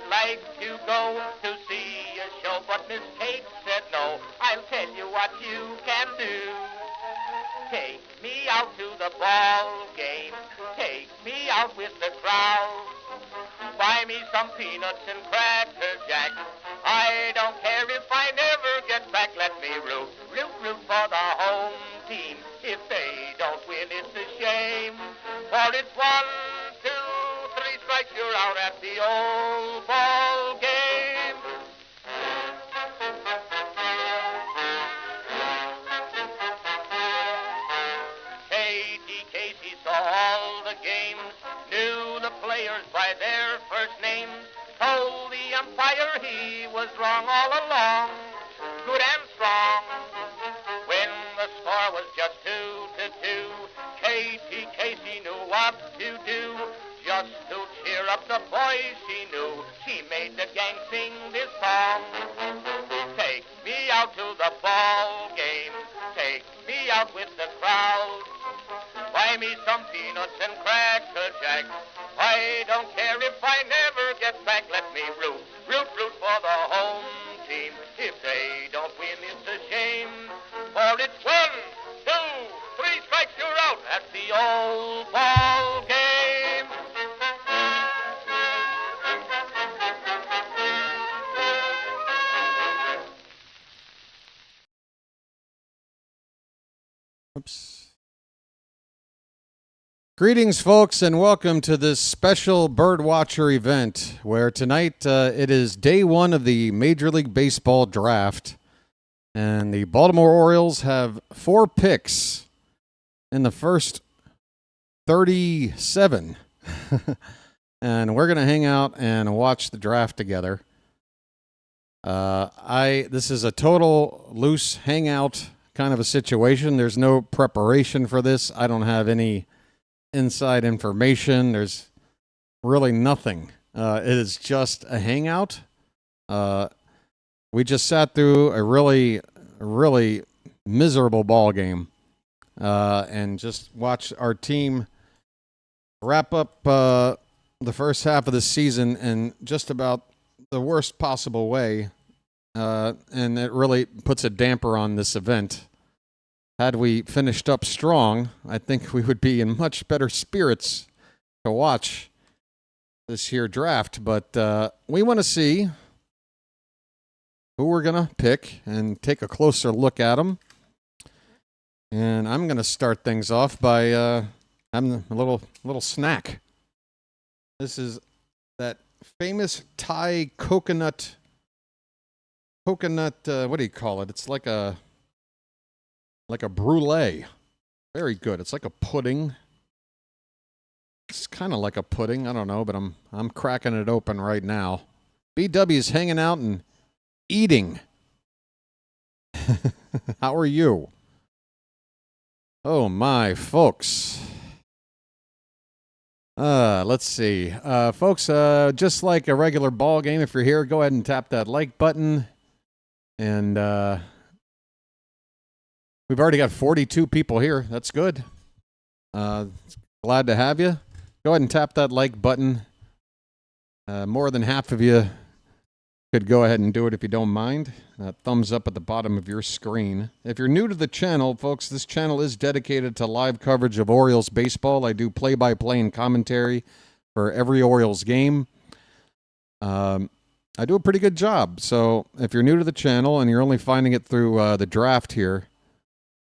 like to go to see a show, but Miss Kate said no. I'll tell you what you can do. Take me out to the ball game. Take me out with the crowd. Buy me some peanuts and cracker jack. I don't care if I never get back. Let me root for the home team. If they don't win, it's a shame. For it's 1, 2, 3 strikes, you're out at the old ball game. Casey saw all the games, knew the players by their first names, told the umpire he was wrong all along, good and strong. When the score was just 2-2, Casey knew what to do. Just to cheer up the boys she knew, she made the gang sing this song. Take me out to the ball game, take me out with the crowd. Buy me some peanuts and cracker jack. I don't care if I never get back. Let me root for the home team. If they don't win, it's a shame. For it's 1, 2, 3 strikes, you're out at the old ball game. Oops. Greetings, folks, and welcome to this special BirdWatcher event where tonight it is day 1 of the Major League Baseball Draft, and the Baltimore Orioles have 4 picks in the first 37, and we're going to hang out and watch the draft together. This is a total loose hangout kind of a situation. There's no preparation for this. I don't have any inside information. There's really nothing. It is just a hangout. We just sat through a really miserable ball game and just watched our team wrap up the first half of the season in just about the worst possible way, and it really puts a damper on this event. Had we finished up strong, I think we would be in much better spirits to watch this here draft. But we want to see who we're going to pick and take a closer look at them. And I'm going to start things off by having a little snack. This is that famous Thai coconut, what do you call it? It's like a brulee. Very good. It's like a pudding. It's kind of like a pudding. I don't know, but I'm cracking it open right now. BW's hanging out and eating. How are you? Oh my, folks. Let's see. Folks, just like a regular ball game, if you're here, go ahead and tap that like button. And we've already got 42 people here. That's good. Glad to have you. Go ahead and tap that like button. More than half of you could go ahead and do it if you don't mind. Thumbs up at the bottom of your screen. If you're new to the channel, folks, this channel is dedicated to live coverage of Orioles baseball. I do play-by-play and commentary for every Orioles game. I do a pretty good job. So if you're new to the channel and you're only finding it through the draft here,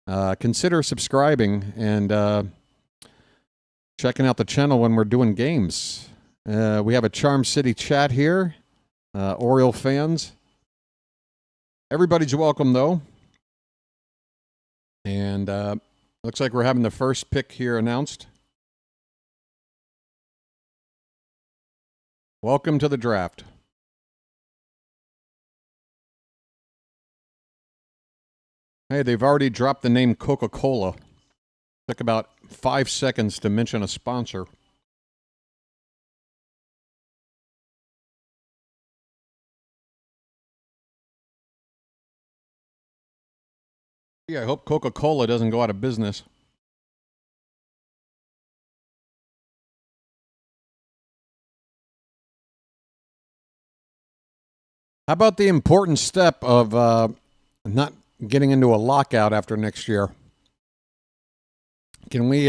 consider subscribing and checking out the channel when we're doing games. We have a Charm City chat here. Oriole fans. Everybody's welcome, though. And looks like we're having the first pick here announced. Welcome to the draft. Hey, they've already dropped the name Coca-Cola. Took about 5 seconds to mention a sponsor. Yeah, I hope Coca-Cola doesn't go out of business. How about the important step of not getting into a lockout after next year? Can we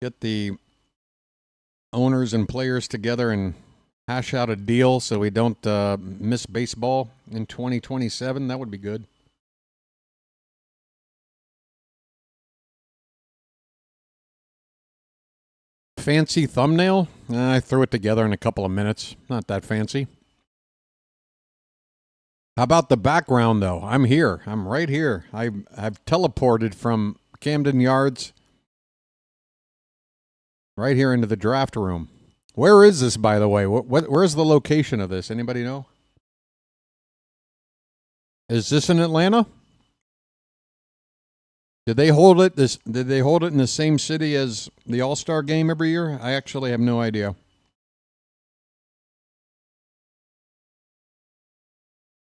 get the owners and players together and hash out a deal so we don't miss baseball in 2027? That would be good. Fancy thumbnail? I threw it together in a couple of minutes. Not that fancy. How about the background, though? I'm here. I'm right here. I've teleported from Camden Yards right here into the draft room. Where is this, by the way? Where's the location of this? Anybody know? Is this in Atlanta? Did they hold it in the same city as the All-Star game every year? I actually have no idea.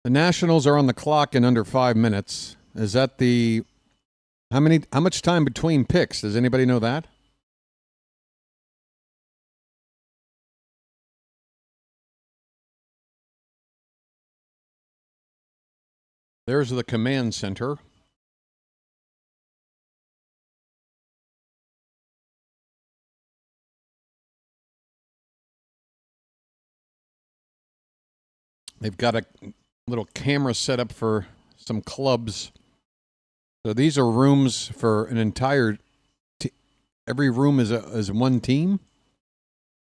The Nationals are on the clock in under 5 minutes. Is that how much time between picks? Does anybody know that? There's the command center. They've got a little camera set up for some clubs. So these are rooms for an entire every room is one team.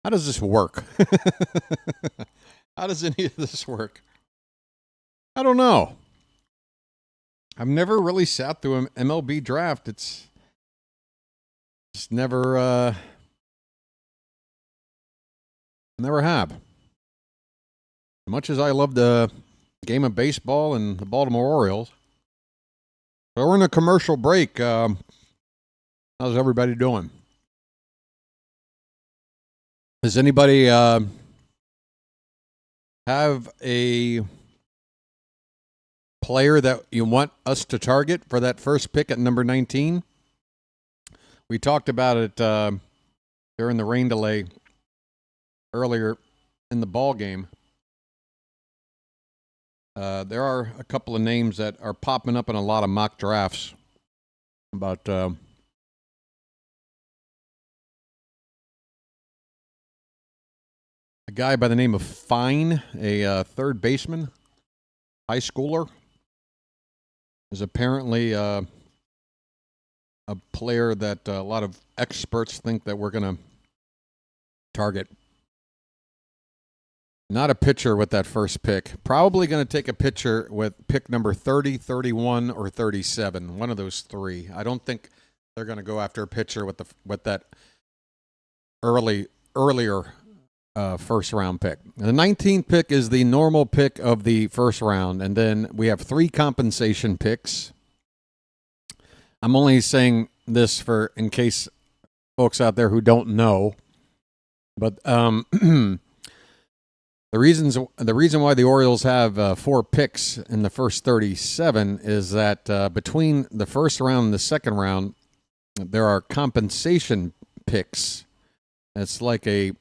How does this work? How does any of this work? I don't know. I've never really sat through an MLB draft. It's just never have. As much as I love the game of baseball and the Baltimore Orioles. So we're in a commercial break. How's everybody doing? Does anybody have a player that you want us to target for that first pick at number 19? We talked about it during the rain delay earlier in the ball game. There are a couple of names that are popping up in a lot of mock drafts about a guy by the name of Fine, a third baseman, high schooler, is apparently a player that a lot of experts think that we're going to target. Not a pitcher with that first pick. Probably going to take a pitcher with pick number 30, 31, or 37. One of those three. I don't think they're going to go after a pitcher with that earlier first round pick. The 19th pick is the normal pick of the first round, and then we have 3 compensation picks. I'm only saying this in case folks out there who don't know, but The reason why the Orioles have 4 picks in the first 37 is that between the first round and the second round, there are compensation picks. It's like a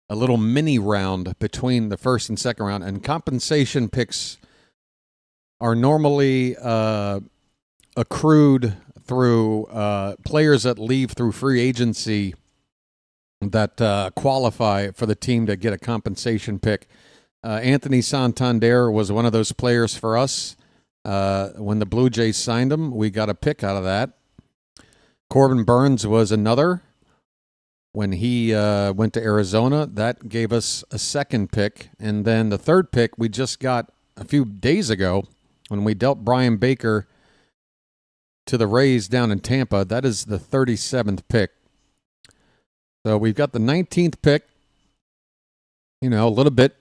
little mini round between the first and second round, and compensation picks are normally accrued through players that leave through free agency that qualify for the team to get a compensation pick. Anthony Santander was one of those players for us. When the Blue Jays signed him, we got a pick out of that. Corbin Burns was another. When he went to Arizona, that gave us a second pick. And then the third pick we just got a few days ago when we dealt Brian Baker to the Rays down in Tampa. That is the 37th pick. So we've got the 19th pick, a little bit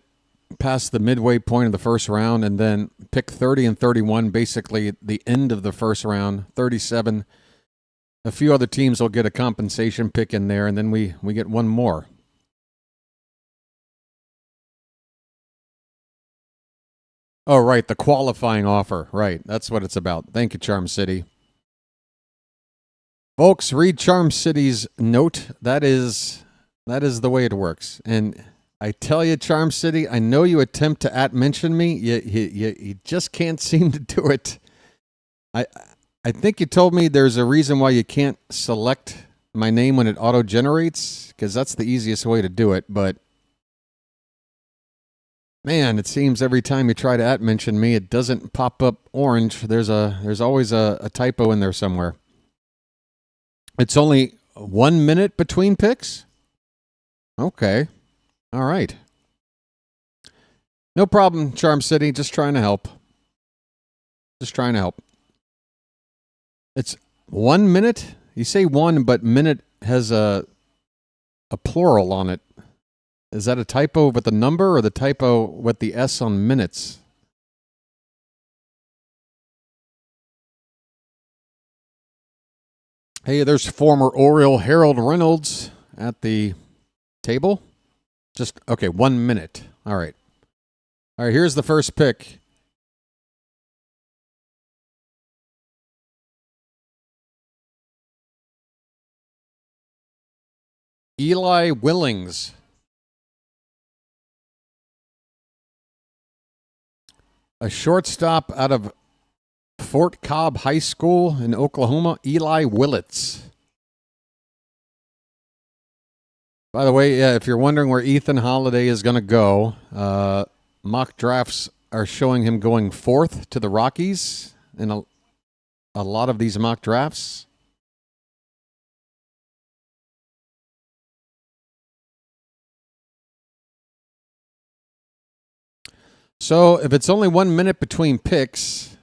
past the midway point of the first round, and then pick 30 and 31, basically the end of the first round, 37. A few other teams will get a compensation pick in there, and then we get one more. Oh, right, the qualifying offer. Right, that's what it's about. Thank you, Charm City. Folks, read Charm City's note. That is the way it works. And I tell you, Charm City, I know you attempt to mention me. You just can't seem to do it. I think you told me there's a reason why you can't select my name when it auto-generates, because that's the easiest way to do it. But, man, it seems every time you try to mention me, it doesn't pop up orange. There's always a typo in there somewhere. It's only 1 minute between picks? Okay. All right. No problem, Charm City. Just trying to help. Just trying to help. It's 1 minute? You say one, but minute has a plural on it. Is that a typo with the number or the typo with the S on minutes? Hey, there's former Oriole Harold Reynolds at the table. Just, okay, 1 minute. All right. All right, here's the first pick. Eli Willings. A shortstop out of Fort Cobb High School in Oklahoma, Eli Willits. By the way, if you're wondering where Ethan Holiday is going to go, mock drafts are showing him going 4th to the Rockies in a lot of these mock drafts. So if it's only 1 minute between picks,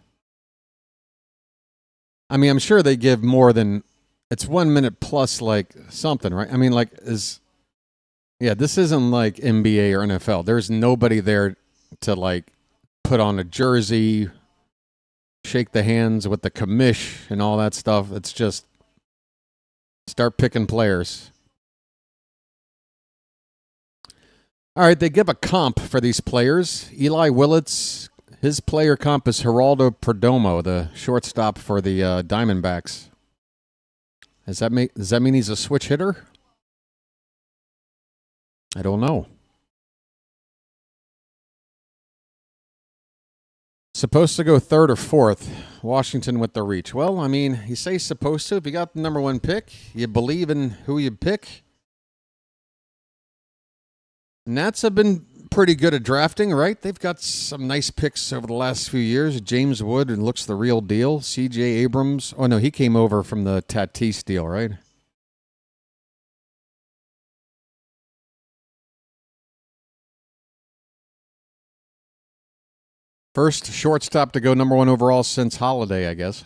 I mean, I'm sure they give more than, it's 1 minute plus like something, right? I mean, like this isn't like NBA or NFL. There's nobody there to like put on a jersey, shake the hands with the commish and all that stuff. It's just start picking players. All right, they give a comp for these players. Eli Willits, his player comp is Geraldo Perdomo, the shortstop for the Diamondbacks. Does that mean he's a switch hitter? I don't know. Supposed to go 3rd or 4th. Washington with the reach. Well, I mean, you say supposed to. If you got the number 1 pick, you believe in who you pick. Nats have been pretty good at drafting, right? They've got some nice picks over the last few years. James Wood and looks the real deal. C.J. Abrams. Oh, no, he came over from the Tatis deal, right? First shortstop to go number 1 overall since Holiday, I guess.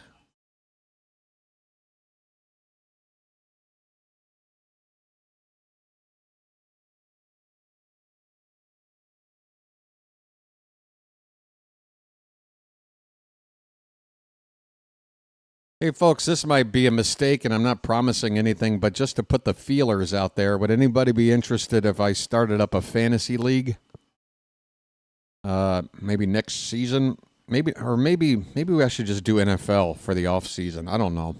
Hey, folks, this might be a mistake, and I'm not promising anything, but just to put the feelers out there, would anybody be interested if I started up a fantasy league? Maybe next season? Maybe I should just do NFL for the off season. I don't know.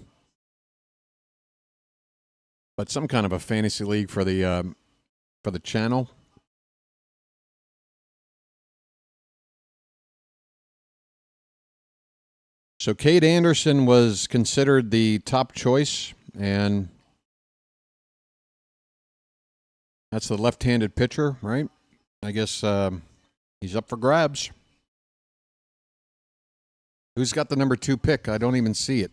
But some kind of a fantasy league for the channel. So Cade Anderson was considered the top choice, and that's the left-handed pitcher, right? I guess he's up for grabs. Who's got the number 2 pick? I don't even see it.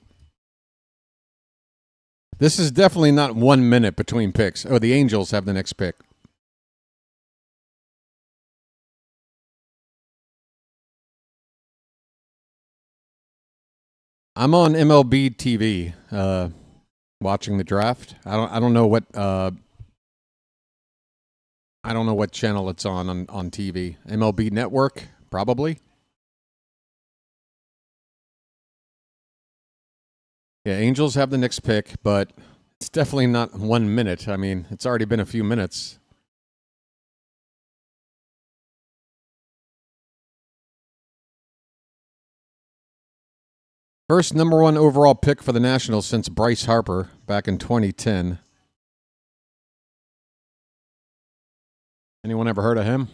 This is definitely not 1 minute between picks. Oh, the Angels have the next pick. I'm on MLB TV watching the draft. I don't know what channel it's on TV. MLB Network, probably. Yeah, Angels have the next pick, but it's definitely not 1 minute. I mean, it's already been a few minutes. First number 1 overall pick for the Nationals since Bryce Harper back in 2010. Anyone ever heard of him?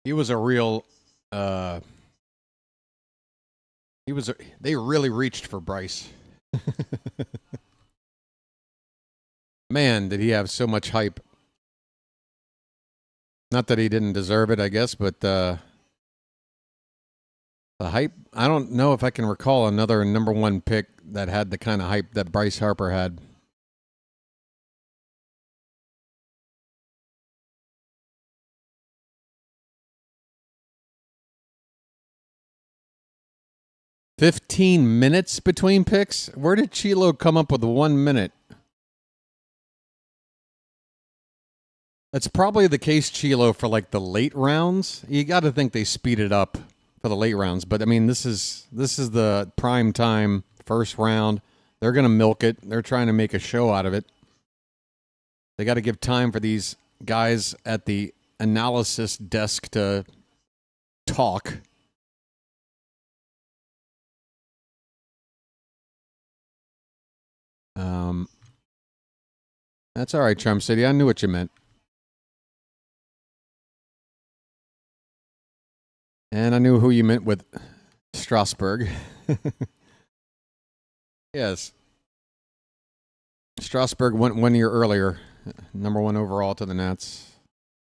He was a real. They really reached for Bryce. Man, did he have so much hype. Not that he didn't deserve it, I guess, but the hype, I don't know if I can recall another number one pick that had the kind of hype that Bryce Harper had. $15 between picks? Where did Chilo come up with 1 minute? That's probably the case, Chilo, for like the late rounds. You got to think they speed it up for the late rounds. But I mean, this is the prime time first round. They're going to milk it. They're trying to make a show out of it. They got to give time for these guys at the analysis desk to talk. That's all right, Charm City. I knew what you meant. And I knew who you meant with Strasburg. Yes. Strasburg went 1 year earlier. Number 1 overall to the Nats.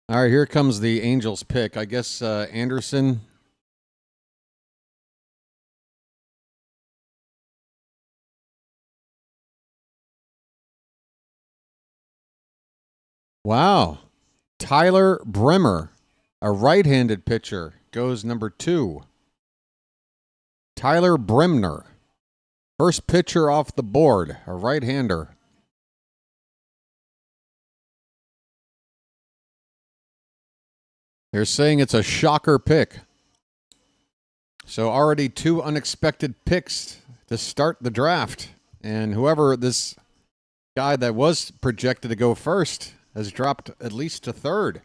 All right, here comes the Angels pick. I guess Anderson. Wow. Tyler Bremer, a right-handed pitcher, goes number 2. Tyler Bremner, first pitcher off the board, a right-hander. They're saying it's a shocker pick. So already 2 unexpected picks to start the draft. And whoever this guy that was projected to go first has dropped at least to 3rd.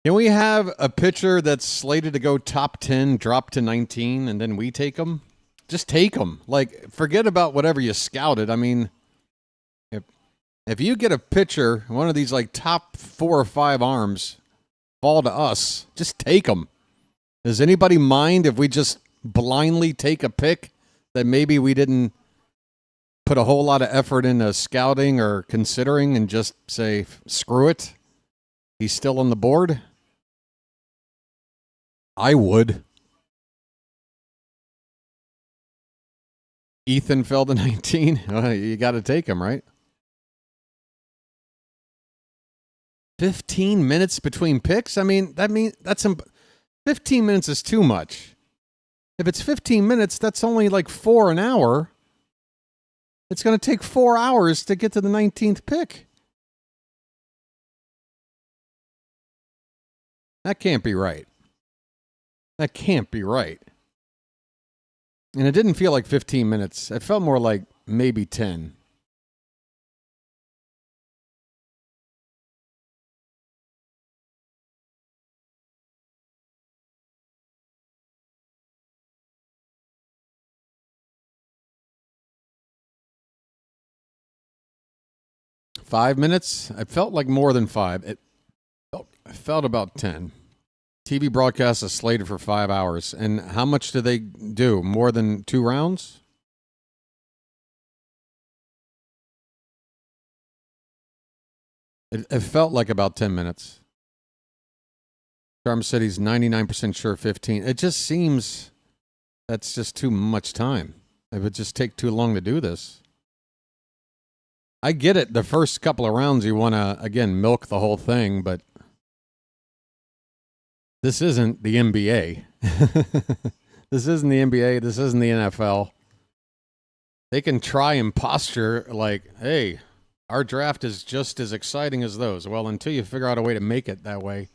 Can we have a pitcher that's slated to go top 10 drop to 19 and then we take him? Just take him. Like, forget about whatever you scouted. I mean, if you get a pitcher, one of these like top 4 or 5 arms fall to us, just take him. Does anybody mind if we just blindly take a pick that maybe we didn't put a whole lot of effort into scouting or considering and just say, screw it? He's still on the board? I would. Ethan fell to 19. You got to take him, right? 15 minutes between picks? I mean, that's 15 minutes is too much. If it's 15 minutes, that's only like 4 an hour. It's going to take 4 hours to get to the 19th pick. That can't be right. That can't be right. And it didn't feel like 15 minutes. It felt more like maybe 10. Five minutes? It felt like more than 5. It felt about 10. TV broadcast is slated for 5 hours. And how much do they do? More than 2 rounds? It felt like about 10 minutes. Charm City's 99% sure 15. It just seems that's just too much time. It would just take too long to do this. I get it. The first couple of rounds, you want to, again, milk the whole thing, but this isn't the NBA. This isn't the NBA. This isn't the NFL. They can try and posture like, hey, our draft is just as exciting as those. Well, until you figure out a way to make it that way,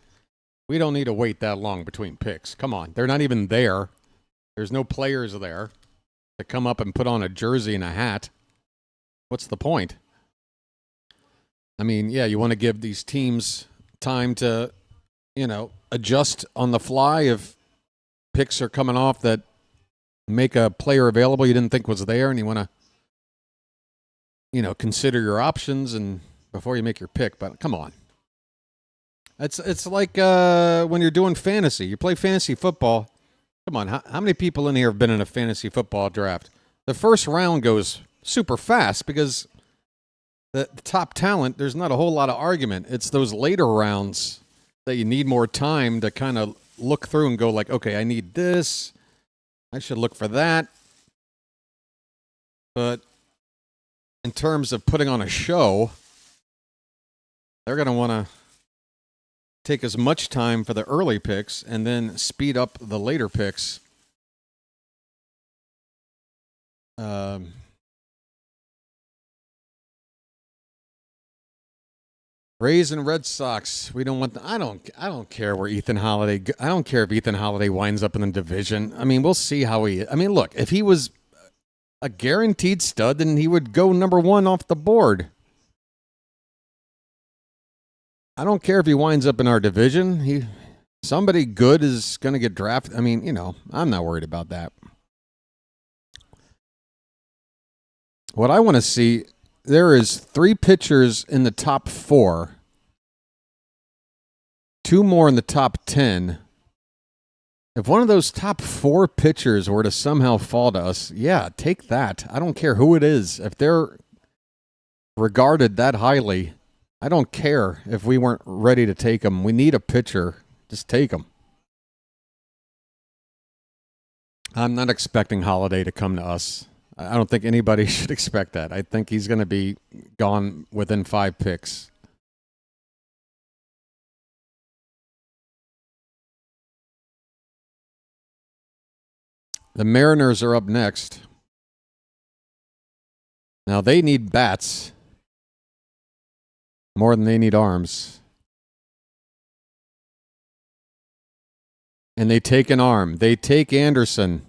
we don't need to wait that long between picks. Come on. They're not even there. There's no players there to come up and put on a jersey and a hat. What's the point? I mean, yeah, you want to give these teams time to, adjust on the fly if picks are coming off that make a player available you didn't think was there, and you want to consider your options and before you make your pick. But come on. It's like when you're doing fantasy. You play fantasy football. Come on, how many people in here have been in a fantasy football draft? The first round goes super fast because the top talent, there's not a whole lot of argument. It's those later rounds that you need more time to kind of look through and go like, okay, I need this. I should look for that. But in terms of putting on a show, they're going to want to take as much time for the early picks and then speed up the later picks. Rays and Red Sox. We don't want. I don't care where Ethan Holiday. I don't care if Ethan Holiday winds up in the division. I mean, we'll see how he. I mean, look, if he was a guaranteed stud, then he would go number one off the board. I don't care if he winds up in our division. Somebody good is going to get drafted. I mean, I'm not worried about that. What I want to see, there is 3 pitchers in the top 4, 2 more in the top 10. If one of those top 4 pitchers were to somehow fall to us, yeah, take that. I don't care who it is. If they're regarded that highly, I don't care if we weren't ready to take them. We need a pitcher. Just take them. I'm not expecting Holiday to come to us. I don't think anybody should expect that. I think he's going to be gone within 5 picks. The Mariners are up next. Now, they need bats more than they need arms. And they take an arm. They take Anderson.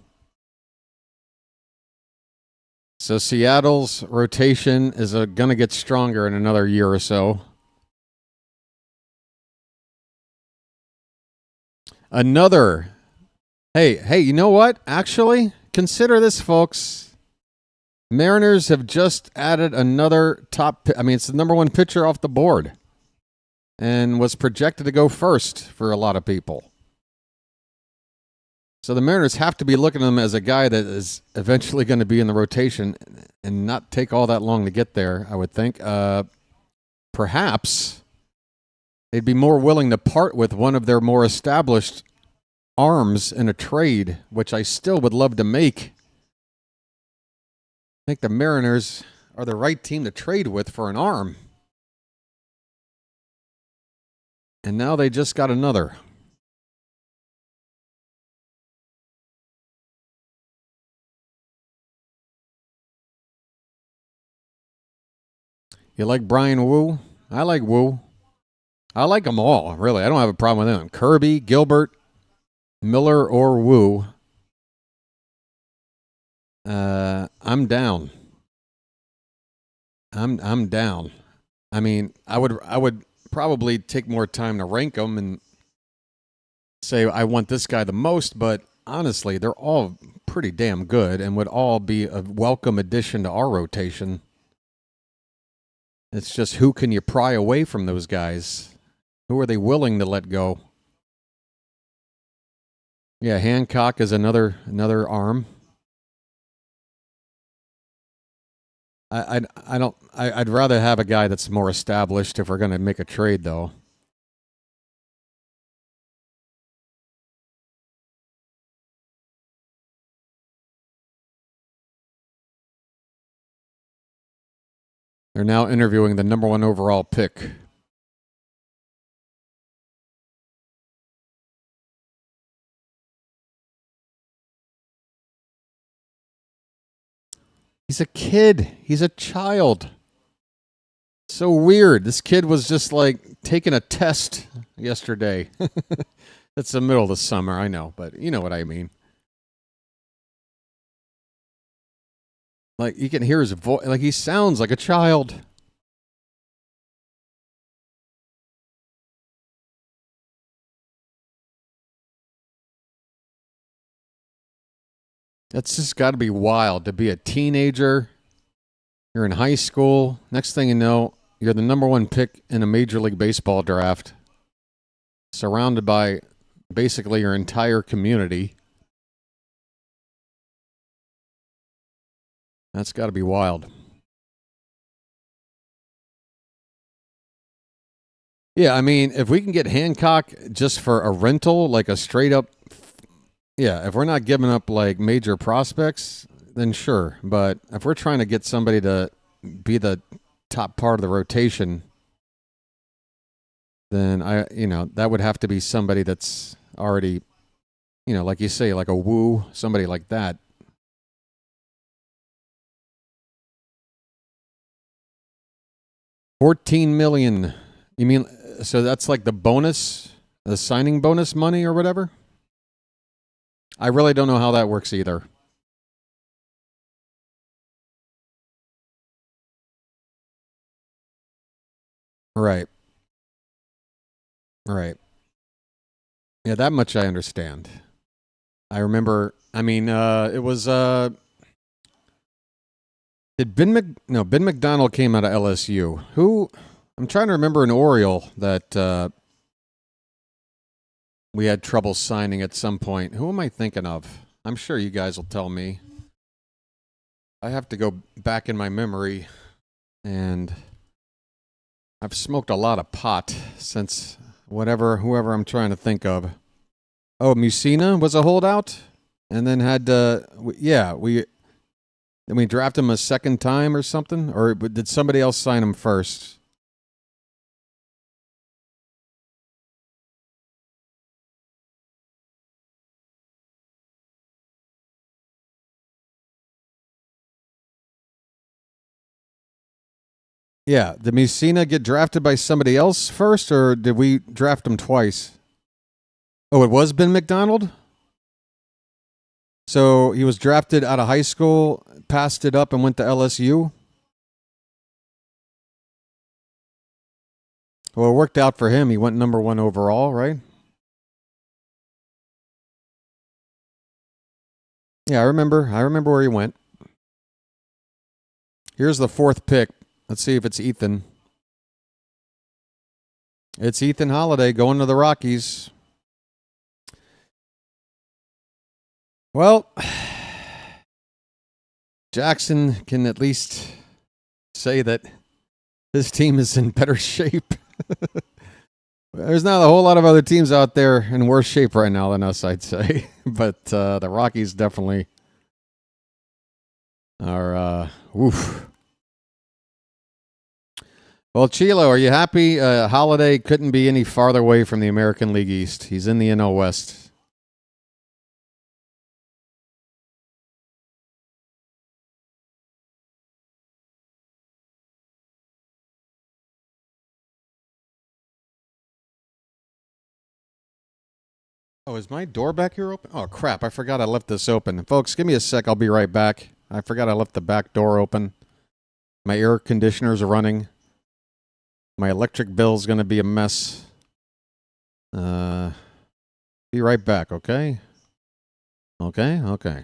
So Seattle's rotation is going to get stronger in another year or so. Another. Hey, you know what? Actually, consider this, folks. Mariners have just added another top. It's the number 1 pitcher off the board and was projected to go first for a lot of people. So the Mariners have to be looking at him as a guy that is eventually going to be in the rotation and not take all that long to get there, I would think. Perhaps they'd be more willing to part with one of their more established arms in a trade, which I still would love to make. I think the Mariners are the right team to trade with for an arm. And now they just got another. You like Brian Wu? I like Wu. I like them all, really. I don't have a problem with them. Kirby, Gilbert, Miller, or Wu. I'm down. I'm down. I mean, I would probably take more time to rank them and say I want this guy the most, but honestly, they're all pretty damn good and would all be a welcome addition to our rotation. It's just who can you pry away from those guys? Who are they willing to let go? Yeah, Hancock is another arm. I'd rather have a guy that's more established if we're going to make a trade, though. They're now interviewing the number 1 overall pick. He's a kid. He's a child. So weird. This kid was just like taking a test yesterday. It's the middle of the summer, I know, but you know what I mean. Like, you can hear his voice. Like, he sounds like a child. That's just got to be wild to be a teenager You're in high school. Next thing you know, you're the number one pick in a Major League Baseball draft, surrounded by basically your entire community. That's got to be wild. Yeah, I mean, if we can get Hancock just for a rental, like a straight up, yeah, if we're not giving up like major prospects, then sure. But if we're trying to get somebody to be the top part of the rotation, then that would have to be somebody that's already, like you say, like a Woo, somebody like that. $14 million. You mean, so that's like the bonus, the signing bonus money or whatever? I really don't know how that works either. Right. Right. Yeah, that much I understand. I remember, it was, Ben McDonald came out of LSU. I'm trying to remember an Oriole that we had trouble signing at some point. Who am I thinking of? I'm sure you guys will tell me. I have to go back in my memory, and I've smoked a lot of pot since whoever I'm trying to think of. Oh, Musina was a holdout, and then we drafted him a second time or something, or did somebody else sign him first? Yeah, did Musina get drafted by somebody else first, or did we draft him twice? Oh, it was Ben McDonald? So he was drafted out of high school, passed it up, and went to LSU? Well, it worked out for him. He went number 1 overall, right? Yeah, I remember where he went. Here's the 4th pick. Let's see if it's Ethan. It's Ethan Holiday going to the Rockies. Well, Jackson can at least say that his team is in better shape. There's not a whole lot of other teams out there in worse shape right now than us, I'd say. But the Rockies definitely are, woof. Well, Chilo, are you happy? Holiday couldn't be any farther away from the American League East. He's in the NL West. Oh, is my door back here open? Oh, crap. I forgot I left this open. Folks, give me a sec. I'll be right back. I forgot I left the back door open. My air conditioners are running. My electric bill's going to be a mess. Be right back, okay? Okay.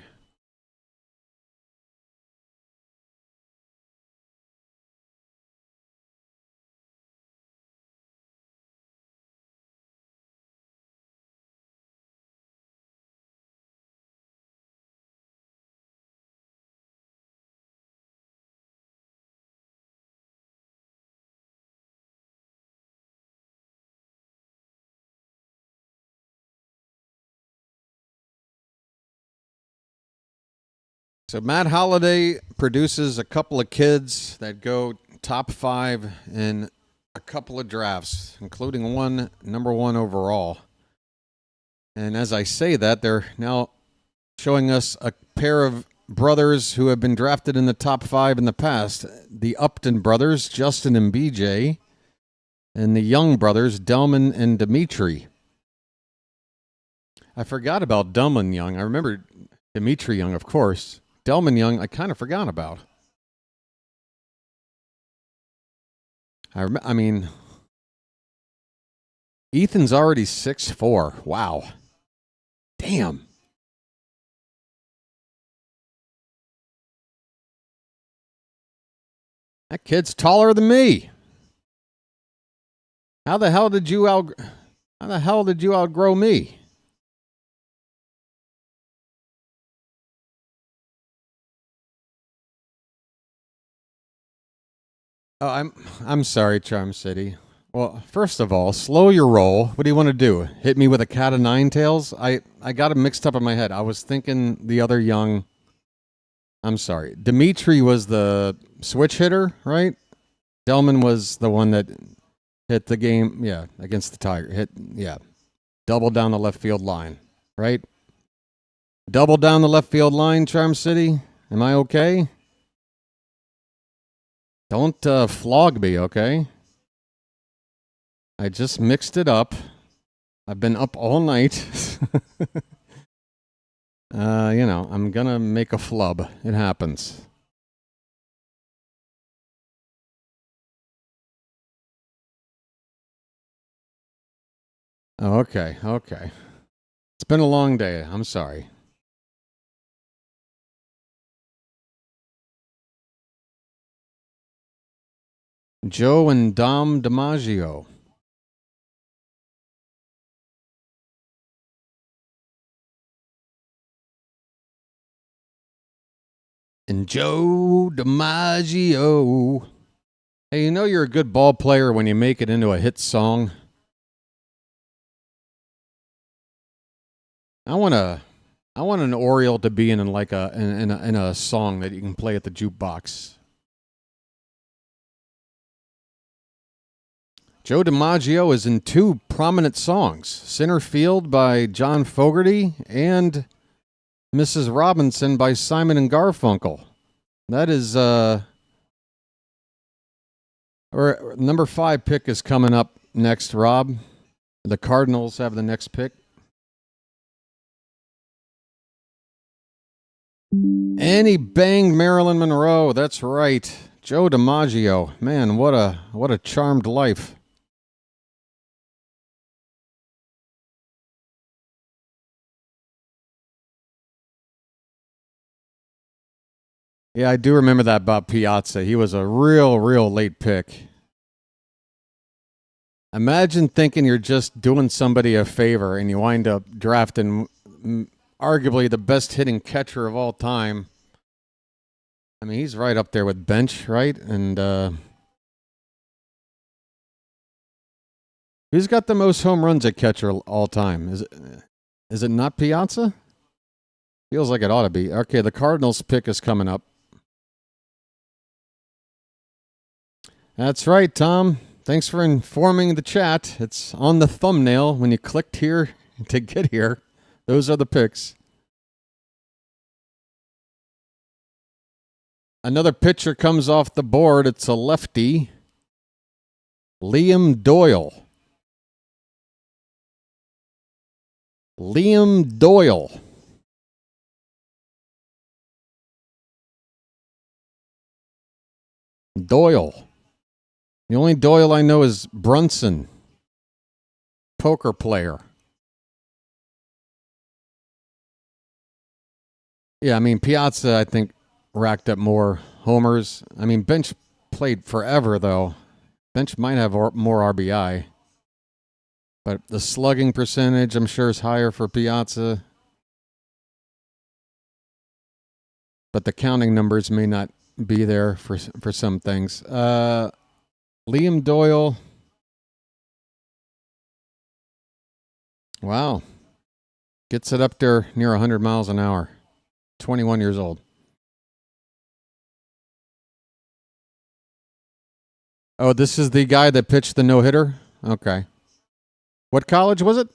So Matt Holliday produces a couple of kids that go top 5 in a couple of drafts, including one number 1 overall. And as I say that, they're now showing us a pair of brothers who have been drafted in the top 5 in the past. The Upton brothers, Justin and BJ, and the Young brothers, Delman and Dimitri. I forgot about Delman Young. I remember Dimitri Young, of course. Delman Young, I kind of forgot about. I mean, Ethan's already 6'4". Wow. Damn. That kid's taller than me. How the hell did you outgrow me? Oh, I'm sorry, Charm City. Well, first of all, slow your roll. What do you want to do? Hit me with a cat of nine tails? I got it mixed up in my head. I was thinking the other young. I'm sorry. Dimitri was the switch hitter, right? Delman was the one that hit the game, yeah, against the Tiger. Double down the left field line, right? Double down the left field line, Charm City. Am I okay? Don't flog me, okay? I just mixed it up. I've been up all night. I'm going to make a flub. It happens. Oh, okay. It's been a long day. I'm sorry. Joe and Dom DiMaggio. And Joe DiMaggio. Hey, you know you're a good ball player when you make it into a hit song. I want an Oriole to be in like in a song that you can play at the jukebox. Joe DiMaggio is in two prominent songs: "Center Field" by John Fogerty and "Mrs. Robinson" by Simon and Garfunkel. That is or number 5 pick is coming up next, Rob. The Cardinals have the next pick. And he banged Marilyn Monroe. That's right. Joe DiMaggio. Man, what a charmed life. Yeah, I do remember that about Piazza. He was a real late pick. Imagine thinking you're just doing somebody a favor and you wind up drafting arguably the best hitting catcher of all time. I mean, he's right up there with Bench, right? And who's got the most home runs at catcher all time? Is it not Piazza? Feels like it ought to be. Okay, the Cardinals pick is coming up. That's right, Tom. Thanks for informing the chat. It's on the thumbnail when you clicked here to get here. Those are the picks. Another pitcher comes off the board. It's a lefty, Liam Doyle. Liam Doyle. Doyle. The only Doyle I know is Brunson, poker player. Yeah, I mean, Piazza, I think, racked up more homers. I mean, Bench played forever, though. Bench might have more RBI. But the slugging percentage, I'm sure, is higher for Piazza. But the counting numbers may not be there for some things. Liam Doyle. Wow. Gets it up there near 100 miles an hour. 21 years old. Oh, this is the guy that pitched the no-hitter? Okay. What college was it?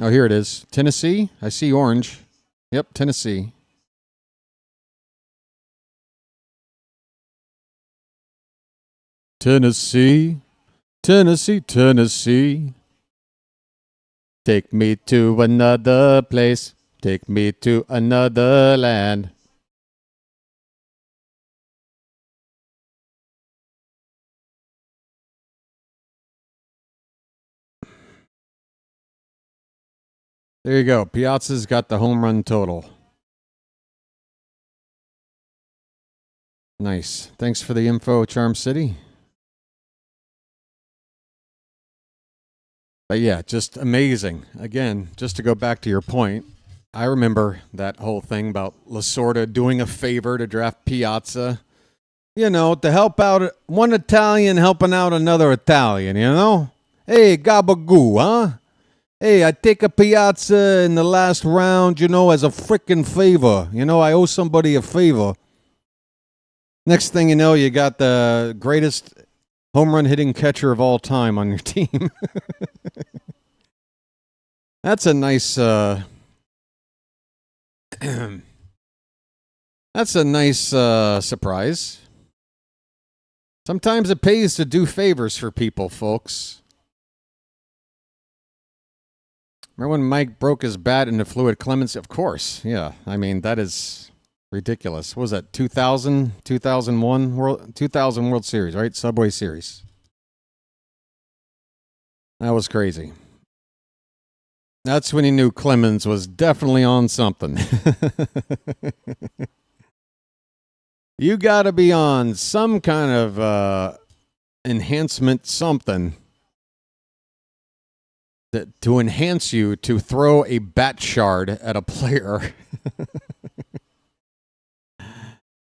Oh, here it is. Tennessee? I see orange. Yep, Tennessee. Tennessee, Tennessee, Tennessee. Take me to another place. Take me to another land. There you go. Piazza's got the home run total. Nice. Thanks for the info, Charm City. But yeah, just amazing. Again, just to go back to your point, I remember that whole thing about Lasorda doing a favor to draft Piazza. You know, to help out one Italian helping out another Italian, you know? Hey, gabagoo, huh? Hey, I take a Piazza in the last round, you know, as a frickin' favor. You know, I owe somebody a favor. Next thing you know, you got the greatest home run hitting catcher of all time on your team. That's a nice that's a nice surprise. Sometimes it pays to do favors for people, folks. Remember when Mike broke his bat into fluid clemency? Of course. Yeah. I mean, that is ridiculous. What was that? 2000, 2001 2000 World Series, right? Subway Series. That was crazy. That's when he knew Clemens was definitely on something. You got to be on some kind of enhancement something that to enhance you to throw a bat shard at a player.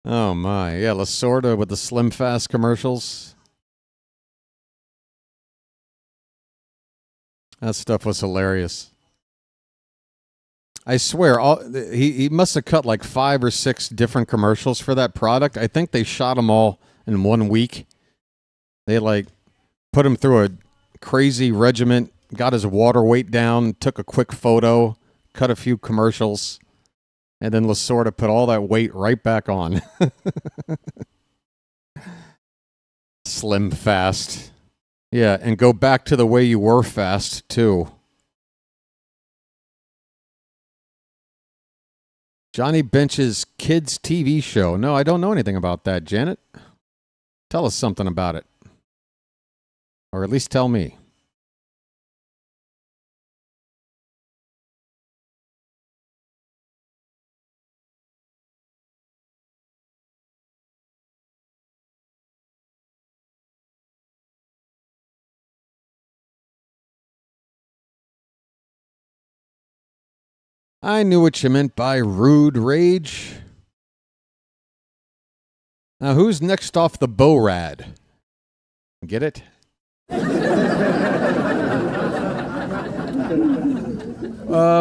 Oh my. Yeah, Lasorda with the Slim Fast commercials. That stuff was hilarious. I swear, he must have cut like 5 or 6 different commercials for that product. I think they shot them all in 1 week. They like put him through a crazy regiment, got his water weight down, took a quick photo, cut a few commercials, and then Lasorda put all that weight right back on. Slim Fast. Yeah, and go back to the way you were fast, too. Johnny Bench's kids' TV show. No, I don't know anything about that, Janet. Tell us something about it. Or at least tell me. I knew what you meant by rude rage. Now, who's next off the BORAD? Get it?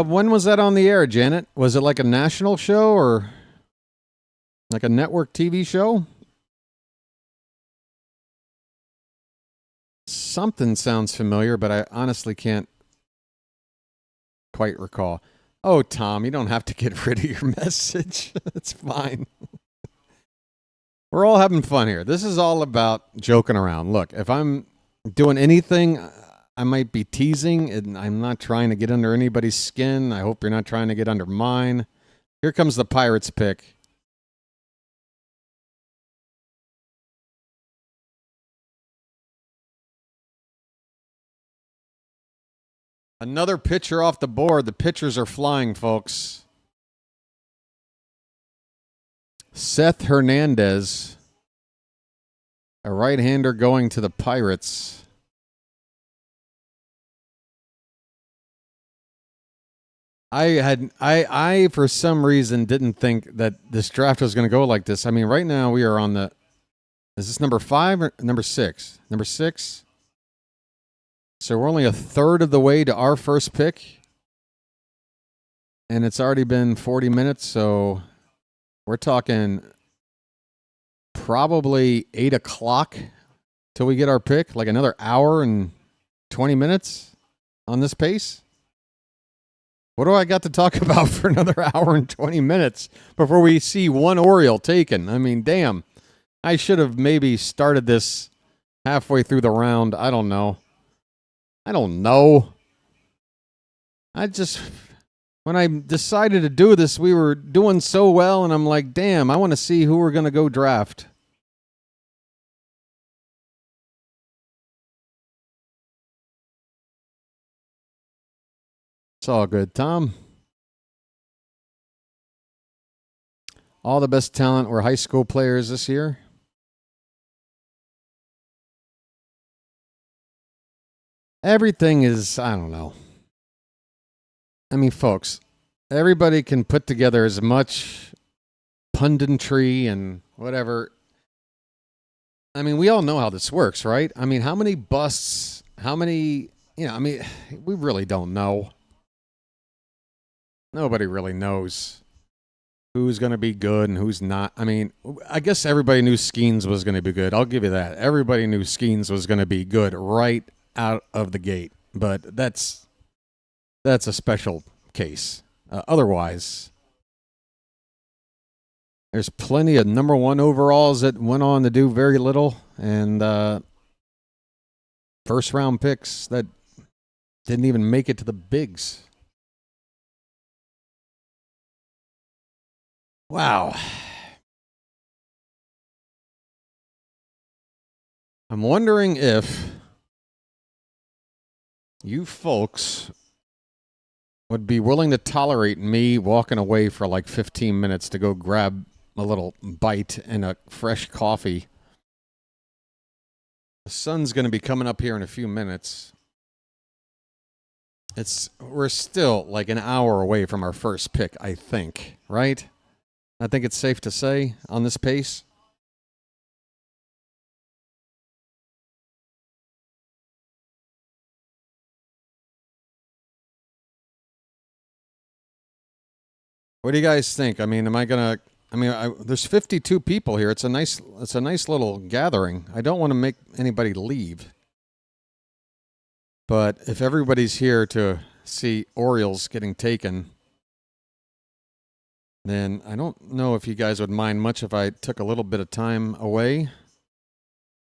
When was that on the air, Janet? Was it like a national show or like a network TV show? Something sounds familiar, but I honestly can't quite recall. Oh, Tom, you don't have to get rid of your message. It's fine. We're all having fun here. This is all about joking around. Look, if I'm doing anything, I might be teasing, and I'm not trying to get under anybody's skin. I hope you're not trying to get under mine. Here comes the Pirates pick. Another pitcher off the board. The pitchers are flying, folks. Seth Hernandez, a right-hander going to the Pirates. I for some reason didn't think that this draft was going to go like this. I mean, right now we are on the, is this number 5 or number 6? Number 6. So we're only a third of the way to our first pick. And it's already been 40 minutes, so we're talking probably 8 o'clock till we get our pick, like another hour and 20 minutes on this pace. What do I got to talk about for another hour and 20 minutes before we see one Oriole taken? I mean, damn. I should have maybe started this halfway through the round. I don't know. When I decided to do this, we were doing so well, and I'm like, damn, I want to see who we're going to go draft. It's all good, Tom. All the best talent were high school players this year. Everything is, I don't know. I mean, folks, everybody can put together as much punditry and whatever. I mean, we all know how this works, right? I mean, how many busts, how many, I mean, we really don't know. Nobody really knows who's going to be good and who's not. I mean, I guess everybody knew Skeens was going to be good. I'll give you that. Everybody knew Skeens was going to be good right out of the gate. But that's a special case. Otherwise, there's plenty of number one overalls that went on to do very little, and first round picks that didn't even make it to the bigs. Wow. I'm wondering if you folks would be willing to tolerate me walking away for like 15 minutes to go grab a little bite and a fresh coffee. The sun's going to be coming up here in a few minutes. We're still like an hour away from our first pick, I think, right? I think it's safe to say on this pace. What do you guys think? I mean, there's 52 people here. It's a nice little gathering. I don't want to make anybody leave. But if everybody's here to see Orioles getting taken, then I don't know if you guys would mind much if I took a little bit of time away,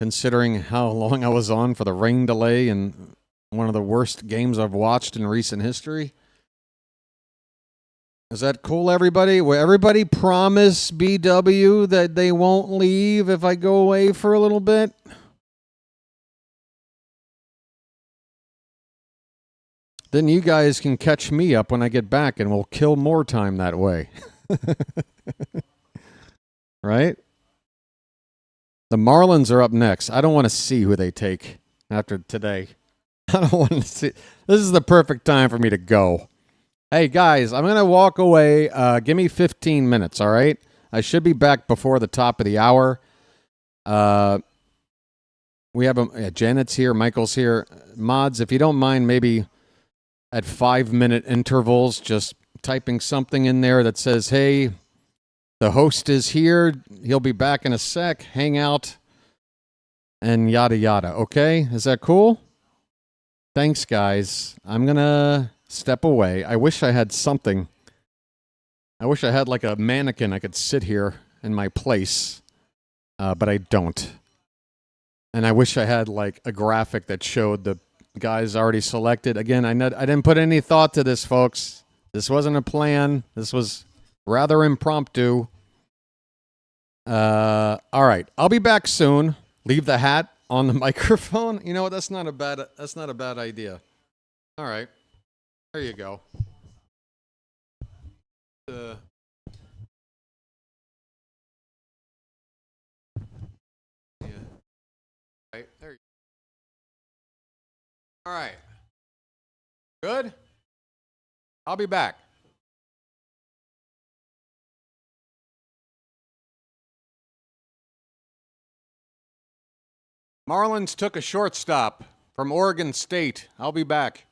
considering how long I was on for the rain delay and one of the worst games I've watched in recent history. Is that cool, everybody? Will everybody promise BW that they won't leave if I go away for a little bit? Then you guys can catch me up when I get back and we'll kill more time that way. Right? The Marlins are up next. I don't want to see who they take after today. I don't want to see. This is the perfect time for me to go. Hey, guys, I'm going to walk away. Give me 15 minutes, all right? I should be back before the top of the hour. We have Janet's here. Michael's here. Mods, if you don't mind, maybe at 5-minute intervals, just typing something in there that says, hey, the host is here. He'll be back in a sec. Hang out and yada, yada. Okay? Is that cool? Thanks, guys. I'm going to step away. I wish I had something. I wish I had like a mannequin I could sit here in my place, but I don't. And I wish I had like a graphic that showed the guys already selected. Again, I didn't put any thought to this, folks. This wasn't a plan. This was rather impromptu. All right, I'll be back soon. Leave the hat on the microphone. You know what? That's not a bad idea. All right, there you go. Yeah. Right there. All right. Good. I'll be back. Marlins took a shortstop from Oregon State. I'll be back.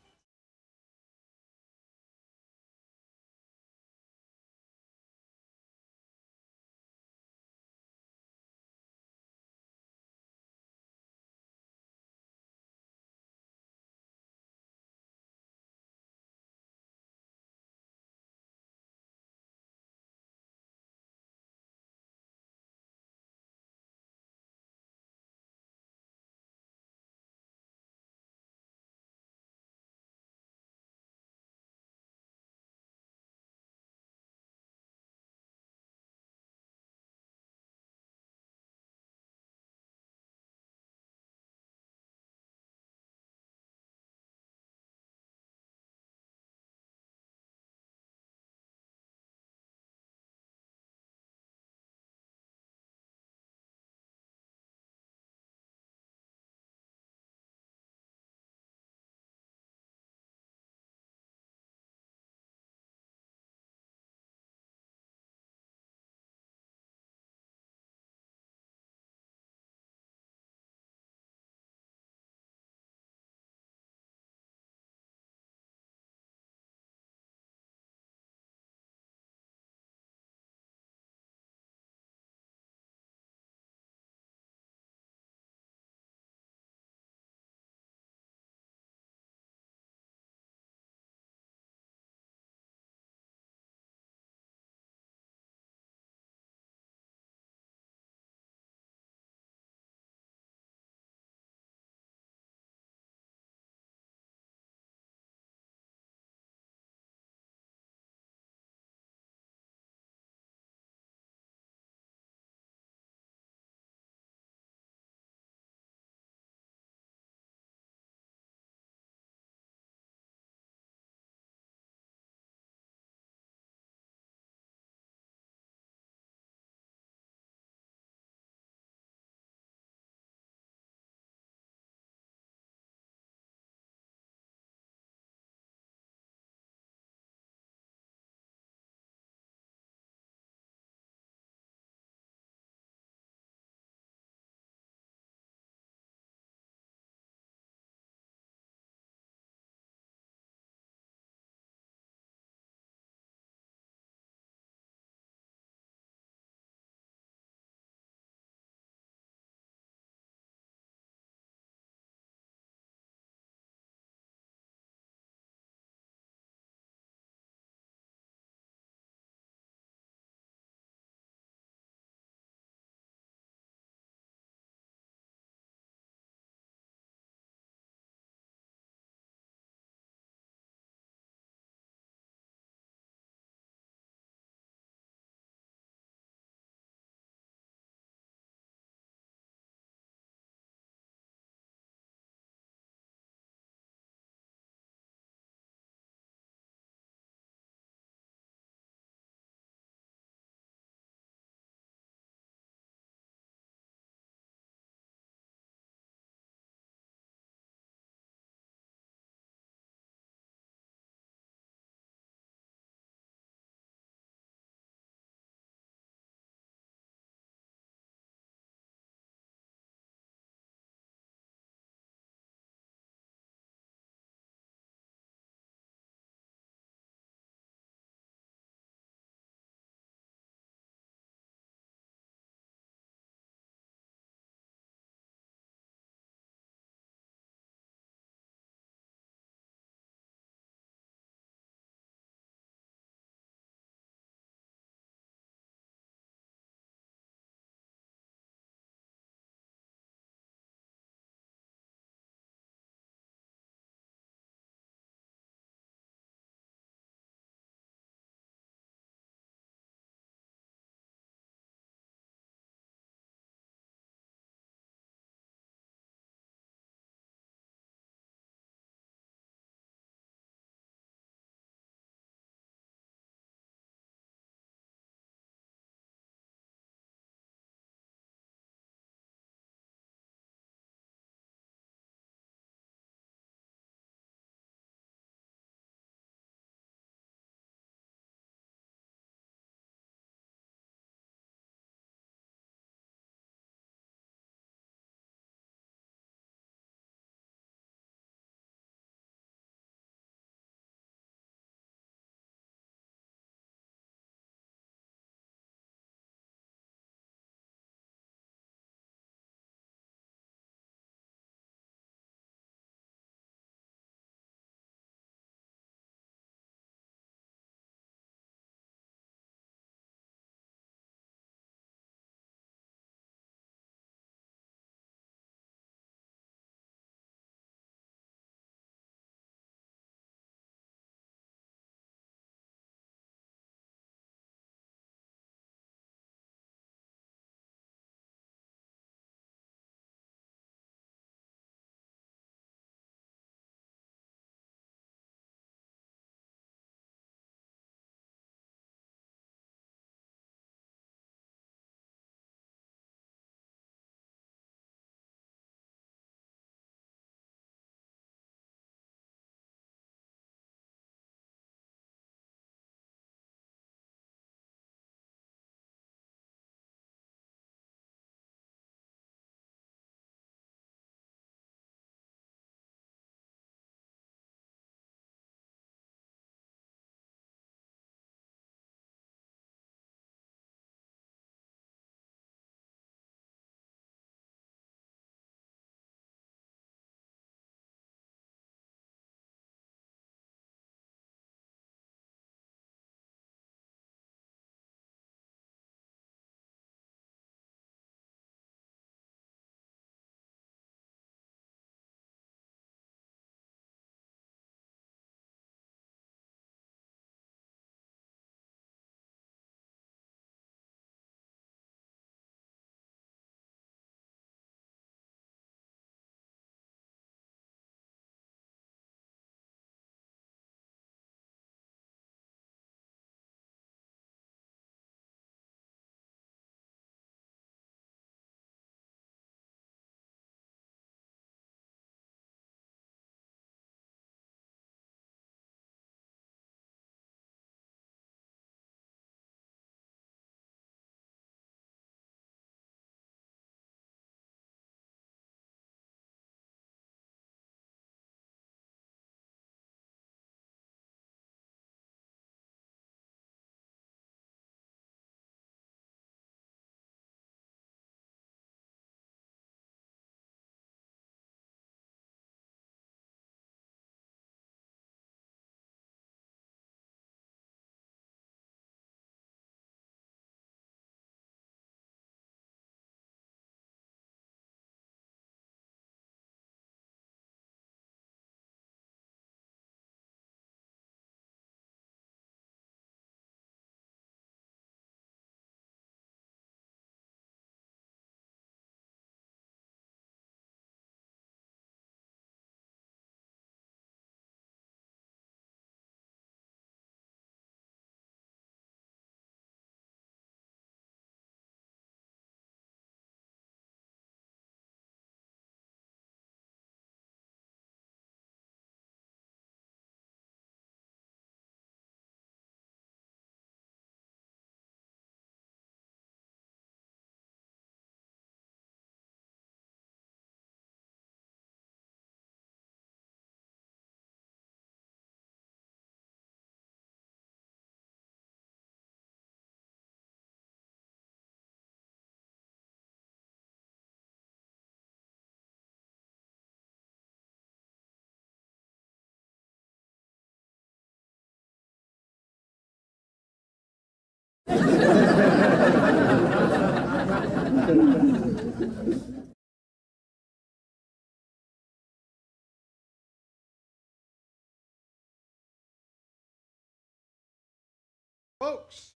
Folks.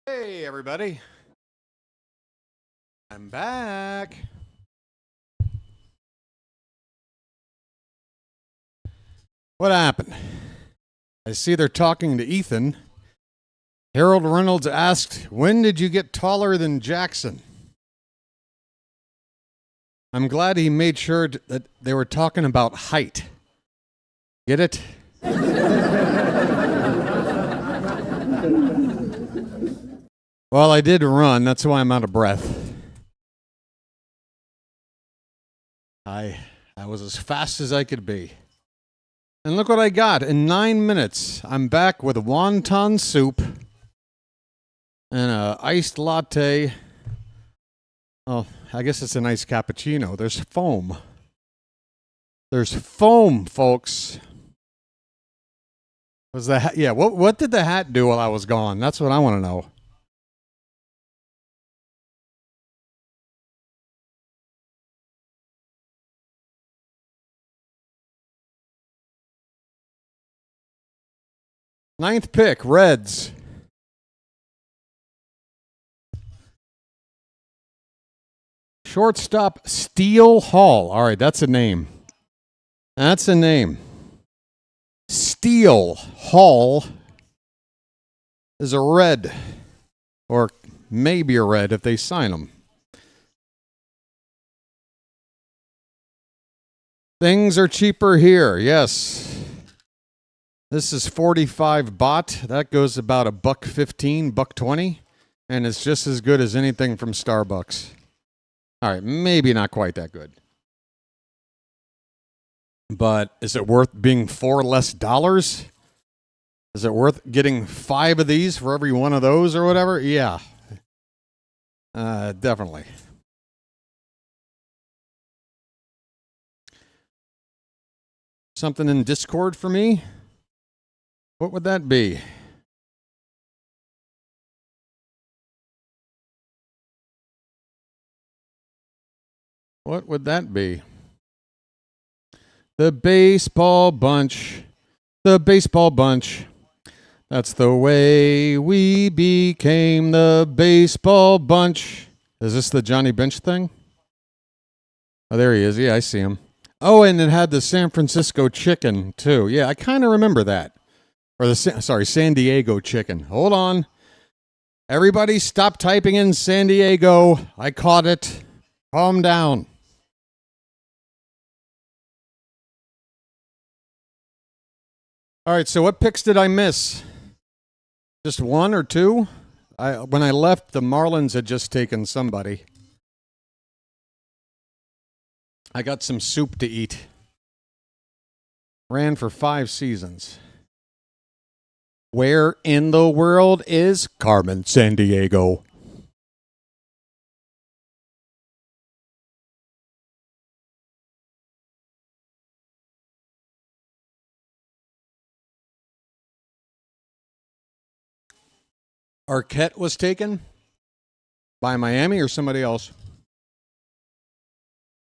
Hey, everybody. I'm back. What happened? I see they're talking to Ethan. Harold Reynolds asked, "When did you get taller than Jackson?" I'm glad he made sure that they were talking about height. Get it? Well, I did run. That's why I'm out of breath. I was as fast as I could be. And look what I got. In 9 minutes, I'm back with wonton soup and a iced latte. Oh, I guess it's an iced cappuccino. There's foam. There's foam, folks. Was the hat? Yeah, what did the hat do while I was gone? That's what I want to know. Ninth pick, Reds. Shortstop, Steele Hall. All right, that's a name. That's a name. Steele Hall is a Red. Or maybe a Red if they sign him. Things are cheaper here, yes. This is 45 baht. That goes about $1.15, $1.20, and it's just as good as anything from Starbucks. All right, maybe not quite that good. But is it worth being $4 less? Is it worth getting 5 of these for every one of those or whatever? Yeah. Definitely. Something in Discord for me? What would that be? What would that be? The baseball bunch. The baseball bunch. That's the way we became the baseball bunch. Is this the Johnny Bench thing? Oh, there he is. Yeah, I see him. Oh, and it had the San Francisco chicken, too. Yeah, I kind of remember that. Or San Diego chicken. Hold on. Everybody stop typing in San Diego. I caught it. Calm down. All right, so what picks did I miss? Just 1 or 2? When I left, the Marlins had just taken somebody. I got some soup to eat. Ran for 5 seasons. Where in the world is Carmen Sandiego? Arquette was taken by Miami or somebody else.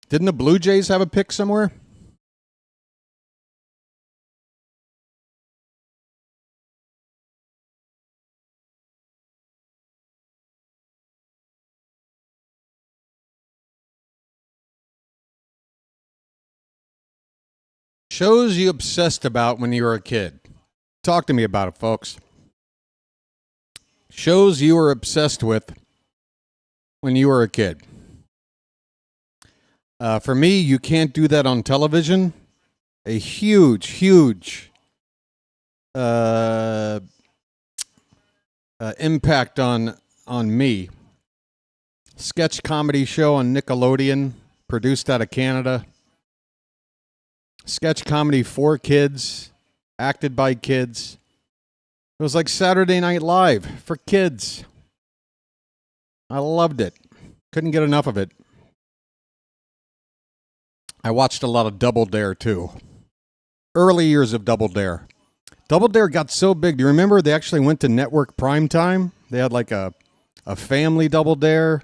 Didn't the Blue Jays have a pick somewhere? Shows you obsessed about when you were a kid. Talk to me about it, folks. Shows you were obsessed with when you were a kid. For me, you can't do that on television. A huge impact on me. Sketch comedy show on Nickelodeon, produced out of Canada. Sketch comedy for kids, acted by kids. It was like Saturday Night Live for kids. I loved it. Couldn't get enough of it. I watched a lot of Double Dare too. Early years of Double Dare. Double Dare got so big. Do you remember they actually went to network primetime? They had like a family Double Dare.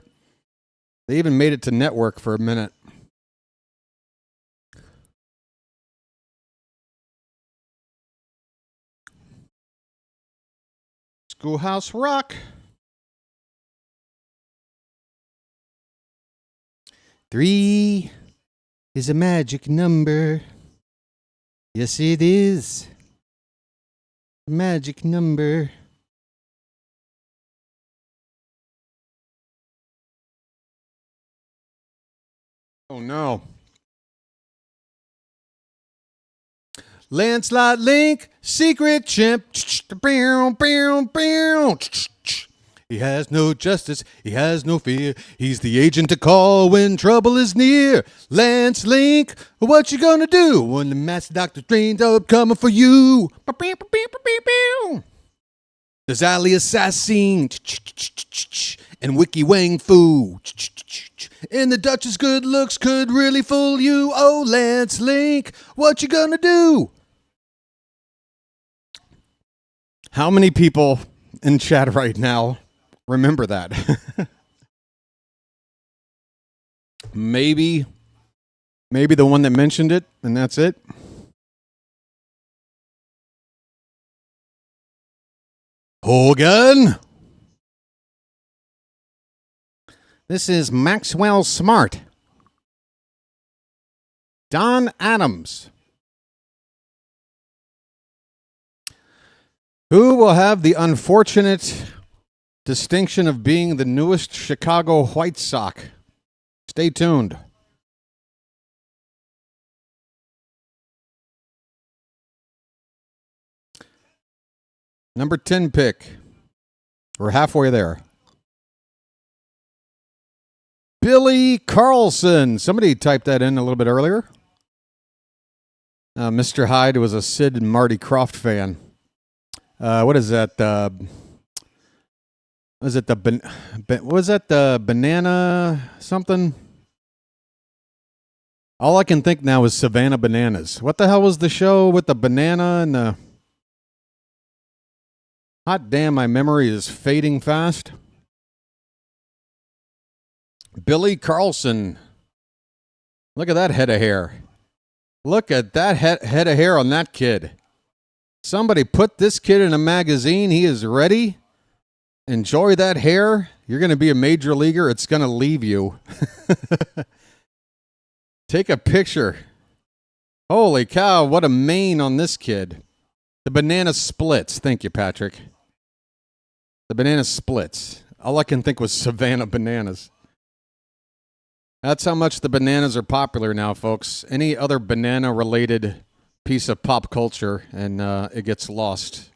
They even made it to network for a minute. Schoolhouse Rock. 3 is a magic number. Yes, it is. A magic number. Oh, no. Landslide Link, secret chimp. He has no justice, he has no fear. He's the agent to call when trouble is near. Lance Link, what you gonna do when the master doctor trains up coming for you? There's Ali Assassin and Wiki Wang Fu. And the Duchess' good looks could really fool you. Oh, Lance Link, what you gonna do? How many people in chat right now remember that? Maybe the one that mentioned it, and that's it. Hogan. This is Maxwell Smart. Don Adams. Who will have the unfortunate distinction of being the newest Chicago White Sox? Stay tuned. Number 10 pick. We're halfway there. Billy Carlson. Somebody typed that in a little bit earlier. Mr. Hyde was a Sid and Marty Krofft fan. What is that? Was it the banana something? All I can think now is Savannah Bananas. What the hell was the show with the banana and the... Hot damn, my memory is fading fast. Billy Carlson. Look at that head of hair. Look at that head of hair on that kid. Somebody put this kid in a magazine. He is ready. Enjoy that hair. You're going to be a major leaguer. It's going to leave you. Take a picture. Holy cow, what a mane on this kid. The banana splits. Thank you, Patrick. The banana splits. All I can think was Savannah Bananas. That's how much the bananas are popular now, folks. Any other banana-related piece of pop culture, and it gets lost.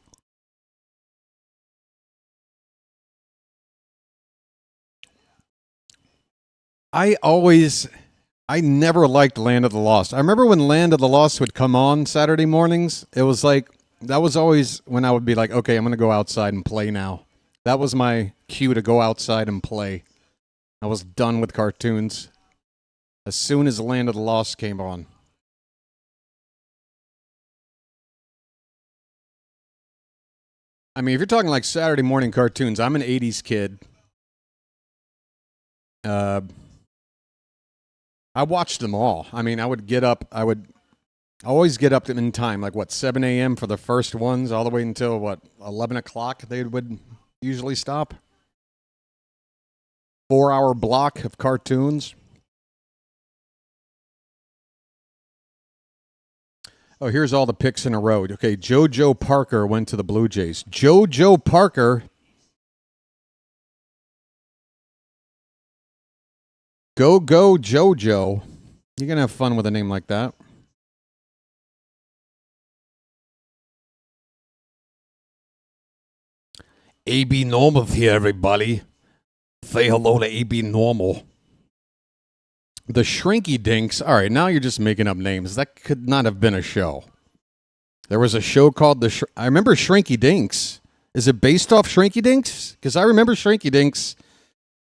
I never liked Land of the Lost. I remember when Land of the Lost would come on Saturday mornings. It was like, that was always when I would be like, okay, I'm going to go outside and play now. That was my cue to go outside and play. I was done with cartoons as soon as Land of the Lost came on. I mean, if you're talking like Saturday morning cartoons, I'm an 80s kid. I watched them all. I mean, I would always get up in time, like 7 a.m. for the first ones, all the way until 11 o'clock they would usually stop. 4-hour block of cartoons. Oh, here's all the picks in a row. Okay, JoJo Parker went to the Blue Jays. JoJo Parker. Go JoJo. You're going to have fun with a name like that. AB Normal here, everybody. Say hello to AB Normal. The Shrinky Dinks. All right, now you're just making up names. That could not have been a show. There was a show called I remember Shrinky Dinks. Is it based off Shrinky Dinks? Because I remember Shrinky Dinks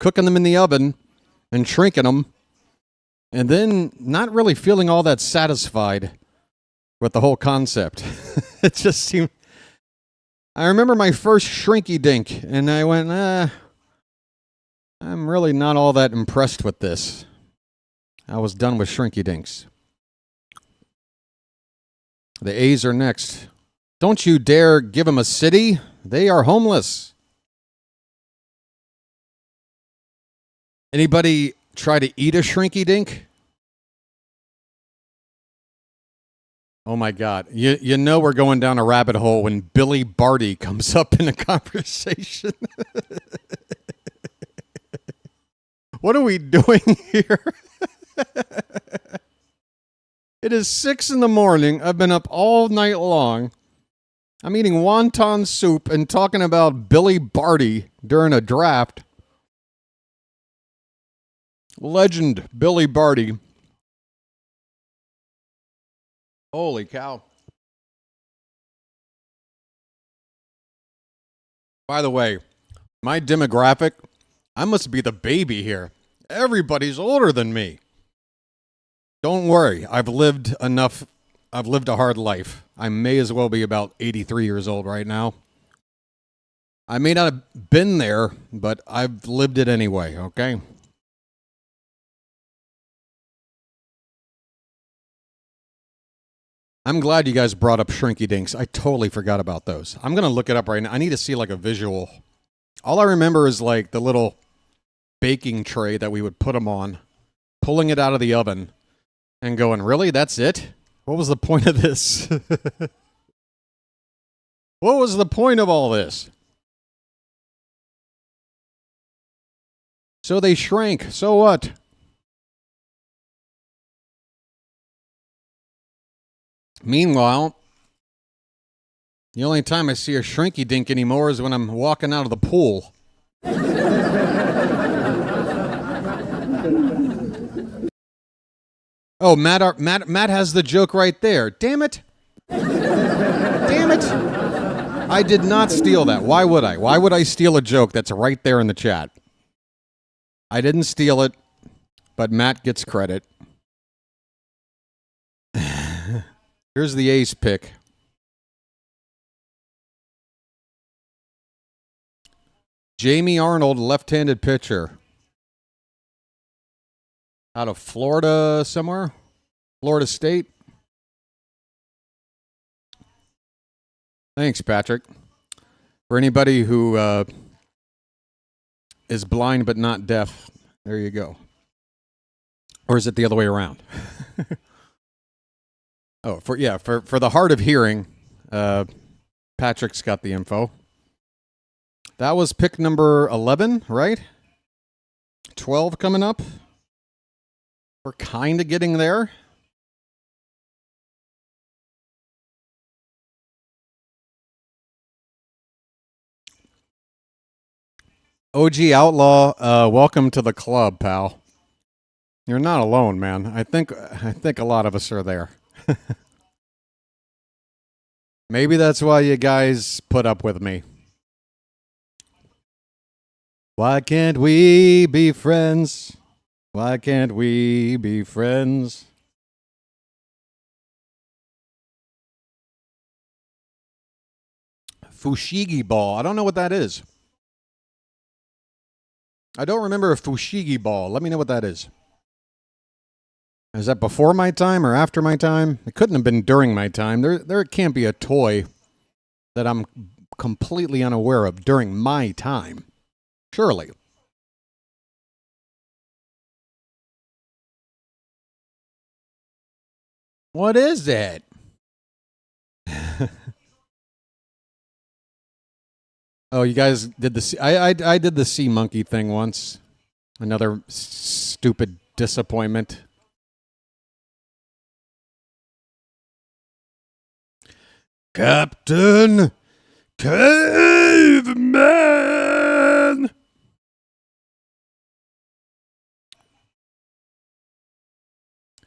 cooking them in the oven and shrinking them. And then not really feeling all that satisfied with the whole concept. It just seemed... I remember my first Shrinky Dink, and I went, I'm really not all that impressed with this. I was done with Shrinky Dinks. The A's are next. Don't you dare give them a city. They are homeless. Anybody try to eat a Shrinky Dink? Oh my God. You know we're going down a rabbit hole when Billy Barty comes up in a conversation. What are we doing here? It is 6 a.m. I've been up all night long. I'm eating wonton soup and talking about Billy Barty during a draft. Legend Billy Barty. Holy cow. By the way, my demographic, I must be the baby here. Everybody's older than me. Don't worry, I've lived enough. I've lived a hard life. I may as well be about 83 years old right now. I may not have been there, but I've lived it anyway, okay? I'm glad you guys brought up Shrinky Dinks. I totally forgot about those. I'm going to look it up right now. I need to see like a visual. All I remember is like the little baking tray that we would put them on, pulling it out of the oven and going, really? That's it? What was the point of this? What was the point of all this? So they shrank. So what? Meanwhile, the only time I see a Shrinky Dink anymore is when I'm walking out of the pool. Oh, Matt has the joke right there. Damn it. Damn it. I did not steal that. Why would I? Why would I steal a joke that's right there in the chat? I didn't steal it, but Matt gets credit. Here's the ace pick. Jamie Arnold, left-handed pitcher. Out of Florida somewhere? Florida State? Thanks, Patrick. For anybody who is blind but not deaf, there you go. Or is it the other way around? Oh, for the hard of hearing, Patrick's got the info. That was pick number 11, right? 12 coming up. We're kind of getting there. OG Outlaw, welcome to the club, pal. You're not alone, man. I think a lot of us are there. Maybe that's why you guys put up with me. Why can't we be friends? Why can't we be friends? Fushigi ball. I don't know what that is. I don't remember a Fushigi ball. Let me know what that is. Is that before my time or after my time? It couldn't have been during my time. There can't be a toy that I'm completely unaware of during my time. Surely. What is it? Oh, you guys did the I did the sea monkey thing once. Another stupid disappointment. Captain Caveman.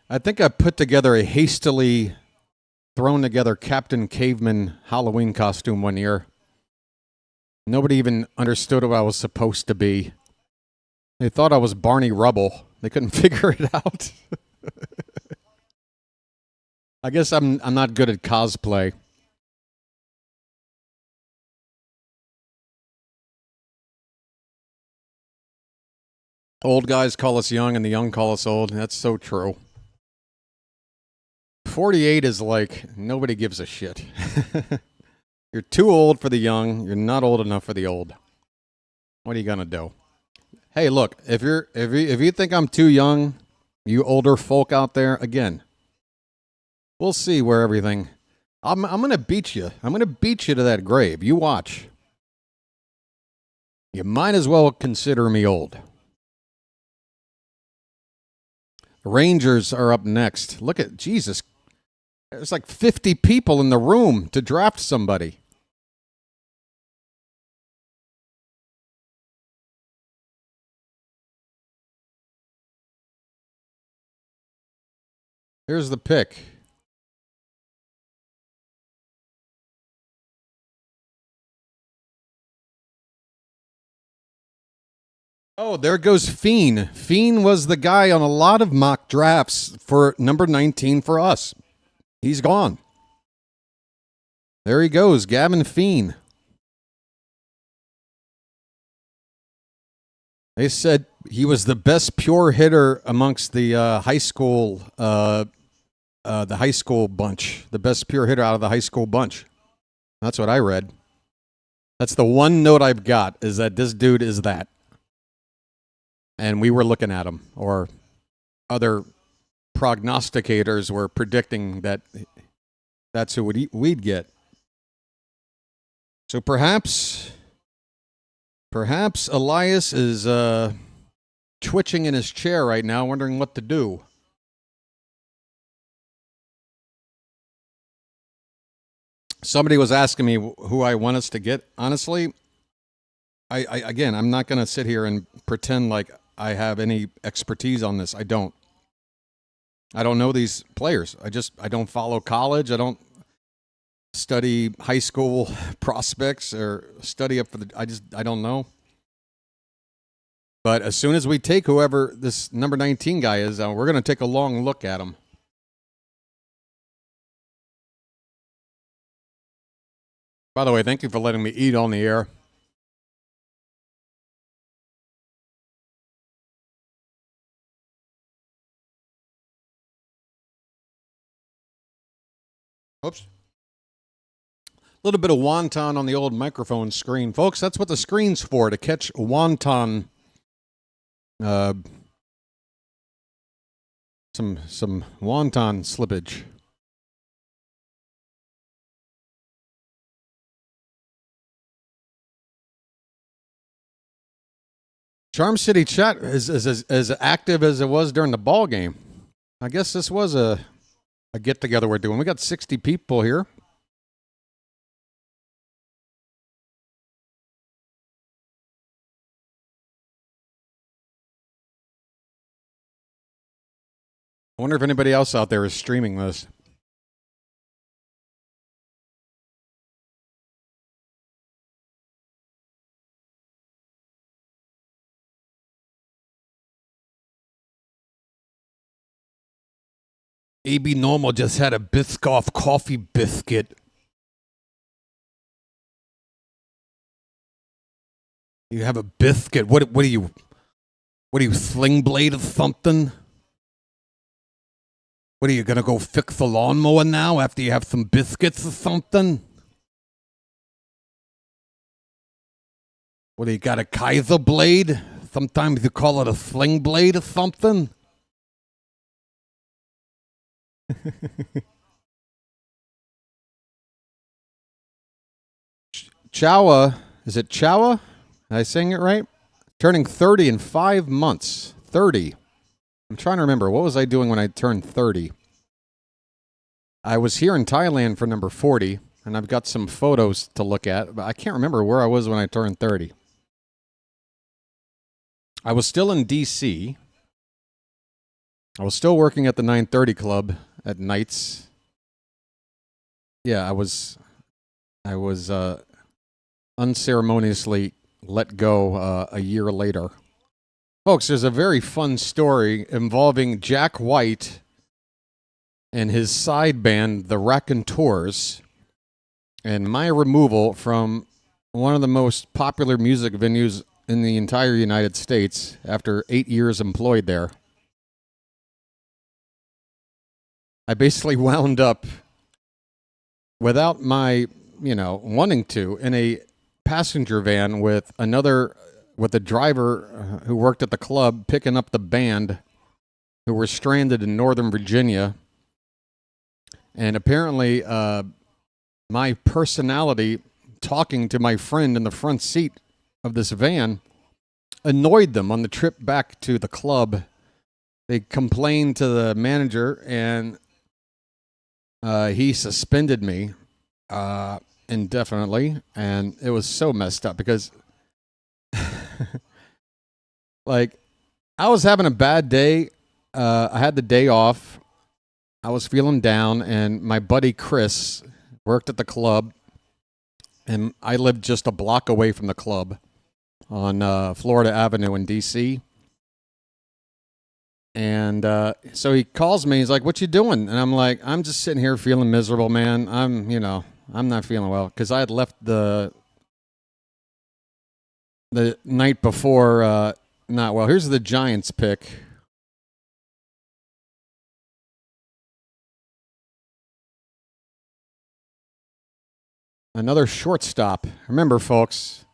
I think I put together a hastily thrown together Captain Caveman Halloween costume one year. Nobody even understood what I was supposed to be. They thought I was Barney Rubble. They couldn't figure it out. I guess I'm not good at cosplay. Old guys call us young and the young call us old. That's so true. 48 is like nobody gives a shit. You're too old for the young. You're not old enough for the old. What are you gonna do? Hey, look, if you think I'm too young, you older folk out there, again, we'll see where everything. I'm gonna beat you. I'm gonna beat you to that grave. You watch. You might as well consider me old. Rangers are up next. Look at Jesus. There's like 50 people in the room to draft somebody. Here's the pick. Oh, there goes Fiend. Fiend was the guy on a lot of mock drafts for number 19 for us. He's gone. There he goes, Gavin Fiend. They said he was the best pure hitter amongst the high school bunch. The best pure hitter out of the high school bunch. That's what I read. That's the one note I've got, is that this dude is that. And we were looking at him, or other prognosticators were predicting that that's who we'd get. So perhaps Elias is twitching in his chair right now, wondering what to do. Somebody was asking me who I want us to get. Honestly, I'm not going to sit here and pretend like I have any expertise on this. I don't know these players. I don't follow college. I don't study high school prospects or study up for I don't know. But as soon as we take whoever this number 19 guy is, we're going to take a long look at him. By the way, thank you for letting me eat on the air. Oops. A little bit of wonton on the old microphone screen. Folks, that's what the screen's for, to catch wonton. Some wonton slippage. Charm City chat is as active as it was during the ball game. I guess this was a get-together we're doing. We got 60 people here. I wonder if anybody else out there is streaming this. AB Normal just had a Biscoff coffee biscuit. You have a biscuit. What are you, Sling Blade or something? What are you going to go fix the lawnmower now after you have some biscuits or something? What do you got, a Kaiser blade? Sometimes you call it a sling blade or something. Chawa, is it Chawa? Am I saying it right? Turning 30 in 5 months. 30. I'm trying to remember. What was I doing when I turned 30? I was here in Thailand for number 40, and I've got some photos to look at, but I can't remember where I was when I turned 30. I was still in D.C. I was still working at the 930 Club at nights. Yeah, I was unceremoniously let go a year later. Folks, there's a very fun story involving Jack White and his side band, the Raconteurs, and my removal from one of the most popular music venues in the entire United States after 8 years employed there. I basically wound up, without my, wanting to, in a passenger van with a driver who worked at the club picking up the band who were stranded in Northern Virginia. And apparently my personality talking to my friend in the front seat of this van annoyed them on the trip back to the club. They complained to the manager, and he suspended me indefinitely. And it was so messed up because like, I was having a bad day. I had the day off. I was feeling down, and my buddy Chris worked at the club, and I lived just a block away from the club on Florida Avenue in D.C. And so he calls me. He's like, "What you doing?" And I'm like, "I'm just sitting here feeling miserable, man. I'm not feeling well," because I had left the night before not well. Here's the Giants pick. Another shortstop. Remember, folks,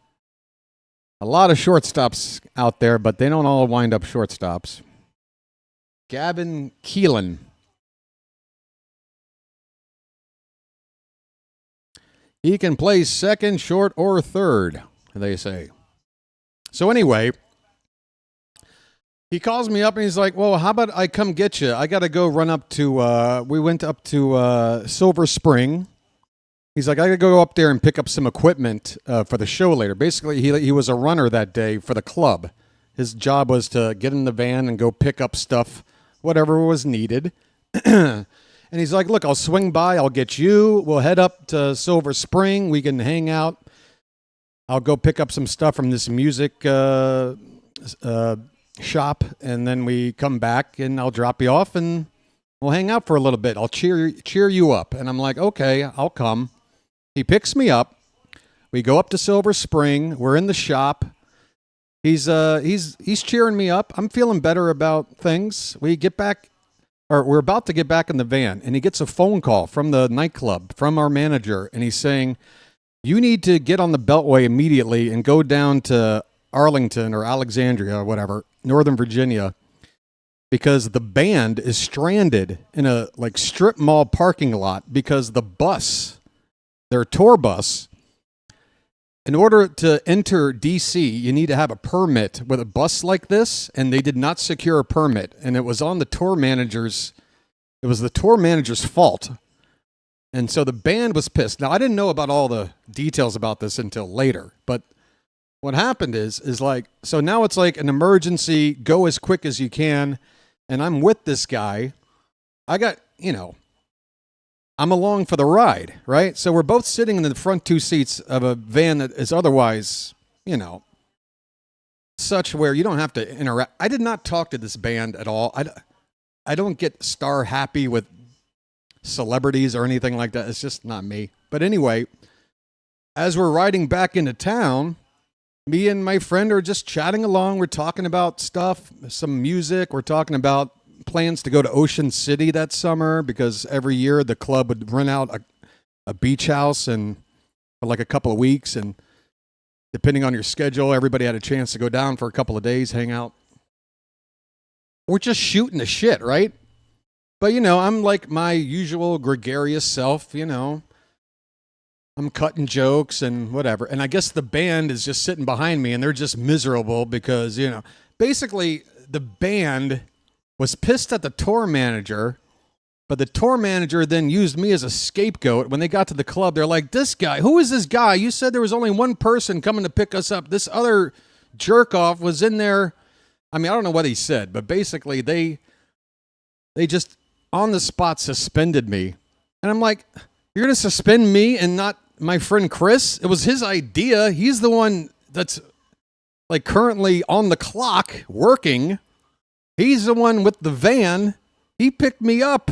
a lot of shortstops out there, but they don't all wind up shortstops. Gavin Keelan. He can play second, short, or third, they say. So anyway, he calls me up and he's like, "Well, how about I come get you? I got to go run up to, we went up to Silver Spring." He's like, "I got to go up there and pick up some equipment for the show later." Basically, he was a runner that day for the club. His job was to get in the van and go pick up stuff, whatever was needed. And he's like, "Look, I'll swing by. I'll get you. We'll head up to Silver Spring. We can hang out. I'll go pick up some stuff from this music shop, and then we come back, and I'll drop you off, and we'll hang out for a little bit. I'll cheer you up." And I'm like, "Okay, I'll come." He picks me up. We go up to Silver Spring. We're in the shop. He's cheering me up. I'm feeling better about things. We're about to get back in the van, and he gets a phone call from the nightclub, from our manager, and he's saying, "You need to get on the Beltway immediately and go down to Arlington or Alexandria or whatever, Northern Virginia, because the band is stranded in a strip mall parking lot because the bus, their tour bus, in order to enter DC, you need to have a permit with a bus like this, and they did not secure a permit, and it was on the tour manager's. It was the tour manager's fault." And so the band was pissed. Now, I didn't know about all the details about this until later, but what happened is so now it's like an emergency, go as quick as you can, and I'm with this guy. I got, I'm along for the ride, right? So we're both sitting in the front two seats of a van that is otherwise, such where you don't have to interact. I did not talk to this band at all. I don't get star happy with celebrities or anything like that. It's just not me. But anyway, as we're riding back into town, me and my friend are just chatting along. We're talking about stuff, some music. We're talking about plans to go to Ocean City that summer because every year the club would rent out a beach house and for like a couple of weeks, and depending on your schedule, everybody had a chance to go down for a couple of days, hang out. We're just shooting the shit, right? But I'm like my usual gregarious self, I'm cutting jokes and whatever. And I guess the band is just sitting behind me and they're just miserable because, basically the band was pissed at the tour manager, but the tour manager then used me as a scapegoat. When they got to the club, they're like, "This guy, who is this guy? You said there was only one person coming to pick us up. This other jerk off was in there." I mean, I don't know what he said, but basically they just on the spot suspended me. And I'm like, "You're going to suspend me and not my friend Chris? It was his idea. He's the one that's like currently on the clock working. He's the one with the van. He picked me up.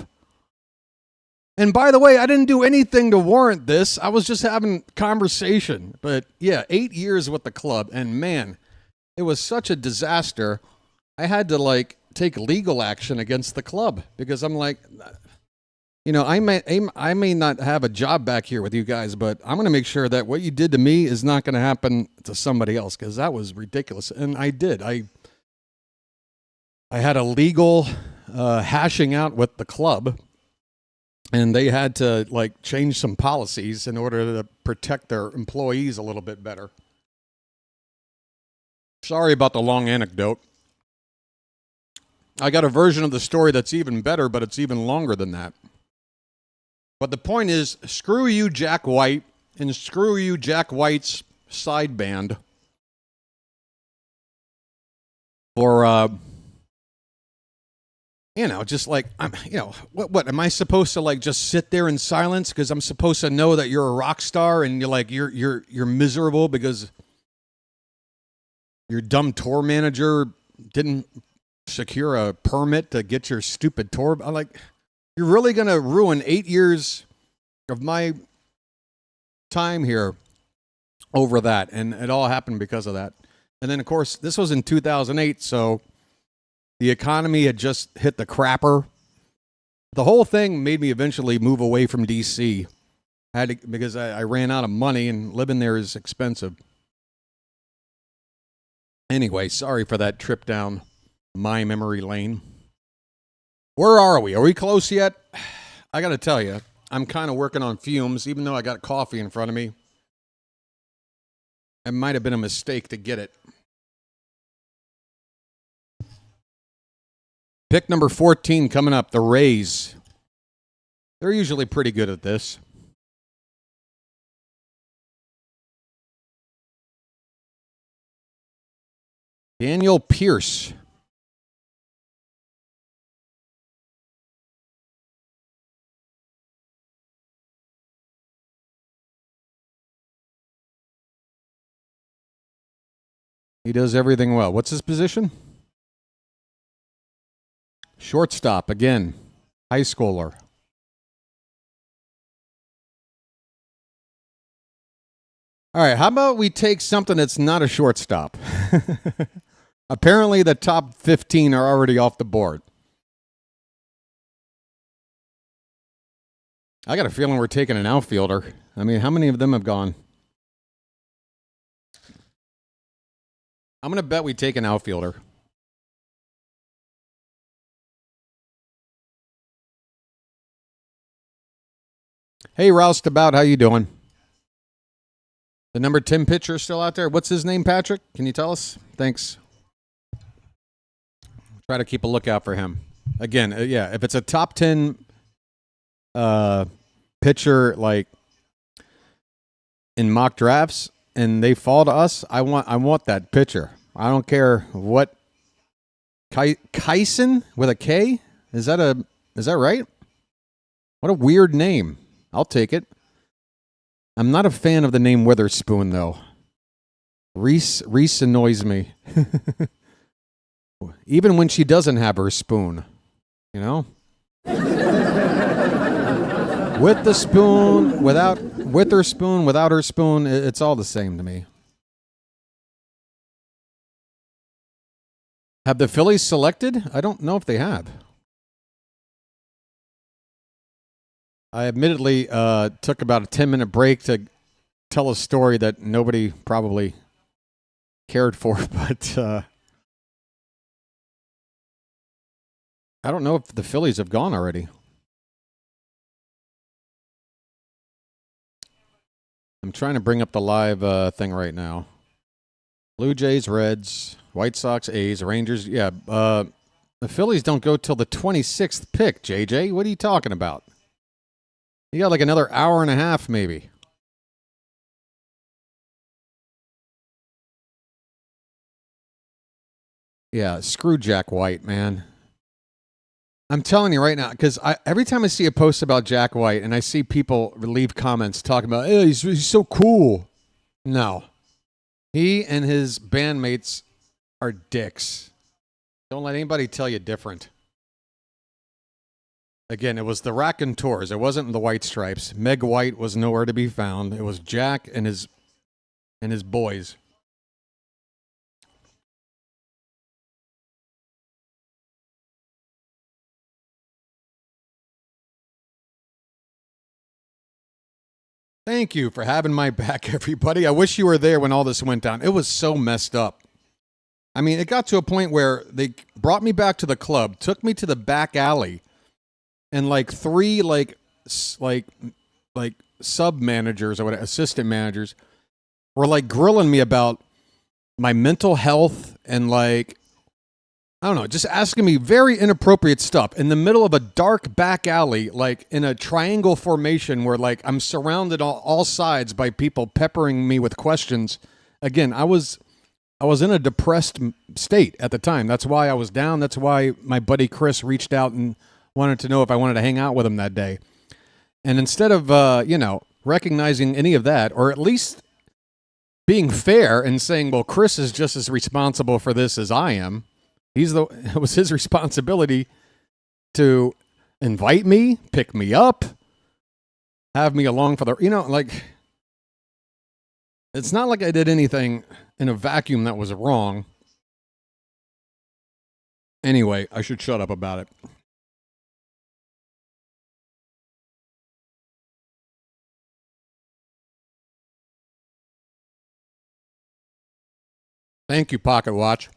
And by the way, I didn't do anything to warrant this. I was just having conversation. But yeah, 8 years with the club. And man, it was such a disaster. I had to like take legal action against the club because I'm like, you know, I may not have a job back here with you guys, but I'm going to make sure that what you did to me is not going to happen to somebody else because that was ridiculous. And I did. I had a legal hashing out with the club. And they had to like change some policies in order to protect their employees a little bit better. Sorry about the long anecdote. I got a version of the story that's even better, but it's even longer than that. But the point is, screw you, Jack White, and screw you, Jack White's side band for you know, just like, you know, what am I supposed to like just sit there in silence because I'm supposed to know that you're a rock star and you're like you're miserable because your dumb tour manager didn't secure a permit to get your stupid tour? I'm like, you're really going to ruin 8 years of my time here over that, and it all happened because of that. And then of course, this was in 2008, so the economy had just hit the crapper. The whole thing made me eventually move away from D.C. Because I ran out of money and living there is expensive. Anyway, sorry for that trip down my memory lane. Where are we? Are we close yet? I got to tell you, I'm kind of working on fumes, even though I got coffee in front of me. It might have been a mistake to get it. Pick number 14 coming up, the Rays. They're usually pretty good at this. Daniel Pierce. He does everything well. What's his position? Shortstop, again, high schooler. All right, how about we take something that's not a shortstop? Apparently, the top 15 are already off the board. I got a feeling we're taking an outfielder. I mean, how many of them have gone? I'm going to bet we take an outfielder. Hey, Roustabout, how you doing? The number 10 pitcher still out there? What's his name, Patrick? Can you tell us? Thanks. Try to keep a lookout for him. Again, yeah, if it's a top 10 pitcher, like in mock drafts, and they fall to us, I want that pitcher. I don't care what. Kyson with a K? Is that right? What a weird name. I'll take it. I'm not a fan of the name Witherspoon, though. Reese annoys me. Even when she doesn't have her spoon, you know? With the spoon, with her spoon, without her spoon, it's all the same to me. Have the Phillies selected? I don't know if they have. I admittedly took about a 10-minute break to tell a story that nobody probably cared for, but I don't know if the Phillies have gone already. I'm trying to bring up the live thing right now. Blue Jays, Reds, White Sox, A's, Rangers. Yeah, the Phillies don't go till the 26th pick, JJ. What are you talking about? You got like another hour and a half, maybe. Yeah, screw Jack White, man. I'm telling you right now, because every time I see a post about Jack White and I see people leave comments talking about, hey, he's so cool. No. He and his bandmates are dicks. Don't let anybody tell you different. Again, it was the Raconteurs. It wasn't the White Stripes. Meg White was nowhere to be found. It was Jack and his boys. Thank you for having my back, everybody. I wish you were there when all this went down. It was so messed up. I mean, it got to a point where they brought me back to the club, took me to the back alley, and like three like sub managers or whatever, assistant managers were like grilling me about my mental health and like, I don't know, just asking me very inappropriate stuff in the middle of a dark back alley, like in a triangle formation where like I'm surrounded on all sides by people peppering me with questions. Again, I was in a depressed state at the time. That's why I was down. That's why my buddy Chris reached out and wanted to know if I wanted to hang out with him that day. And instead of, recognizing any of that, or at least being fair and saying, well, Chris is just as responsible for this as I am. It was his responsibility to invite me, pick me up, have me along for the, like, it's not like I did anything in a vacuum that was wrong. Anyway, I should shut up about it. Thank you, Pocket Watch.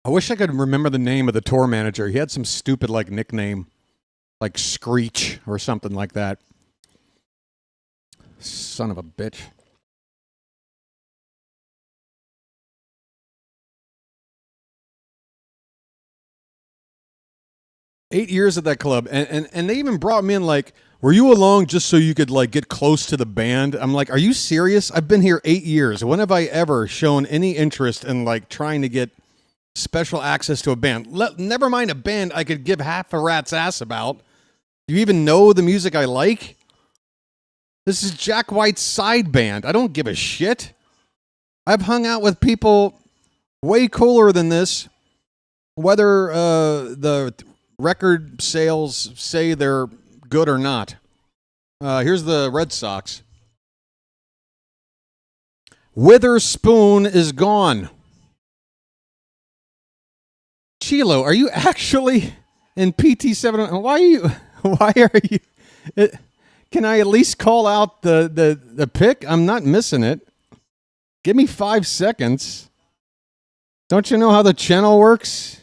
I wish I could remember the name of the tour manager. He had some stupid like nickname, like Screech or something like that. Son of a bitch. Eight years at that club, and they even brought me in like, were you along just so you could like get close to the band? I'm like, are you serious? I've been here 8 years. When have I ever shown any interest in like trying to get special access to a band? Never mind a band I could give half a rat's ass about. Do you even know the music I like? This is Jack White's side band. I don't give a shit. I've hung out with people way cooler than this, whether the record sales say they're good or not. Here's the Red Sox. Witherspoon is gone. Chilo, are you actually in PT7? Why are you? Can I at least call out the pick? I'm not missing it. Give me 5 seconds. Don't you know how the channel works?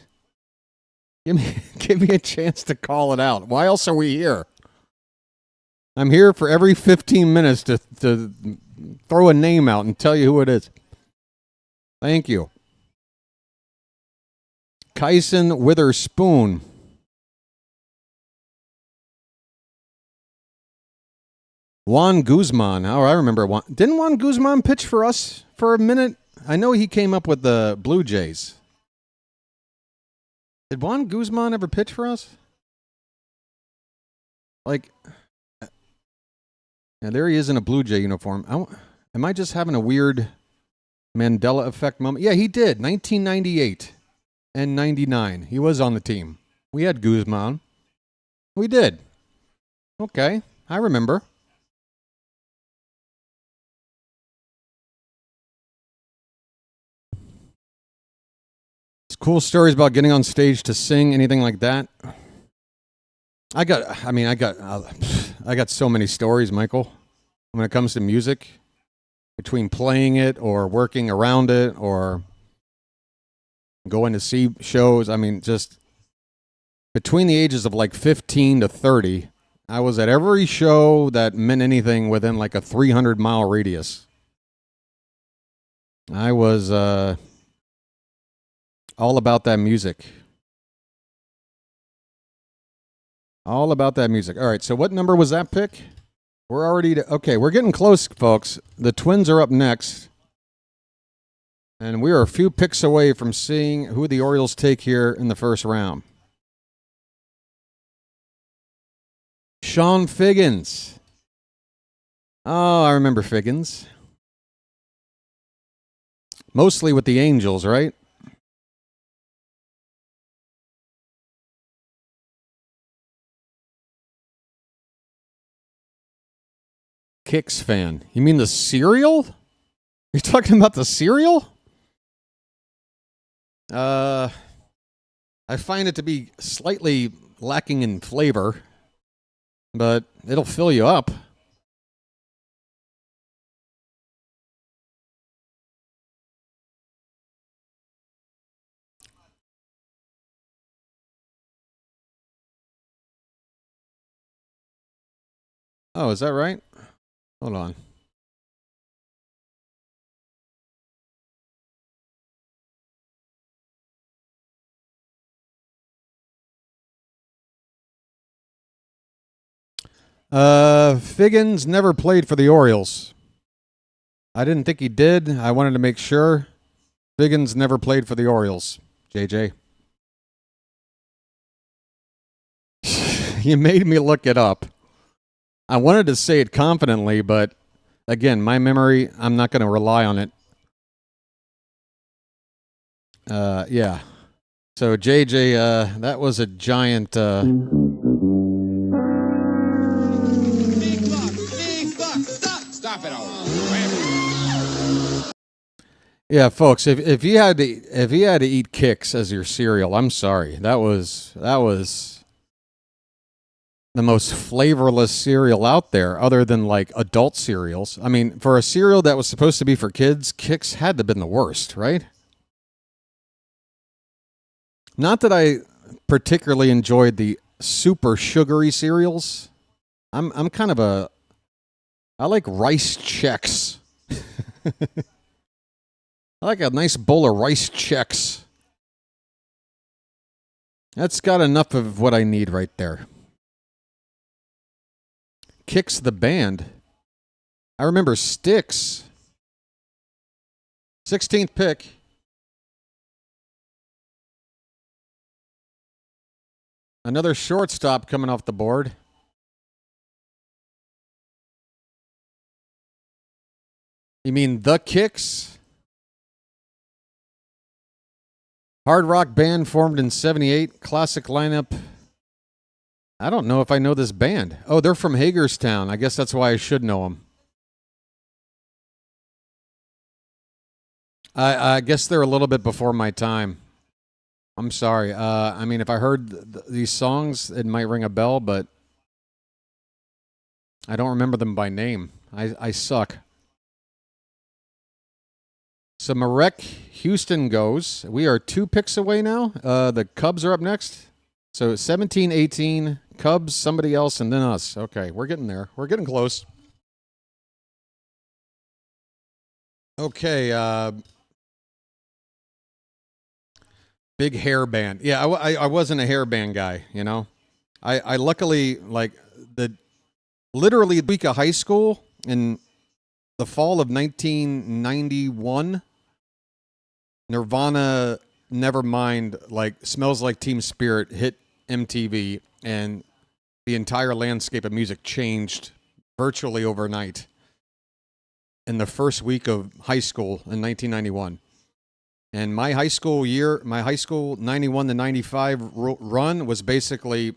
Give me a chance to call it out. Why else are we here? I'm here for every 15 minutes to throw a name out and tell you who it is. Thank you. Kyson Witherspoon. Juan Guzman. Oh, I remember Juan. Didn't Juan Guzman pitch for us for a minute? I know he came up with the Blue Jays. Did Juan Guzman ever pitch for us? Like, yeah, there he is in a Blue Jay uniform. Am I just having a weird Mandela effect moment? Yeah, he did. 1998 and 99. He was on the team. We had Guzman. We did. Okay, I remember. Cool stories about getting on stage to sing, anything like that. I got so many stories, Michael, when it comes to music, between playing it or working around it or going to see shows. I mean, just between the ages of like 15 to 30, I was at every show that meant anything within like a 300-mile radius. I was all about that music. All about that music. All right, so what number was that pick? We're already... Okay, we're getting close, folks. The Twins are up next. And we are a few picks away from seeing who the Orioles take here in the first round. Sean Figgins. Oh, I remember Figgins. Mostly with the Angels, right? Kicks fan. You mean the cereal? You're talking about the cereal? I find it to be slightly lacking in flavor, but it'll fill you up. Oh, is that right? Hold on. Figgins never played for the Orioles. I didn't think he did. I wanted to make sure. Figgins never played for the Orioles, JJ. You made me look it up. I wanted to say it confidently, but again, my memory, I'm not going to rely on it. Yeah. So, JJ, that was a giant... Big buck, stop it all. Yeah, folks, if you had to eat Kix as your cereal, I'm sorry. That was the most flavorless cereal out there, other than like adult cereals. I mean, for a cereal that was supposed to be for kids, Kix had to have been the worst, right? Not that I particularly enjoyed the super sugary cereals. I'm kind of I like Rice Chex. I like a nice bowl of Rice Chex. That's got enough of what I need right there. Kicks the band. I remember Styx. 16th pick. Another shortstop coming off the board. You mean the Kicks? Hard rock band formed in 78. Classic lineup. I don't know if I know this band. Oh, they're from Hagerstown. I guess that's why I should know them. I guess they're a little bit before my time. I'm sorry. I mean, if I heard these songs, it might ring a bell, but I don't remember them by name. I suck. So Marek Houston goes. We are 2 picks away now. The Cubs are up next. So 17, 18, Cubs, somebody else, and then us. Okay, we're getting there. We're getting close. Okay, big hair band. Yeah, I wasn't a hair band guy, you know. I luckily, like, literally the week of high school in the fall of 1991, Nirvana, Nevermind, like, Smells Like Teen Spirit hit MTV, and the entire landscape of music changed virtually overnight in the first week of high school in 1991. And my high school 91 to 95 run was basically,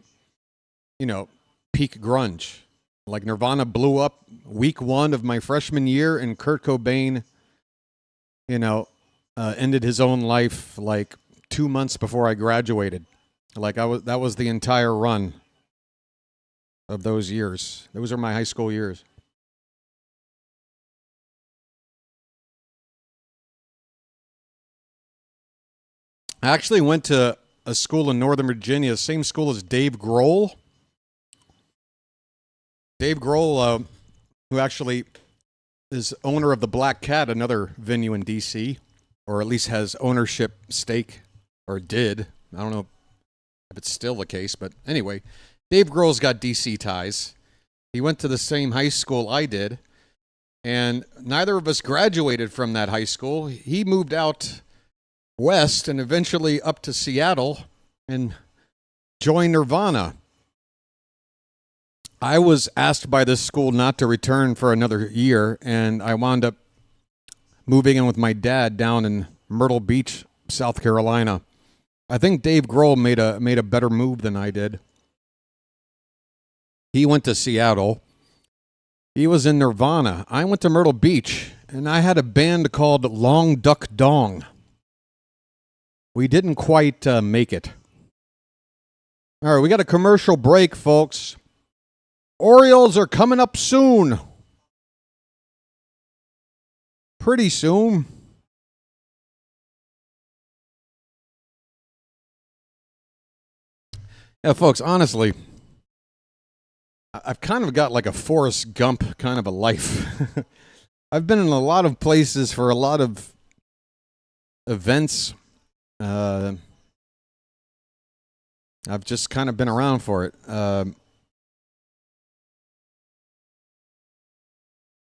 you know, peak grunge. Like, Nirvana blew up week 1 of my freshman year, and Kurt Cobain, you know, ended his own life like 2 months before I graduated. Like, that was the entire run of those years. Those are my high school years. I actually went to a school in Northern Virginia, same school as Dave Grohl. Dave Grohl, who actually is owner of the Black Cat, another venue in D.C., or at least has ownership stake, or did. I don't know if it's still the case, but anyway, Dave Grohl's got D.C. ties. He went to the same high school I did, and neither of us graduated from that high school. He moved out west and eventually up to Seattle and joined Nirvana. I was asked by this school not to return for another year, and I wound up moving in with my dad down in Myrtle Beach, South Carolina. I think Dave Grohl made a better move than I did. He went to Seattle. He was in Nirvana. I went to Myrtle Beach, and I had a band called Long Duck Dong. We didn't quite make it. All right, we got a commercial break, folks. Orioles are coming up soon. Pretty soon. Yeah, folks, honestly, I've kind of got like a Forrest Gump kind of a life. I've been in a lot of places for a lot of events. I've just kind of been around for it.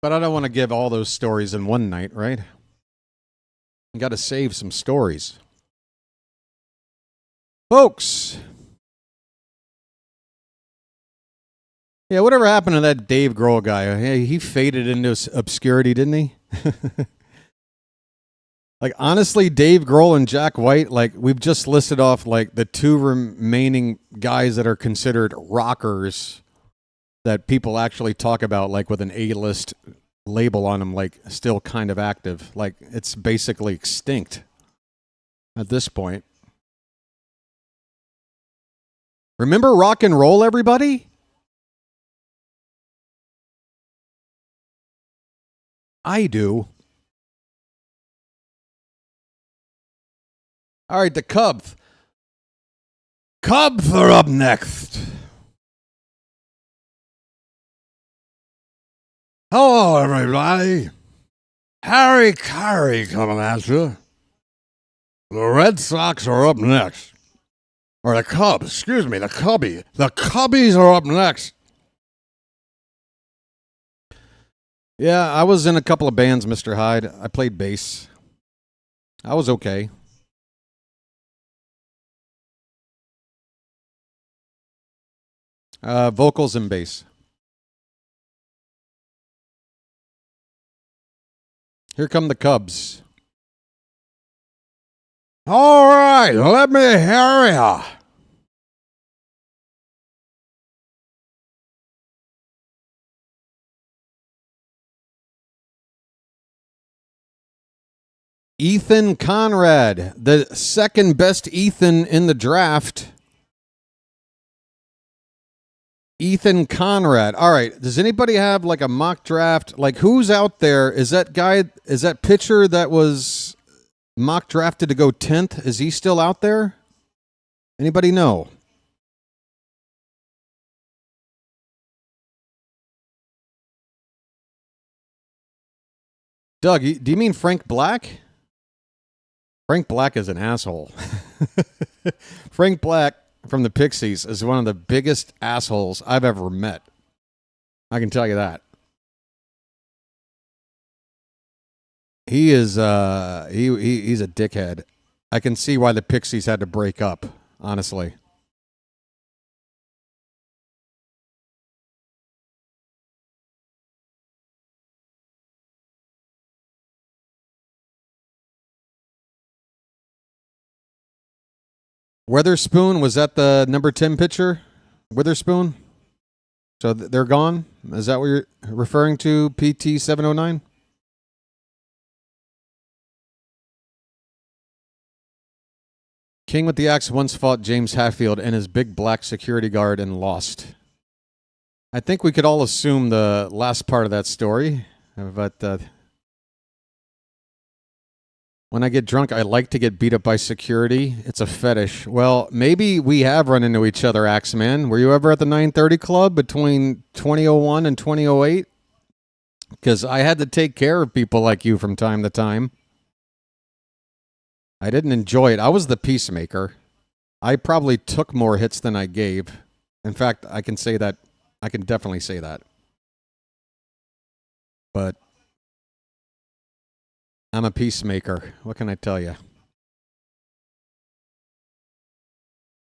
But I don't want to give all those stories in one night, right? I got to save some stories. Folks. Yeah, whatever happened to that Dave Grohl guy? Hey, he faded into obscurity, didn't he? Like, honestly, Dave Grohl and Jack White, like, we've just listed off, like, the two remaining guys that are considered rockers that people actually talk about, like, with an A-list label on them, like, still kind of active. Like, it's basically extinct at this point. Remember rock and roll, everybody? I do. All right, the Cubs. Cubs are up next. Hello, everybody. Harry Carey coming at you. The Red Sox are up next. Or the Cubs, excuse me, the Cubbies. The Cubbies are up next. Yeah, I was in a couple of bands, Mr. Hyde. I played bass. I was okay. Vocals and bass. Here come the Cubs. All right, let me hear ya. Ethan Conrad, the second best Ethan in the draft. Ethan Conrad. All right. Does anybody have like a mock draft? Like, who's out there? Is that pitcher that was mock drafted to go 10th? Is he still out there? Anybody know? Doug, do you mean Frank Black? Frank Black is an asshole. Frank Black from the Pixies is one of the biggest assholes I've ever met. I can tell you that. He is he's a dickhead. I can see why the Pixies had to break up, honestly. Witherspoon, was that the number 10 pitcher? Witherspoon? So they're gone? Is that what you're referring to, PT 709? King with the Axe once fought James Hatfield and his big black security guard and lost. I think we could all assume the last part of that story, but when I get drunk, I like to get beat up by security. It's a fetish. Well, maybe we have run into each other, Axeman. Were you ever at the 930 Club between 2001 and 2008? Because I had to take care of people like you from time to time. I didn't enjoy it. I was the peacemaker. I probably took more hits than I gave. In fact, I can say that. I can definitely say that. But I'm a peacemaker. What can I tell you?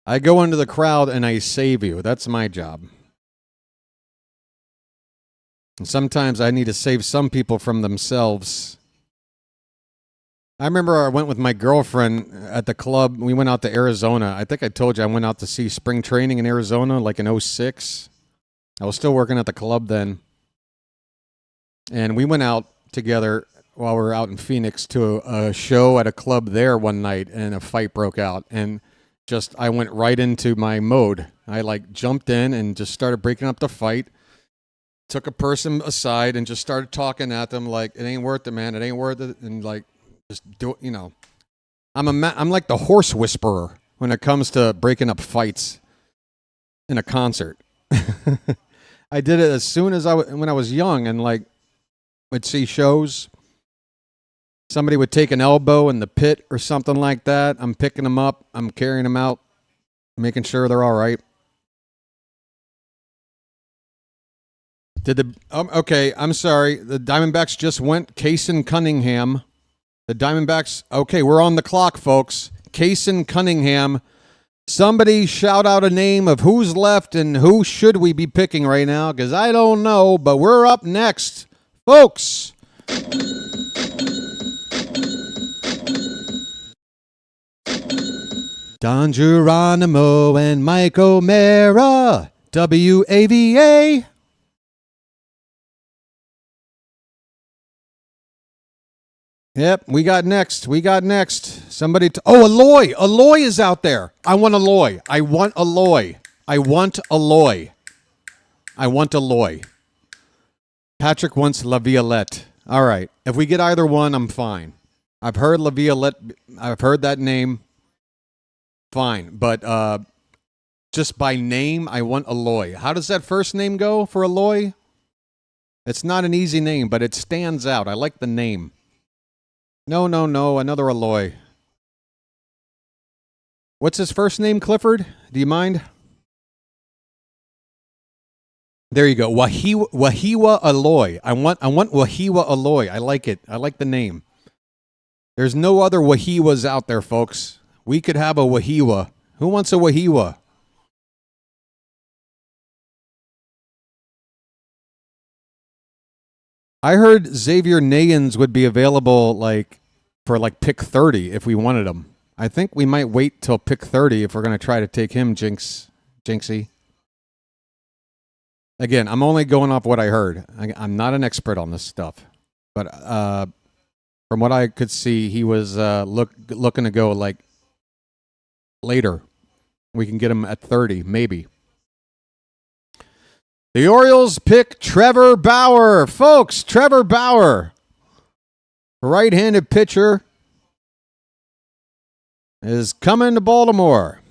I go into the crowd and I save you. That's my job. And sometimes I need to save some people from themselves I remember I went with my girlfriend at the club. We went out to Arizona. I think I told you I went out to see spring training in Arizona like in 06. I was still working at the club then. And we went out together while we were out in Phoenix to a show at a club there one night, and a fight broke out. And just I went right into my mode. I like jumped in and just started breaking up the fight. Took a person aside and just started talking at them like, it ain't worth it, man. It ain't worth it. And like, just do it, you know. I'm like the horse whisperer when it comes to breaking up fights in a concert. I did it as soon as when I was young, and like would see shows. Somebody would take an elbow in the pit or something like that. I'm picking them up. I'm carrying them out, making sure they're all right. Okay, I'm sorry. The Diamondbacks just went. Kaysen Cunningham. The Diamondbacks. Okay, we're on the clock, folks. Kaysen Cunningham. Somebody shout out a name of who's left and who should we be picking right now, because I don't know, but we're up next, folks. Don Geronimo and Mike O'Mara. WAVA. Yep, we got next. Somebody. Aloy. Aloy is out there. I want Aloy. Patrick wants La Violette. All right. If we get either one, I'm fine. I've heard La Violette. I've heard that name. Fine. But just by name, I want Aloy. How does that first name go for Aloy? It's not an easy name, but it stands out. I like the name. No, another Aloy. What's his first name, Clifford? Do you mind? There you go. Wahiwa Aloy. I want Wahiwa Aloy. I like it. I like the name. There's no other Wahiwas out there, folks. We could have a Wahiwa. Who wants a Wahiwa? I heard Xavier Nayans would be available for pick 30 if we wanted him. I think we might wait till pick 30 if we're going to try to take him, Jinxie. Again, I'm only going off what I heard. I'm not an expert on this stuff. But from what I could see, he was looking to go later. We can get him at 30, maybe. The Orioles pick Trevor Bauer. Folks, Trevor Bauer, right-handed pitcher, is coming to Baltimore.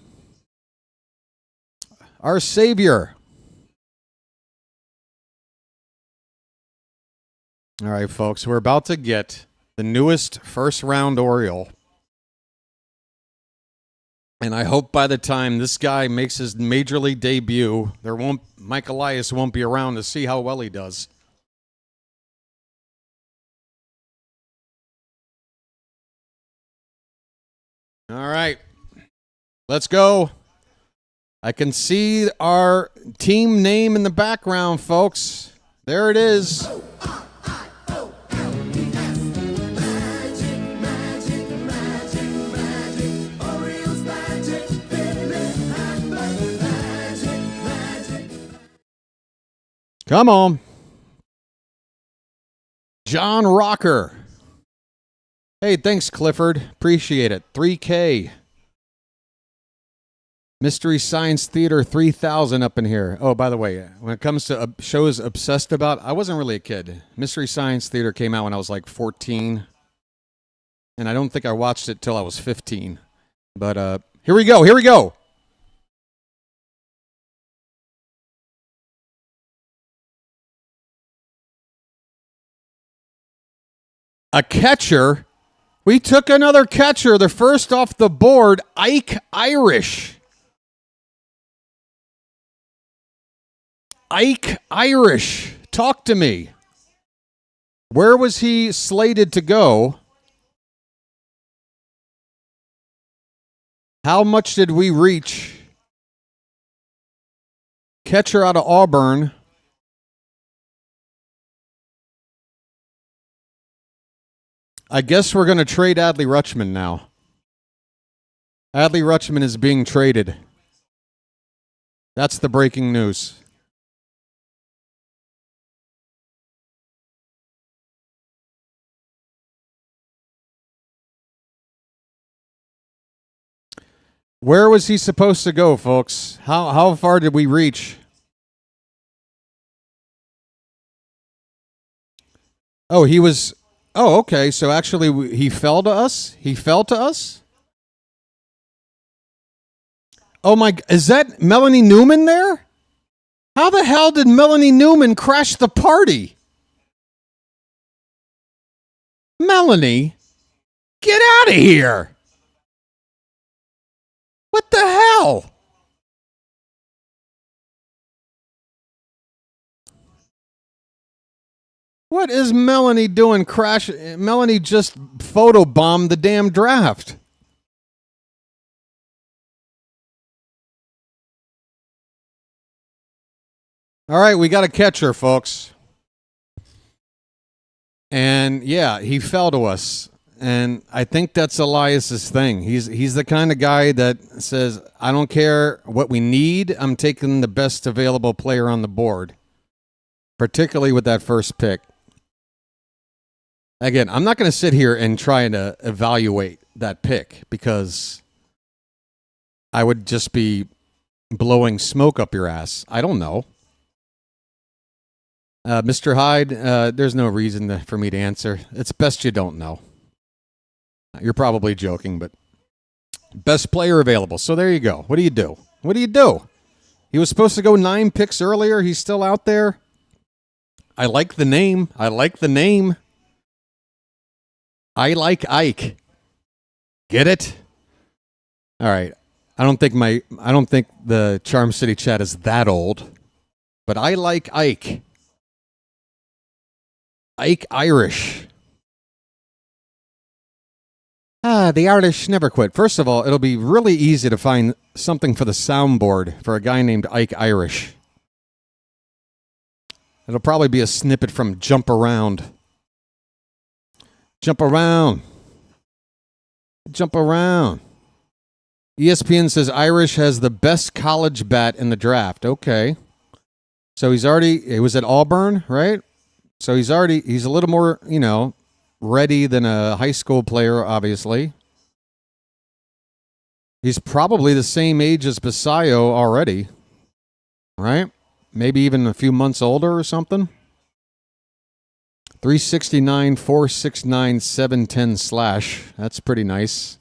Our savior. All right, folks, we're about to get the newest first-round Oriole. And I hope by the time this guy makes his major league debut, Mike Elias won't be around to see how well he does. All right. Let's go. I can see our team name in the background, folks. There it is. Come on. John Rocker. Hey, thanks, Clifford. Appreciate it. 3K. Mystery Science Theater 3000 up in here. Oh, by the way, when it comes to shows obsessed about, I wasn't really a kid. Mystery Science Theater came out when I was 14. And I don't think I watched it till I was 15. But here we go. A catcher. We took another catcher, the first off the board, Ike Irish. Ike Irish. Talk to me. Where was he slated to go? How much did we reach? Catcher out of Auburn. I guess we're going to trade Adley Rutschman now. Adley Rutschman is being traded. That's the breaking news. Where was he supposed to go, folks? How far did we reach? Oh, he was... Oh, okay. So actually, he fell to us? He fell to us? Oh, my... Is that Melanie Newman there? How the hell did Melanie Newman crash the party? Melanie? Get out of here! What the hell? What is Melanie doing? Melanie just photobombed the damn draft. All right, we got a catcher, folks. And yeah, he fell to us. And I think that's Elias's thing. He's the kind of guy that says, I don't care what we need. I'm taking the best available player on the board, particularly with that first pick. Again, I'm not going to sit here and try to evaluate that pick because I would just be blowing smoke up your ass. I don't know. Mr. Hyde, there's no reason for me to answer. It's best you don't know. You're probably joking, but best player available. So there you go. What do you do? What do you do? He was supposed to go 9 picks earlier. He's still out there. I like the name. I like the name. I like Ike. Get it? All right. I don't think the Charm City chat is that old, but I like Ike. Ike Irish. The Irish never quit. First of all, it'll be really easy to find something for the soundboard for a guy named Ike Irish. It'll probably be a snippet from Jump Around. Jump around. Jump around. ESPN says Irish has the best college bat in the draft. Okay. So he was at Auburn, right? So he's a little more, ready than a high school player, obviously. He's probably the same age as Basayo already, right? Maybe even a few months older or something. 369, 469, 710 slash. That's pretty nice.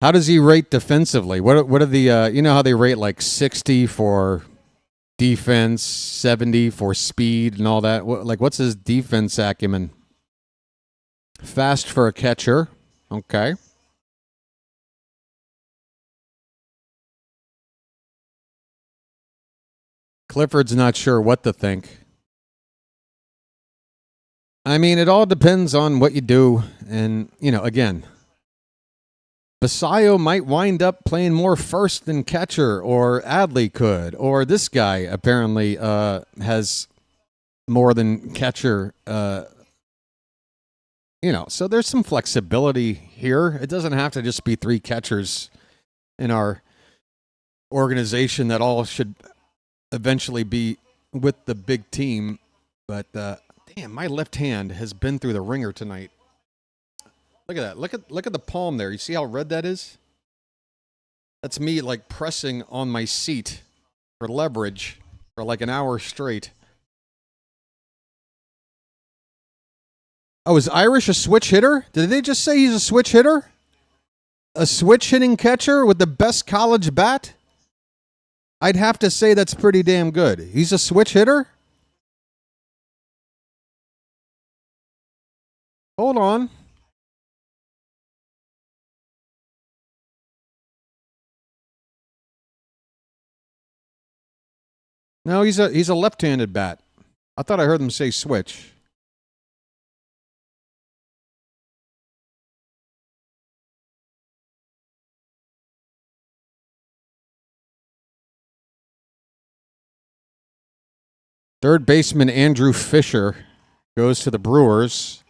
How does he rate defensively? What are the, how they rate like 60 for defense, 70 for speed and all that? What's his defense acumen? Fast for a catcher. Okay. Clifford's not sure what to think. I mean, it all depends on what you do. And, again, Basayo might wind up playing more first than catcher, or Adley could, or this guy apparently has more than catcher. So there's some flexibility here. It doesn't have to just be 3 catchers in our organization that all should eventually be with the big team. But damn, my left hand has been through the ringer tonight. Look at that. Look at the palm there. You see how red that is? That's me pressing on my seat for leverage for an hour straight. Oh, is Irish a switch hitter? Did they just say he's a switch hitter? A switch hitting catcher with the best college bat? I'd have to say that's pretty damn good. He's a switch hitter? Hold on. No, he's a left-handed bat. I thought I heard them say switch. Third baseman Andrew Fisher goes to the Brewers.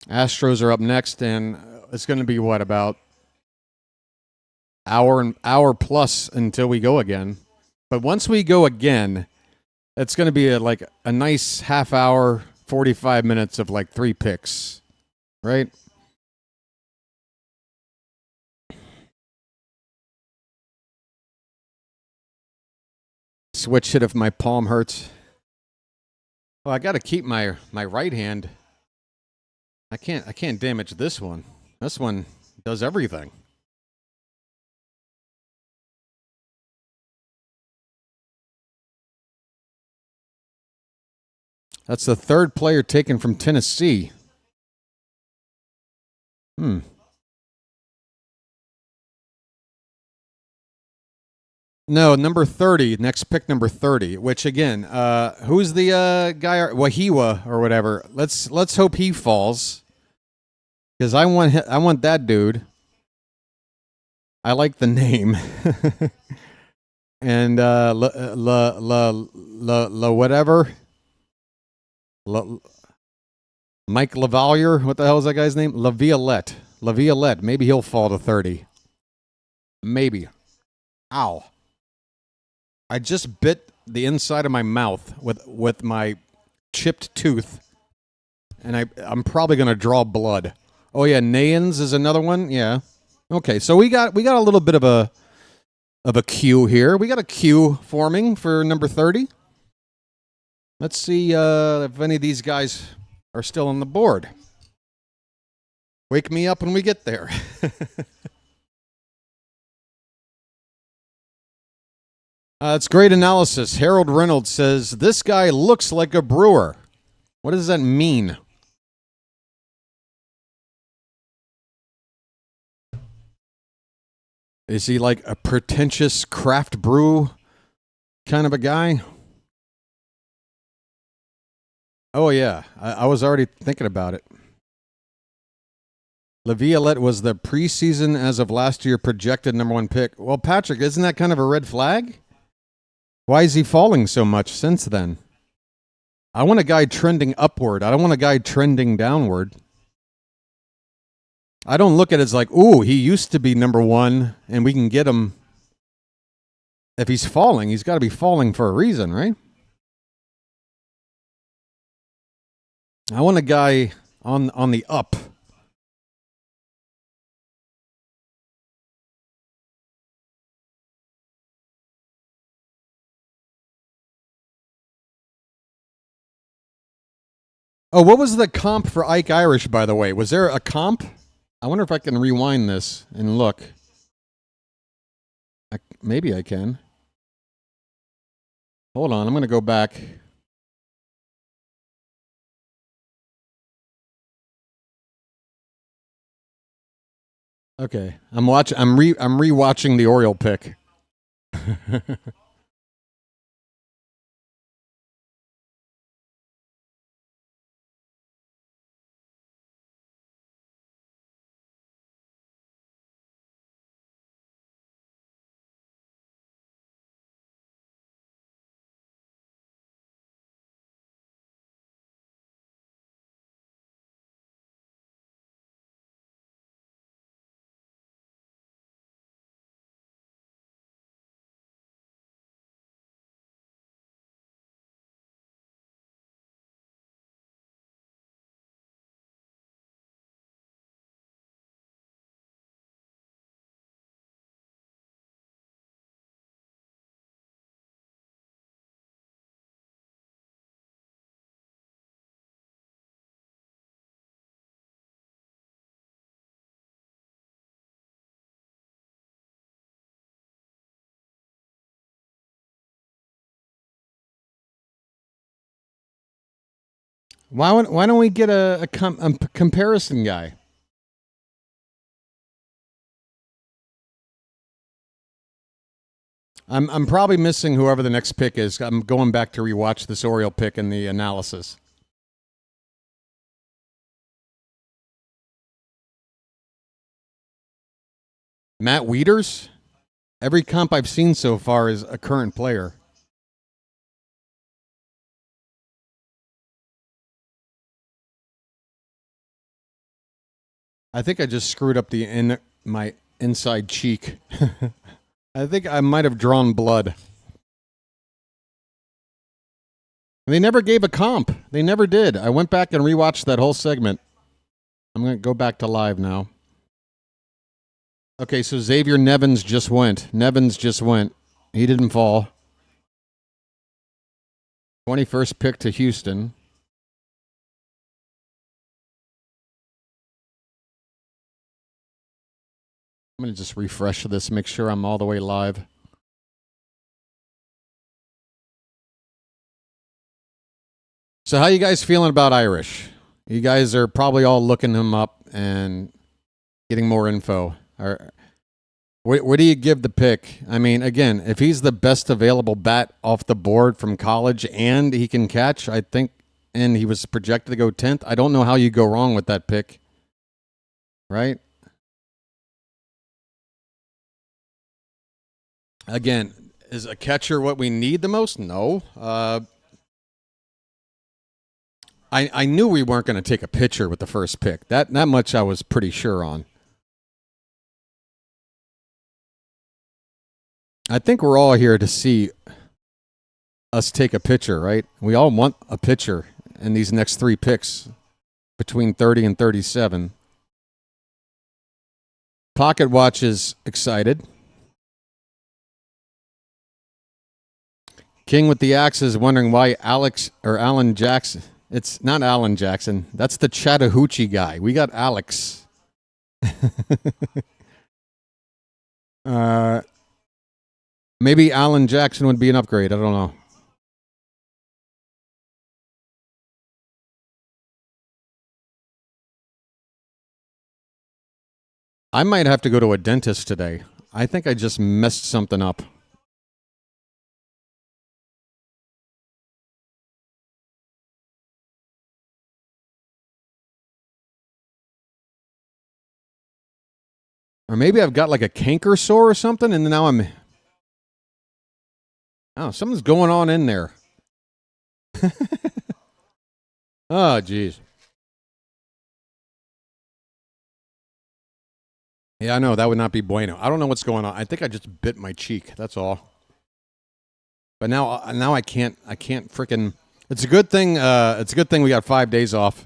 Astros are up next, and it's going to be what, about hour plus until we go again. But once we go again, it's going to be like a nice half hour, 45 minutes of like 3 picks, right? Switch it if my palm hurts. Well, I got to keep my right hand. I can't damage this one. This one does everything. That's the third player taken from Tennessee. No, number 30, next pick, number 30, which again, who's the guy, Wahiwa or whatever? Let's hope he falls, because I want that dude. I like the name. And whatever. Mike Lavalier, what the hell is that guy's name? Laviolette. Maybe he'll fall to 30. Maybe. Ow. I just bit the inside of my mouth with my chipped tooth, and I'm probably going to draw blood. Oh yeah, Nayans is another one. Yeah. Okay, so we got a little bit of a queue here. We got a queue forming for number 30. Let's see if any of these guys are still on the board. Wake me up when we get there. It's great analysis. Harold Reynolds says, this guy looks like a brewer. What does that mean? Is he like a pretentious craft brew kind of a guy? Oh, yeah. I was already thinking about it. Laviolette was the preseason as of last year projected number 1 pick. Well, Patrick, isn't that kind of a red flag? Why is he falling so much since then? I want a guy trending upward. I don't want a guy trending downward. I don't look at it as like, ooh, he used to be number 1 and we can get him. If he's falling, he's got to be falling for a reason, right? I want a guy on the up. Oh, what was the comp for Ike Irish, by the way? Was there a comp? I wonder if I can rewind this and look. Maybe I can. Hold on, I'm going to go back. Okay, I'm rewatching the Oriole pick. Why don't we get a comparison guy? I'm probably missing whoever the next pick is. I'm going back to rewatch this Oriole pick and the analysis. Matt Wieters? Every comp I've seen so far is a current player. I think I just screwed up my inside cheek. I think I might have drawn blood. And they never gave a comp. They never did. I went back and rewatched that whole segment. I'm going to go back to live now. Okay, so Xavier Nevins just went. He didn't fall. 21st pick to Houston. I'm going to just refresh this, make sure I'm all the way live. So how you guys feeling about Irish? You guys are probably all looking him up and getting more info. Where do you give the pick? I mean, again, if he's the best available bat off the board from college and he can catch, I think, and he was projected to go 10th, I don't know how you go wrong with that pick. Right? Again, is a catcher what we need the most? No. I knew we weren't going to take a pitcher with the first pick. That much I was pretty sure on. I think we're all here to see us take a pitcher, right? We all want a pitcher in these next 3 picks between 30 and 37. Pocket Watch is excited. King with the Axe is wondering why Alan Jackson. It's not Alan Jackson. That's the Chattahoochee guy. We got Alex. Maybe Alan Jackson would be an upgrade. I don't know. I might have to go to a dentist today. I think I just messed something up. Or maybe I've got like a canker sore or something, and now I'm... Oh, something's going on in there. Oh, geez. Yeah, I know. That would not be bueno. I don't know what's going on. I think I just bit my cheek. That's all. But now I can't freaking... It's a good thing. It's a good thing we got 5 days off.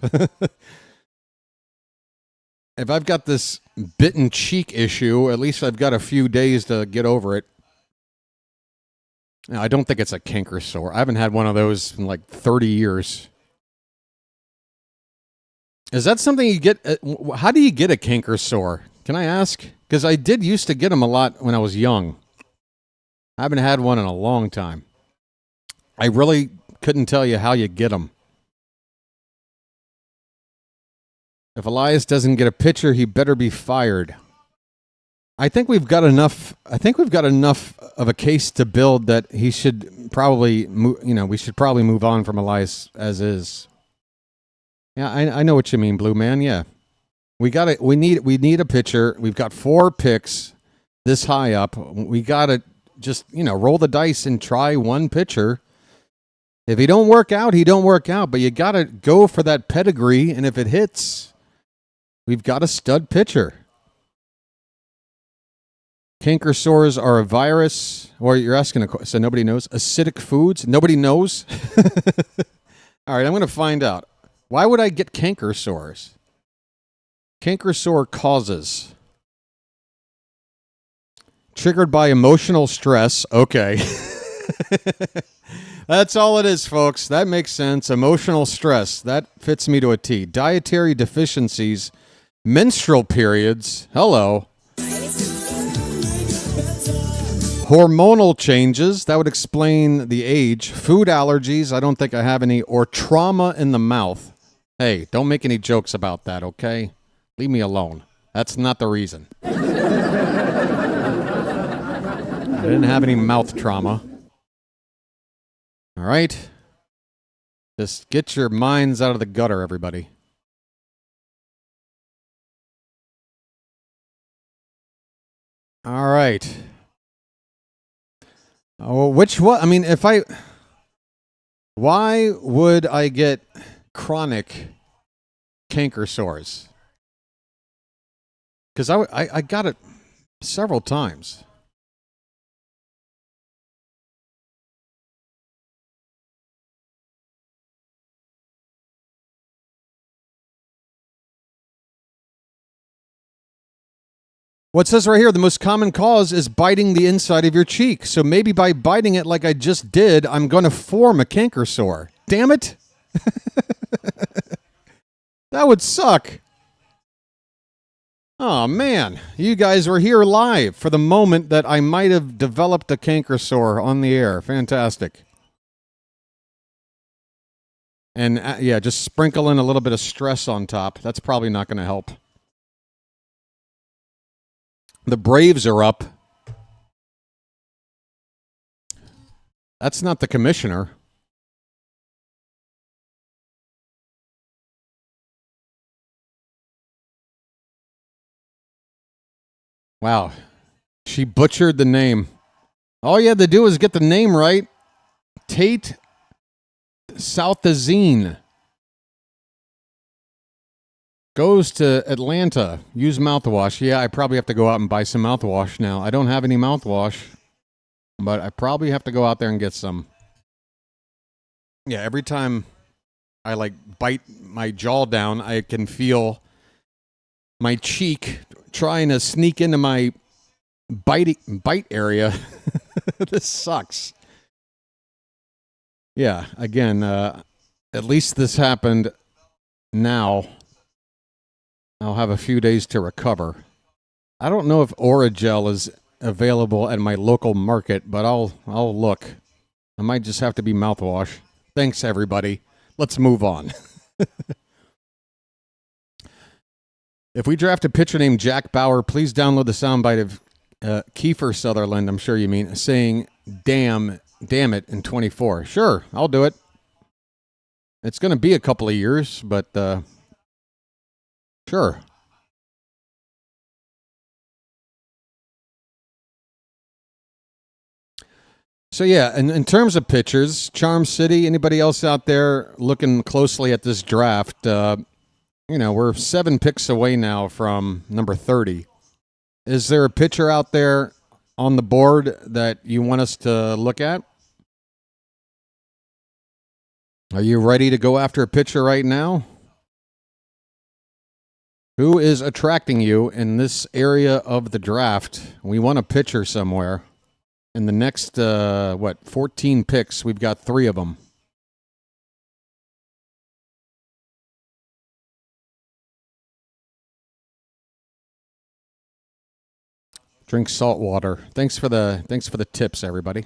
If I've got this bitten cheek issue, at least I've got a few days to get over it. Now, I don't think it's a canker sore. I haven't had one of those in like 30 years. Is that something you get? How do you get a canker sore? Can I ask? Because I did used to get them a lot when I was young. I haven't had one in a long time. I really couldn't tell you how you get them. If Elias doesn't get a pitcher, he better be fired. I think we've got enough. I think we've got enough of a case to build that he should probably, we should probably move on from Elias as is. Yeah, I know what you mean, Blue Man. Yeah, we got it. We need a pitcher. We've got 4 picks this high up. We got to just roll the dice and try one pitcher. If he don't work out, he don't work out. But you got to go for that pedigree, and if it hits, we've got a stud pitcher. Canker sores are a virus, or you're asking so nobody knows. Acidic foods, nobody knows. All right, I'm going to find out. Why would I get canker sores? Canker sore causes. Triggered by emotional stress. Okay. That's all it is, folks. That makes sense. Emotional stress. That fits me to a T. Dietary deficiencies. Menstrual periods. Hello. Hormonal changes. That would explain the age. Food allergies. I don't think I have any. Or trauma in the mouth. Hey, don't make any jokes about that, okay? Leave me alone. That's not the reason. I didn't have any mouth trauma. All right? Just get your minds out of the gutter, everybody. All right. Oh, which one? I mean, why would I get chronic canker sores? Because I got it several times. What says right here, the most common cause is biting the inside of your cheek. So maybe by biting it like I just did, I'm going to form a canker sore. Damn it. That would suck. Oh, man. You guys were here live for the moment that I might have developed a canker sore on the air. Fantastic. And yeah, just sprinkle in a little bit of stress on top. That's probably not going to help. The Braves are up. That's not the commissioner. Wow. She butchered the name. All you had to do was get the name right. Tate Southazine goes to Atlanta. Use mouthwash. Yeah, I probably have to go out and buy some mouthwash now. I don't have any mouthwash, but I probably have to go out there and get some. Yeah, every time I bite my jaw down, I can feel my cheek trying to sneak into my bite area. This sucks. Yeah, again, at least this happened now. I'll have a few days to recover. I don't know if Origel is available at my local market, but I'll look. I might just have to be mouthwash. Thanks, everybody. Let's move on. If we draft a pitcher named Jack Bauer, please download the soundbite of Kiefer Sutherland, I'm sure you mean, saying, damn it, in 24. Sure, I'll do it. It's going to be a couple of years, but sure. So, yeah, in terms of pitchers, Charm City, anybody else out there looking closely at this draft, we're 7 picks away now from number 30. Is there a pitcher out there on the board that you want us to look at? Are you ready to go after a pitcher right now? Who is attracting you in this area of the draft? We want a pitcher somewhere. In the next, 14 picks, we've got 3 of them. Drink salt water. Thanks for the tips, everybody.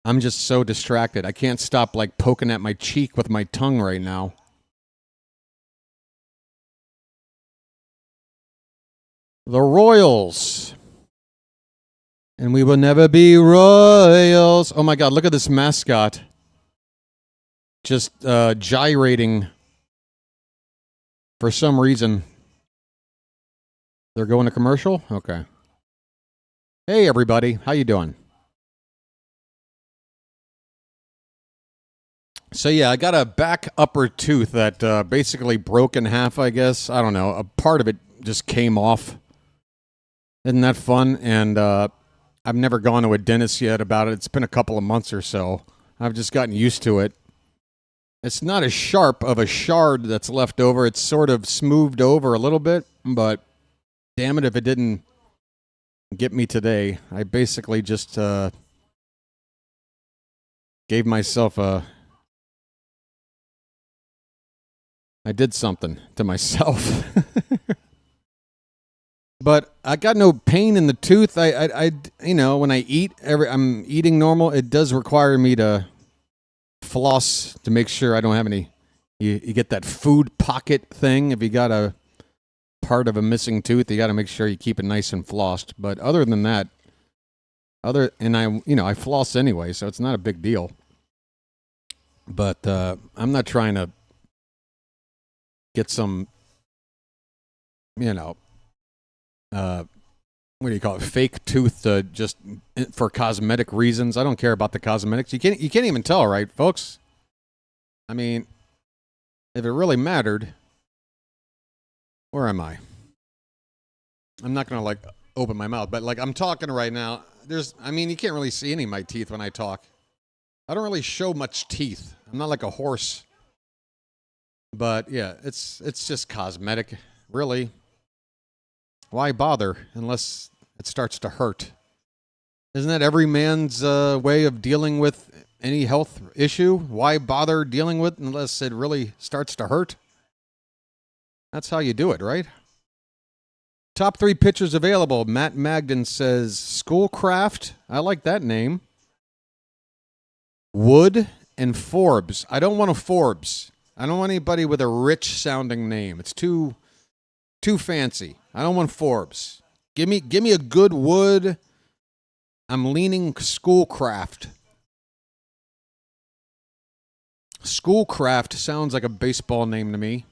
I'm just so distracted. I can't stop poking at my cheek with my tongue right now. The Royals. And we will never be Royals. Oh my God, look at this mascot. Just gyrating for some reason. They're going to commercial? Okay. Hey everybody, how you doing? So yeah, I got a back upper tooth that basically broke in half, I guess. I don't know. A part of it just came off. Isn't that fun? And I've never gone to a dentist yet about it. It's been a couple of months or so. I've just gotten used to it. It's not as sharp of a shard that's left over. It's sort of smoothed over a little bit, but damn it if it didn't get me today. I basically just gave myself I did something to myself. But I got no pain in the tooth. I when I eat, I'm eating normal. It does require me to floss to make sure I don't have any. You get that food pocket thing. If you got a part of a missing tooth, you got to make sure you keep it nice and flossed. But other than that, I floss anyway, so it's not a big deal. But I'm not trying to get some, what do you call it? Fake tooth to just for cosmetic reasons. I don't care about the cosmetics. You can't even tell, right, folks? I mean, if it really mattered, where am I? I'm not gonna like open my mouth, but like I'm talking right now. You can't really see any of my teeth when I talk. I don't really show much teeth. I'm not like a horse. But yeah, it's just cosmetic, really. Why bother unless it starts to hurt? Isn't that every man's way of dealing with any health issue? Why bother dealing with it unless it really starts to hurt? That's how you do it, right? Top 3 pitchers available. Matt Magden says Schoolcraft. I like that name. Wood and Forbes. I don't want a Forbes. I don't want anybody with a rich sounding name. It's too fancy. I don't want Forbes. Give me a good Wood. I'm leaning Schoolcraft. Schoolcraft sounds like a baseball name to me.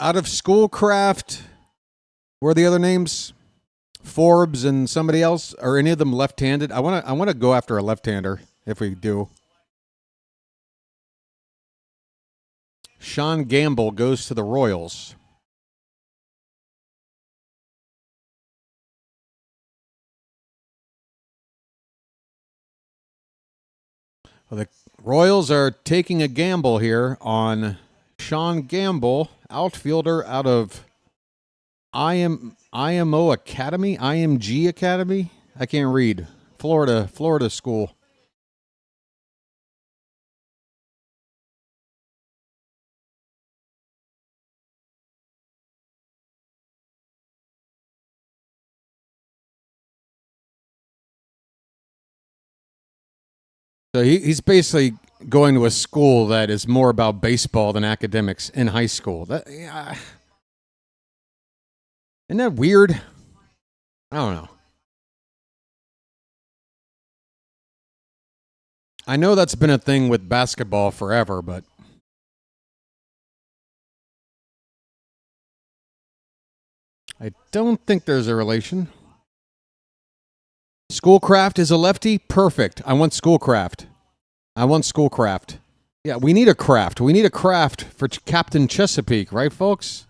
Out of Schoolcraft, what are the other names? Forbes and somebody else? Are any of them left-handed? I want to go after a left-hander if we do. Sean Gamble goes to the Royals. Well, the Royals are taking a gamble here on Sean Gamble, outfielder out of IMO Academy, IMG Academy. I can't read. Florida school. So he's basically going to a school that is more about baseball than academics in high school. Isn't that weird? I don't know. I know that's been a thing with basketball forever, but I don't think there's a relation. Schoolcraft is a lefty? Perfect. I want Schoolcraft. Yeah, we need a craft. We need a craft for Captain Chesapeake, right, folks?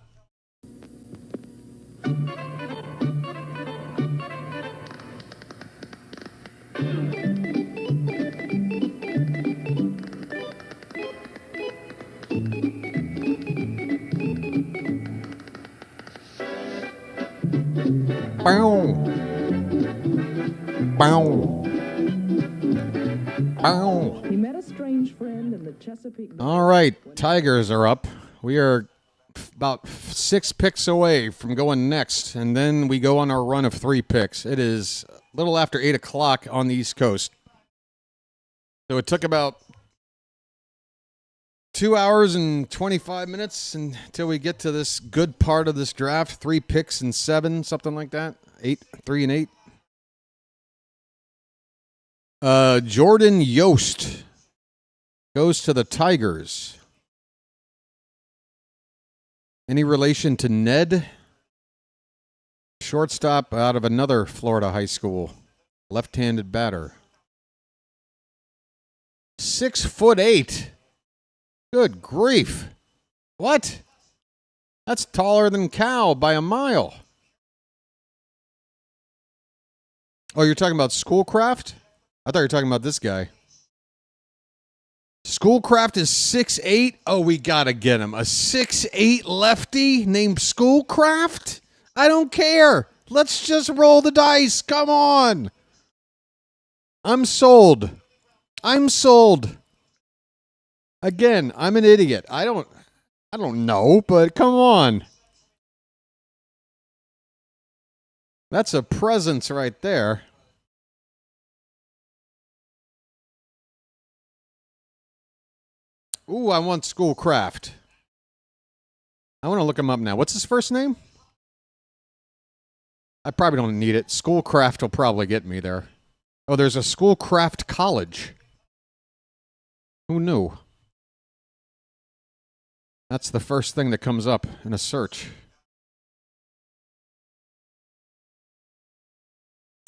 Bow. He met a strange friend in the Chesapeake. All right, Tigers are up. We are about 6 picks away from going next, and then we go on our run of 3 picks. It is a little after 8 o'clock on the East Coast. So it took about 2 hours and 25 minutes until we get to this good part of this draft. 3 picks and 7, something like that. 3 and 8. Jordan Yost goes to the Tigers. Any relation to Ned? Shortstop out of another Florida high school. Left-handed batter. 6'8". Good grief. What? That's taller than Cal by a mile. Oh, you're talking about Schoolcraft? I thought you were talking about this guy. Schoolcraft is 6'8". Oh, we got to get him. A 6'8" lefty named Schoolcraft? I don't care. Let's just roll the dice. Come on. I'm sold. Again, I'm an idiot. I don't know, but come on. That's a presence right there. Ooh, I want Schoolcraft. I want to look him up now. What's his first name? I probably don't need it. Schoolcraft will probably get me there. Oh, there's a Schoolcraft College. Who knew? That's the first thing that comes up in a search.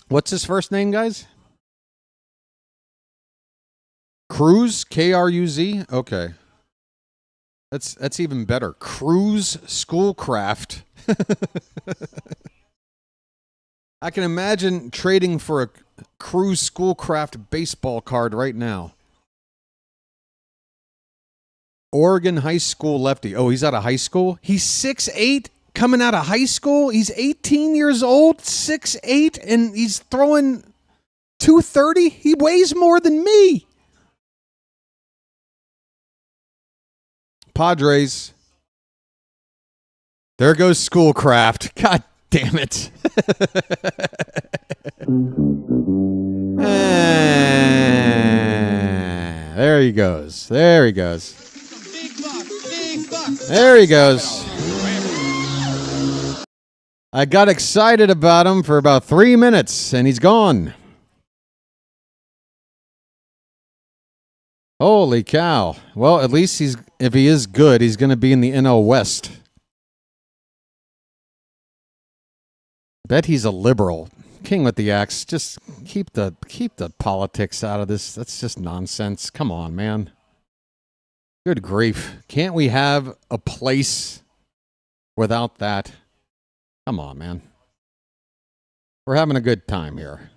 What's his first name, guys? Cruz, Kruz. Okay. That's even better. Cruz Schoolcraft. I can imagine trading for a Cruz Schoolcraft baseball card right now. Oregon high school lefty. Oh, he's out of high school? He's 6'8", coming out of high school? He's 18 years old, 6'8", and he's throwing 230? He weighs more than me. Padres. There goes Schoolcraft. God damn it. There he goes. There he goes. There he goes. I got excited about him for about 3 minutes, and he's gone. Holy cow. Well, at least if he is good, he's going to be in the NL West. Bet he's a liberal. King with the axe. Just keep the politics out of this. That's just nonsense. Come on, man. Good grief. Can't we have a place without that? Come on, man. We're having a good time here.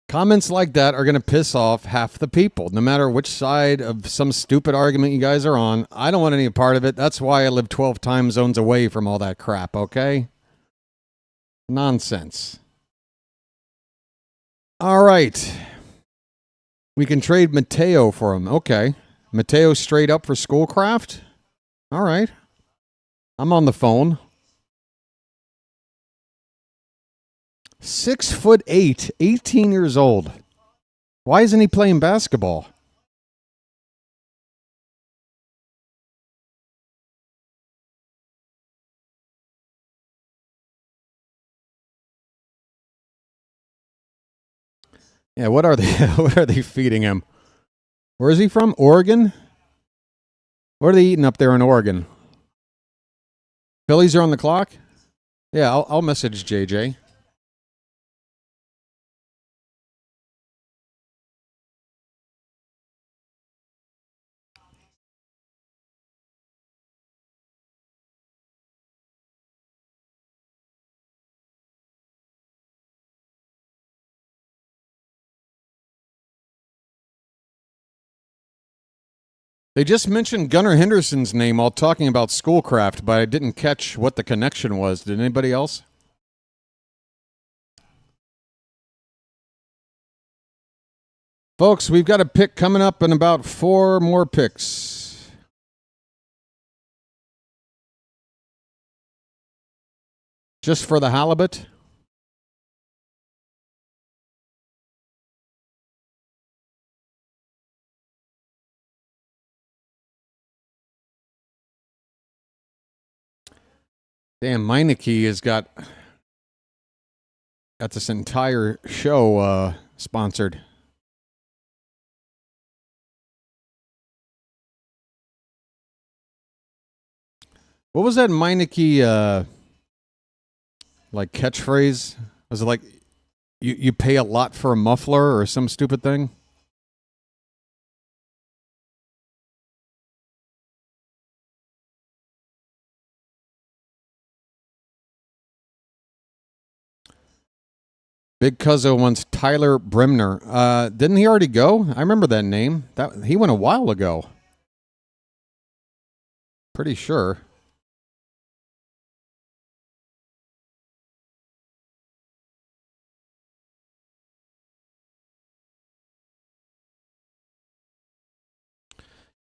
Comments like that are going to piss off half the people, no matter which side of some stupid argument you guys are on. I don't want any part of it. That's why I live 12 time zones away from all that crap, okay? Nonsense. All right. We can trade Mateo for him. Okay. Mateo straight up for Schoolcraft? All right. I'm on the phone. 6'8", 18 years old. Why isn't he playing basketball? Yeah, what are they what are they feeding him? Where is he from? Oregon? What are they eating up there in Oregon? Phillies are on the clock? Yeah, I'll message JJ. They just mentioned Gunnar Henderson's name while talking about Schoolcraft, but I didn't catch what the connection was. Did anybody else? Folks, we've got a pick coming up in about 4 more picks. Just for the halibut. Damn, Meineke has got this entire show sponsored. What was that Meineke like catchphrase? Was it like you pay a lot for a muffler or some stupid thing? Big Cuzzo wants Tyler Bremner. Didn't he already go? I remember that name. He went a while ago. Pretty sure.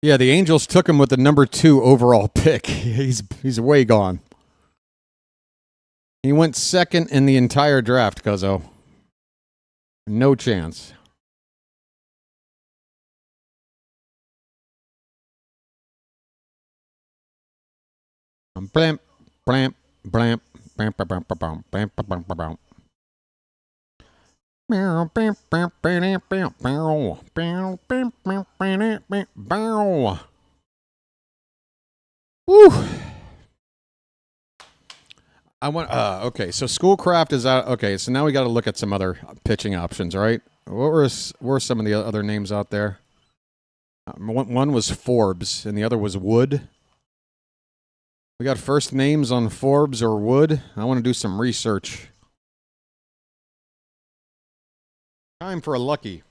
Yeah, the Angels took him with the number 2 overall pick. He's way gone. He went second in the entire draft, Cuzzo. No chance. Blamp, blamp, blamp, blamp, blamp, blamp, blamp, blamp, blamp. Woo. Okay, so Schoolcraft is out. Okay, so now we got to look at some other pitching options, right? What were some of the other names out there? One was Forbes, and the other was Wood. We got first names on Forbes or Wood. I want to do some research. Time for a lucky.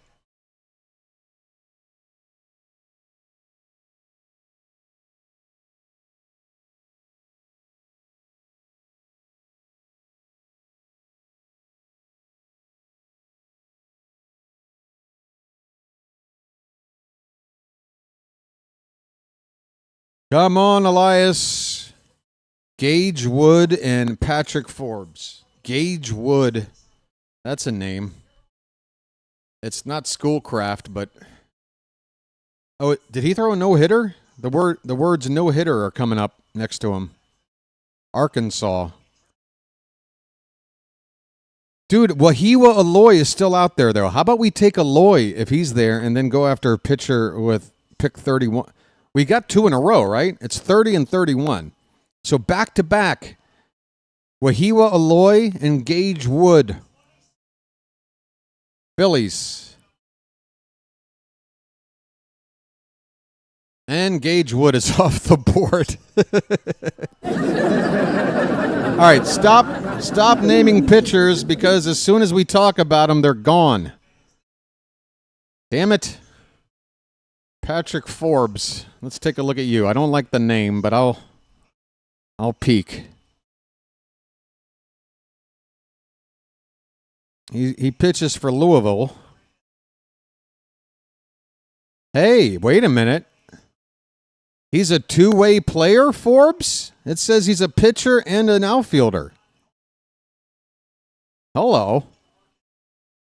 Come on, Elias. Gage Wood and Patrick Forbes. Gage Wood. That's a name. It's not Schoolcraft, but... Oh, did he throw a no-hitter? The words no-hitter are coming up next to him. Arkansas. Dude, Wahiwa Aloy is still out there, though. How about we take Aloy if he's there and then go after a pitcher with pick 31? We got 2 in a row, right? It's 30 and 31. So back-to-back. Wahiwa Aloy and Gage Wood. Phillies. And Gage Wood is off the board. All right, stop naming pitchers because as soon as we talk about them, they're gone. Damn it. Patrick Forbes. Let's take a look at you. I don't like the name, but I'll peek. He pitches for Louisville. Hey, wait a minute. He's a two-way player, Forbes? It says he's a pitcher and an outfielder. Hello.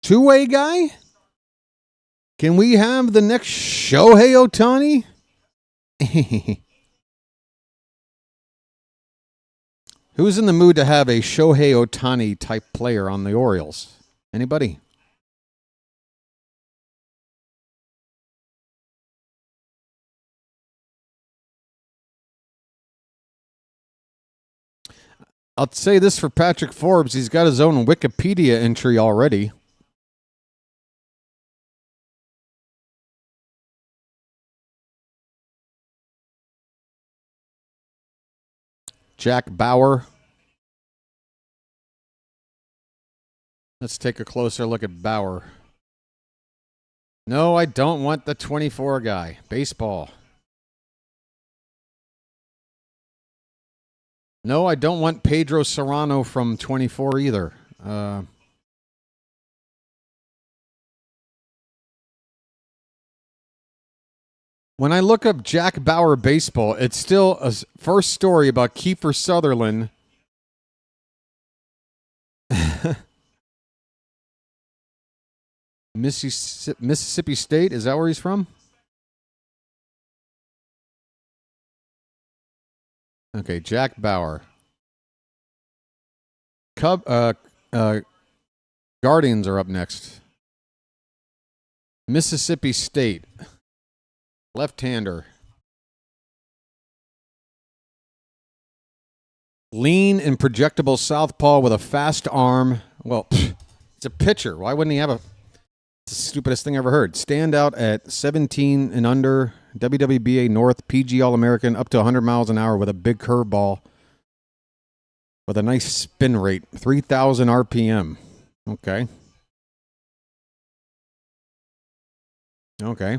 Two-way guy? Can we have the next Shohei Ohtani? Who's in the mood to have a Shohei Ohtani type player on the Orioles? Anybody? I'll say this for Patrick Forbes. He's got his own Wikipedia entry already. Jack Bauer. Let's take a closer look at Bauer. No, I don't want the 24 guy. Baseball. No, I don't want Pedro Serrano from 24 either. When I look up Jack Bauer baseball, it's still a first story about Kiefer Sutherland. Mississippi State, is that where he's from? Okay, Jack Bauer. Guardians are up next. Mississippi State. Left-hander. Lean and projectable southpaw with a fast arm. Well, it's a pitcher. Why wouldn't he have a... It's the stupidest thing I ever heard. Stand out at 17 and under, WWBA North, PG All-American, up to 100 miles an hour with a big curveball with a nice spin rate, 3,000 RPM. Okay. Okay.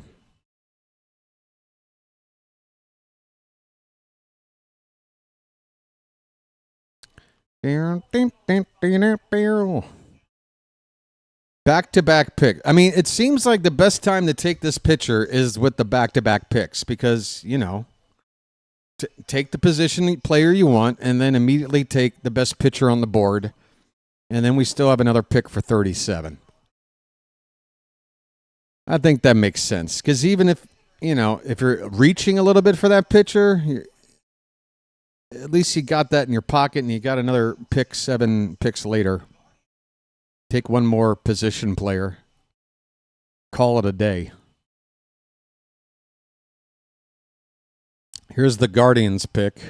Back-to-back pick. I mean, it seems like the best time to take this pitcher is with the back-to-back picks because, you know, take the position player you want and then immediately take the best pitcher on the board, and then we still have another pick for 37. I think that makes sense because even if, you know, if you're reaching a little bit for that pitcher, at least you got that in your pocket and you got another pick 7 picks later. Take one more position player. Call it a day. Here's the Guardians pick.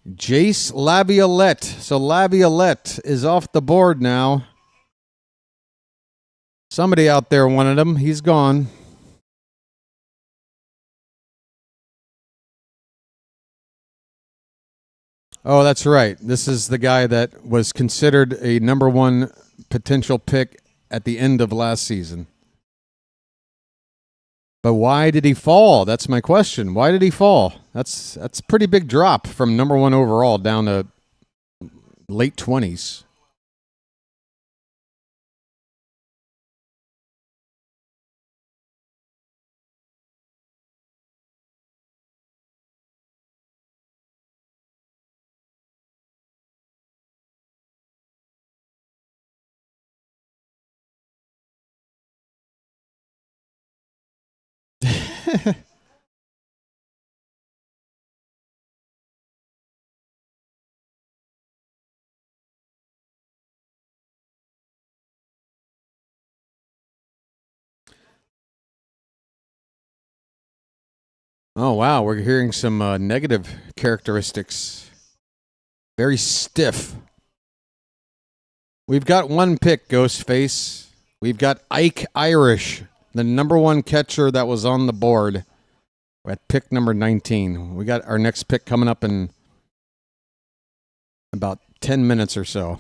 Jace Laviolette. So Laviolette is off the board now. Somebody out there wanted him. He's gone. Oh, that's right. This is the guy that was considered a number one potential pick at the end of last season. But why did he fall? That's my question. Why did he fall? That's a pretty big drop from number one overall down to late 20s. Oh, wow. We're hearing some negative characteristics. Very stiff. We've got one pick, Ghostface. We've got Ike Irish, the number one catcher that was on the board at pick number 19. We got our next pick coming up in about 10 minutes or so.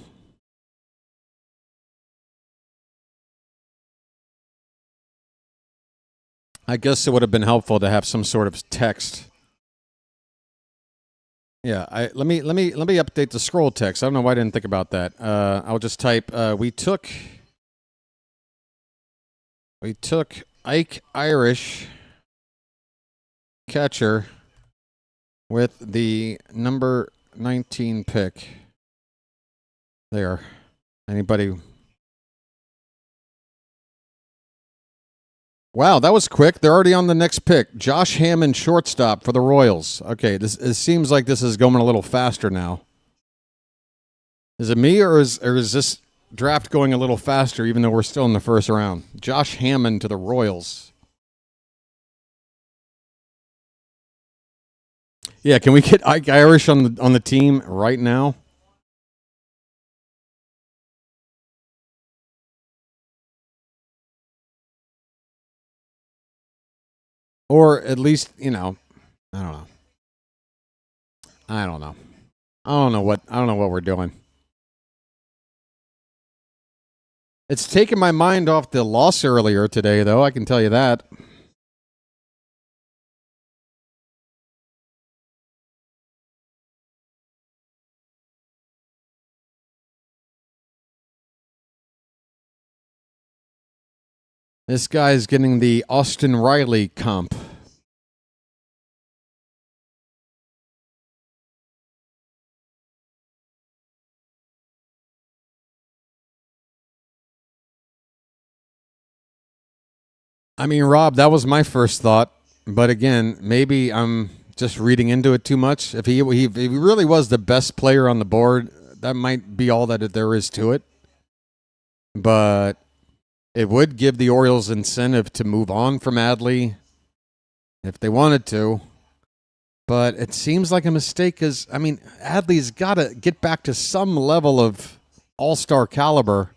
I guess it would have been helpful to have some sort of text. Yeah, let me update the scroll text. I don't know why I didn't think about that. I'll just type we took Ike Irish catcher with the number 19 pick. There. Anybody? Wow, that was quick. They're already on the next pick. Josh Hammond, shortstop for the Royals. Okay, it seems like this is going a little faster now. Is it me, or is this draft going a little faster, even though we're still in the first round? Josh Hammond to the Royals. Yeah, can we get Ike Irish on the team right now? Or at least, I don't know. I don't know what we're doing. It's taken my mind off the loss earlier today, though, I can tell you that. This guy's getting the Austin Riley comp. I mean, Rob, that was my first thought. But again, maybe I'm just reading into it too much. If he really was the best player on the board, that might be all that there is to it. But it would give the Orioles incentive to move on from Adley if they wanted to. But it seems like a mistake because, I mean, Adley's got to get back to some level of all-star caliber.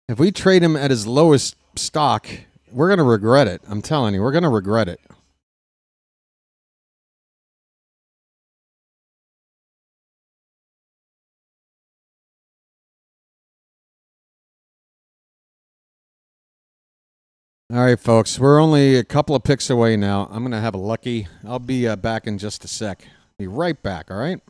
If we trade him at his lowest stock, we're going to regret it. I'm telling you, we're going to regret it. All right, folks, we're only a couple of picks away now. I'm going to have a lucky. I'll be back in just a sec. Be right back, all right?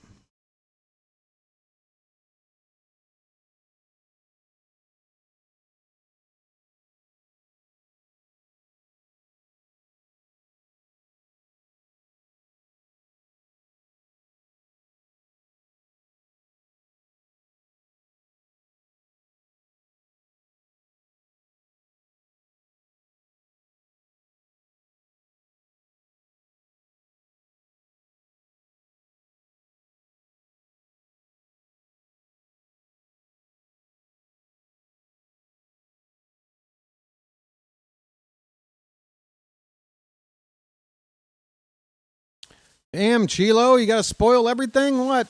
Damn, Chilo, you got to spoil everything? What?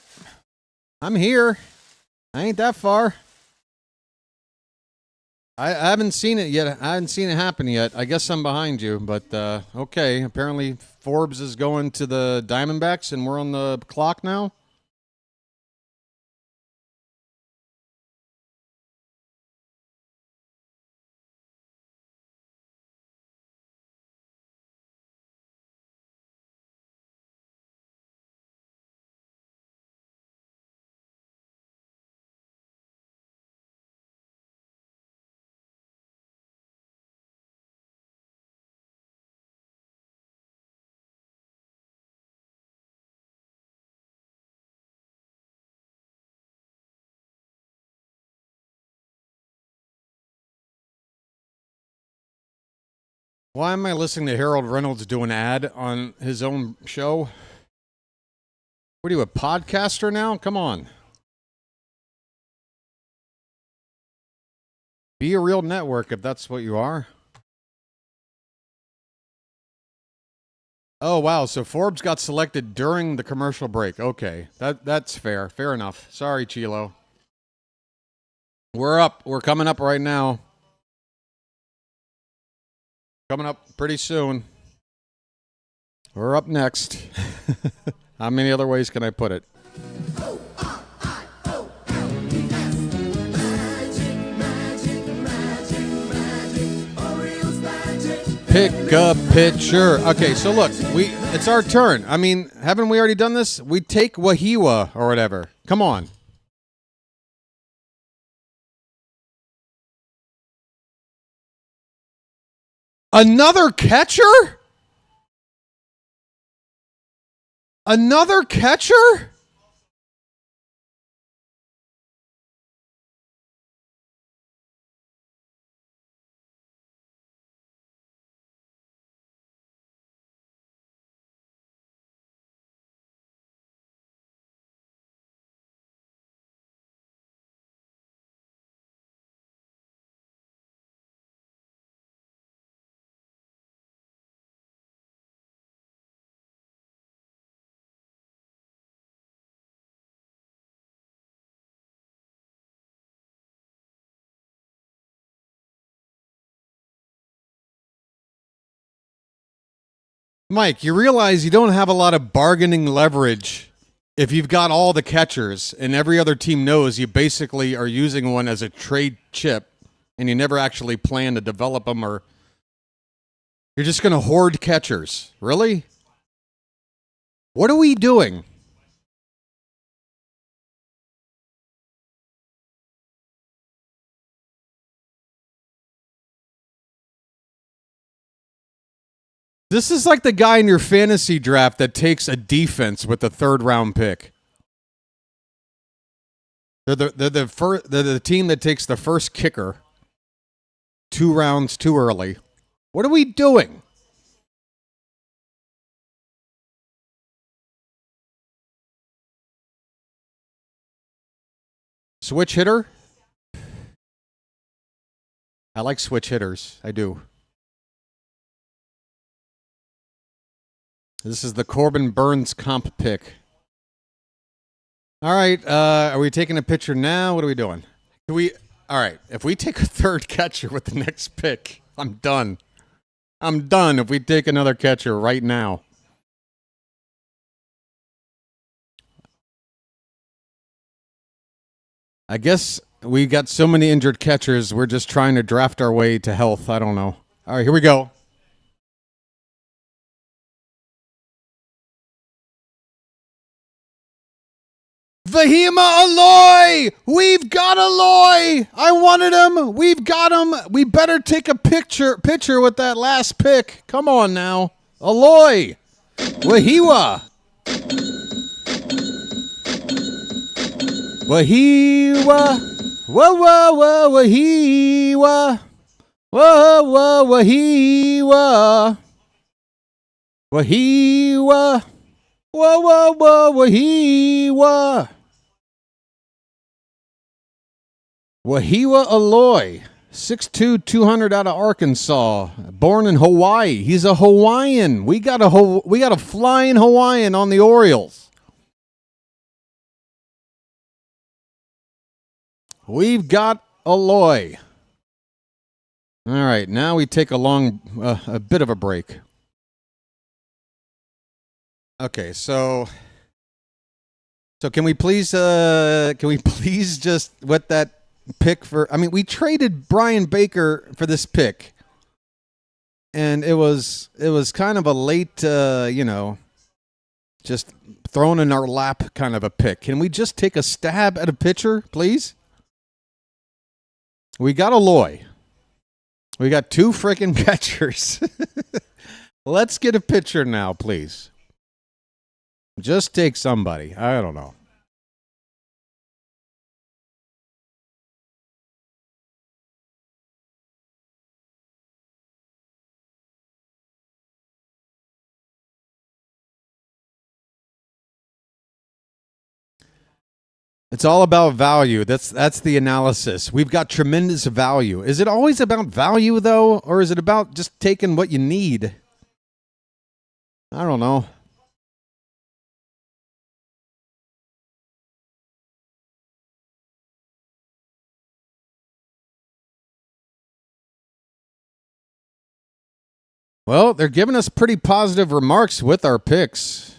I'm here. I ain't that far. I haven't seen it yet. I haven't seen it happen yet. I guess I'm behind you, but okay. Apparently Forbes is going to the Diamondbacks, and we're on the clock now. Why am I listening to Harold Reynolds do an ad on his own show? What are you, a podcaster now? Come on. Be a real network if that's what you are. Oh, wow. So Forbes got selected during the commercial break. Okay. That's fair. Fair enough. Sorry, Chilo. We're up. We're coming up right now. Coming up pretty soon. We're up next. How many other ways can I put it? Pick a pitcher. Okay, so look, it's our turn. I mean, haven't we already done this? We take Wahiwa or whatever. Come on. Another catcher? Another catcher? Mike, you realize you don't have a lot of bargaining leverage if you've got all the catchers and every other team knows you basically are using one as a trade chip and you never actually plan to develop them, or you're just going to hoard catchers. Really? What are we doing? This is like the guy in your fantasy draft that takes a defense with the third round pick. They're the team that takes the first kicker 2 rounds too early. What are we doing? Switch hitter? I like switch hitters. I do. This is the Corbin Burns comp pick. All right, are we taking a pitcher now? What are we doing? All right, if we take a third catcher with the next pick, I'm done. I'm done if we take another catcher right now. I guess we got so many injured catchers, we're just trying to draft our way to health. I don't know. All right, here we go. Vahima Aloy! We've got Aloy! I wanted him. We've got him. We better take a pitcher with that last pick. Come on now. Aloy! Wahiwa! Wahiwa! Whoa, whoa, whoa, Wahiwa! Whoa, whoa, Wahiwa! Wahiwa! Whoa, whoa, whoa, Wahiwa! Wahiwa Aloy. 6'2", 200 out of Arkansas, born in Hawaii. He's a Hawaiian. We got a flying Hawaiian on the Orioles. We've got Aloy. All right, now we take a bit of a break. Okay, so can we please just what that pick for? I mean, we traded Brian Baker for this pick, and it was kind of a late, just thrown in our lap kind of a pick. Can we just take a stab at a pitcher, please? We got Aloy. We got 2 freaking catchers. Let's get a pitcher now, please. Just take somebody. I don't know. It's all about value. That's the analysis. We've got tremendous value. Is it always about value, though? Or is it about just taking what you need? I don't know. Well, they're giving us pretty positive remarks with our picks.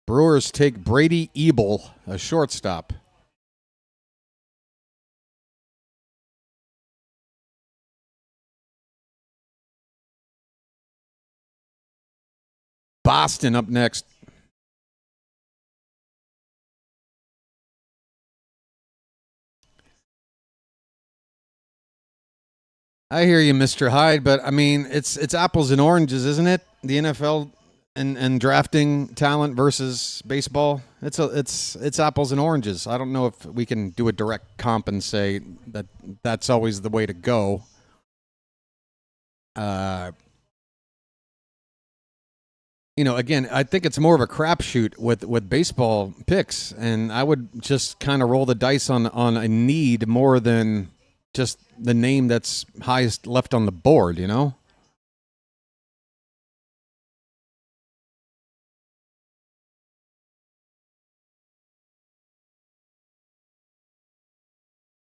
Brewers take Brady Ebel, a shortstop. Boston up next. I hear you, Mr. Hyde, but I mean, it's apples and oranges, isn't it? The NFL and drafting talent versus baseball. It's apples and oranges. I don't know if we can do a direct comp and say that that's always the way to go. Again, I think it's more of a crapshoot with baseball picks, and I would just kind of roll the dice on a need more than just the name that's highest left on the board,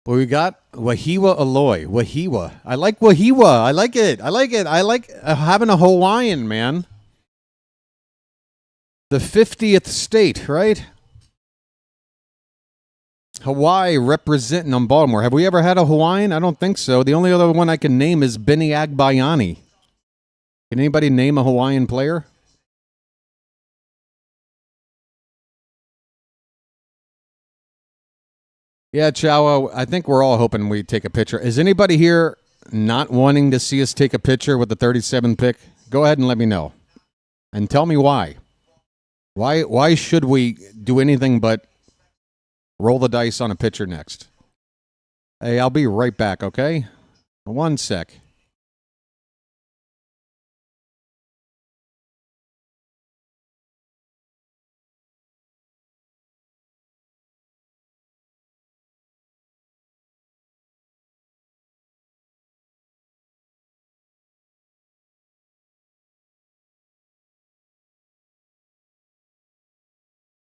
Well, we got Wahiwa Aloy. Wahiwa. I like Wahiwa. I like it. I like having a Hawaiian, man. The 50th state, right? Hawaii representing on Baltimore. Have we ever had a Hawaiian? I don't think so. The only other one I can name is Benny Agbayani. Can anybody name a Hawaiian player? Yeah, Chow, I think we're all hoping we take a picture. Is anybody here not wanting to see us take a picture with the 37th pick? Go ahead and let me know. And tell me why. Why should we do anything but roll the dice on a pitcher next? Hey, I'll be right back, okay? 1 sec.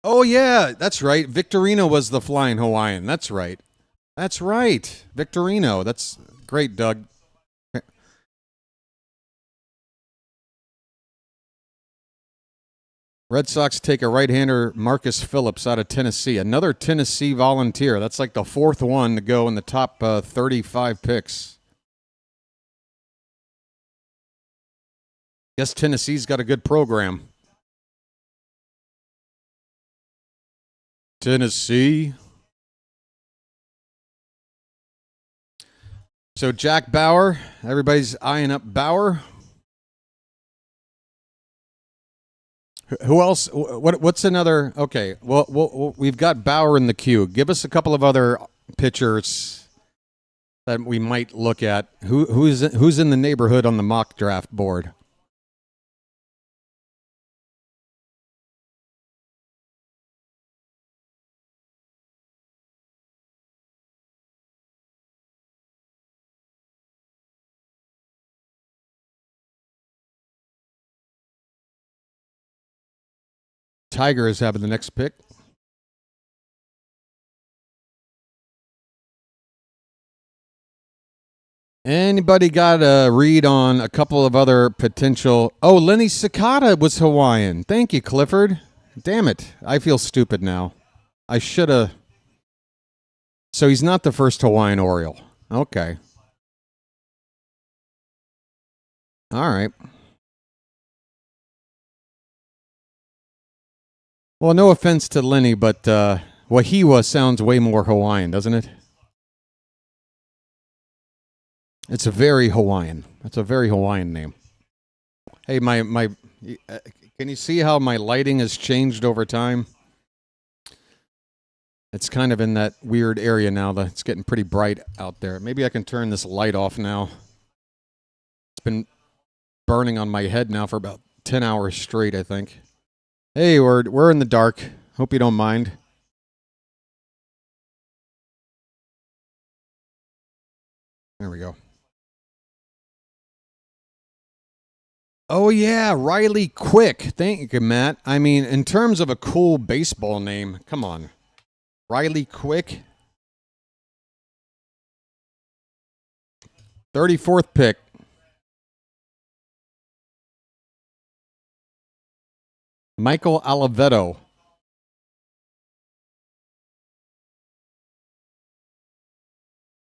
Oh, yeah, that's right. Victorino was the flying Hawaiian. That's right. That's right. Victorino. That's great, Doug. Red Sox take a right-hander, Marcus Phillips, out of Tennessee. Another Tennessee volunteer. That's like the 4th one to go in the top 35 picks. Guess Tennessee's got a good program. Tennessee. So Jack Bauer, everybody's eyeing up Bauer. Who else? What's another? Okay, well, we've got Bauer in the queue. Give us a couple of other pitchers that we might look at. Who's in the neighborhood on the mock draft board? Tigers having the next pick. Anybody got a read on a couple of other potential? Oh, Lenny Cicada was Hawaiian. Thank you, Clifford. Damn it. I feel stupid now. I should have. So he's not the first Hawaiian Oriole. Okay. All right. Well, no offense to Lenny, but Wahiwa sounds way more Hawaiian, doesn't it? It's a very Hawaiian. That's a very Hawaiian name. Hey, my can you see how my lighting has changed over time? It's kind of in that weird area now that it's getting pretty bright out there. Maybe I can turn this light off now. It's been burning on my head now for about 10 hours straight, I think. Hey, we're in the dark. Hope you don't mind. There we go. Oh, yeah, Riley Quick. Thank you, Matt. I mean, in terms of a cool baseball name, come on. Riley Quick. 34th pick. Michael Oliveto.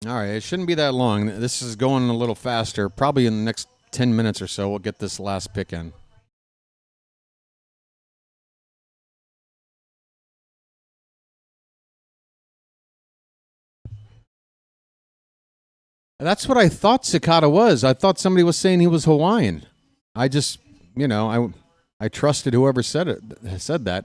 All right, it shouldn't be that long. This is going a little faster. Probably in the next 10 minutes or so, we'll get this last pick in. That's what I thought Cicada was. I thought somebody was saying he was Hawaiian. I just, I trusted whoever said that.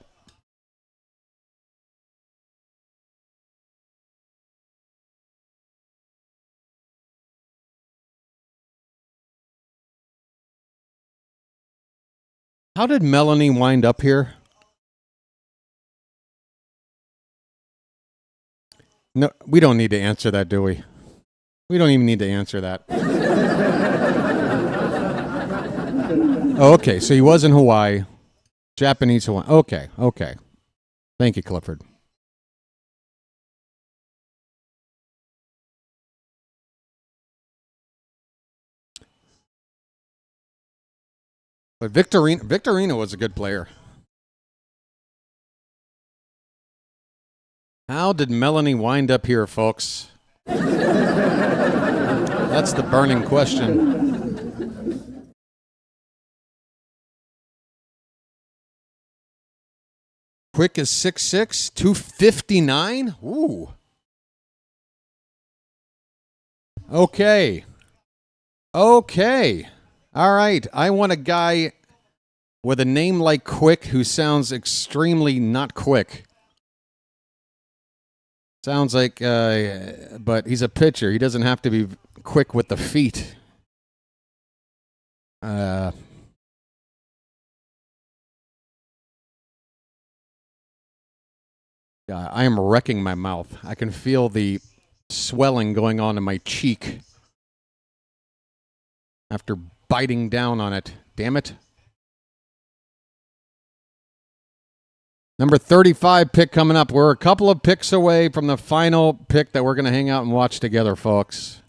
How did Melanie wind up here? No, we don't need to answer that, do we? We don't even need to answer that. Oh, okay, so he was in Hawaii. Japanese Hawaii. Okay. Thank you, Clifford. But Victorino was a good player. How did Melanie wind up here, folks? That's the burning question. Quick is 6'6", 259. Ooh. Okay. All right. I want a guy with a name like Quick who sounds extremely not quick. Sounds like, but he's a pitcher. He doesn't have to be quick with the feet. I am wrecking my mouth. I can feel the swelling going on in my cheek after biting down on it. Damn it. Number 35 pick coming up. We're a couple of picks away from the final pick that we're going to hang out and watch together, folks.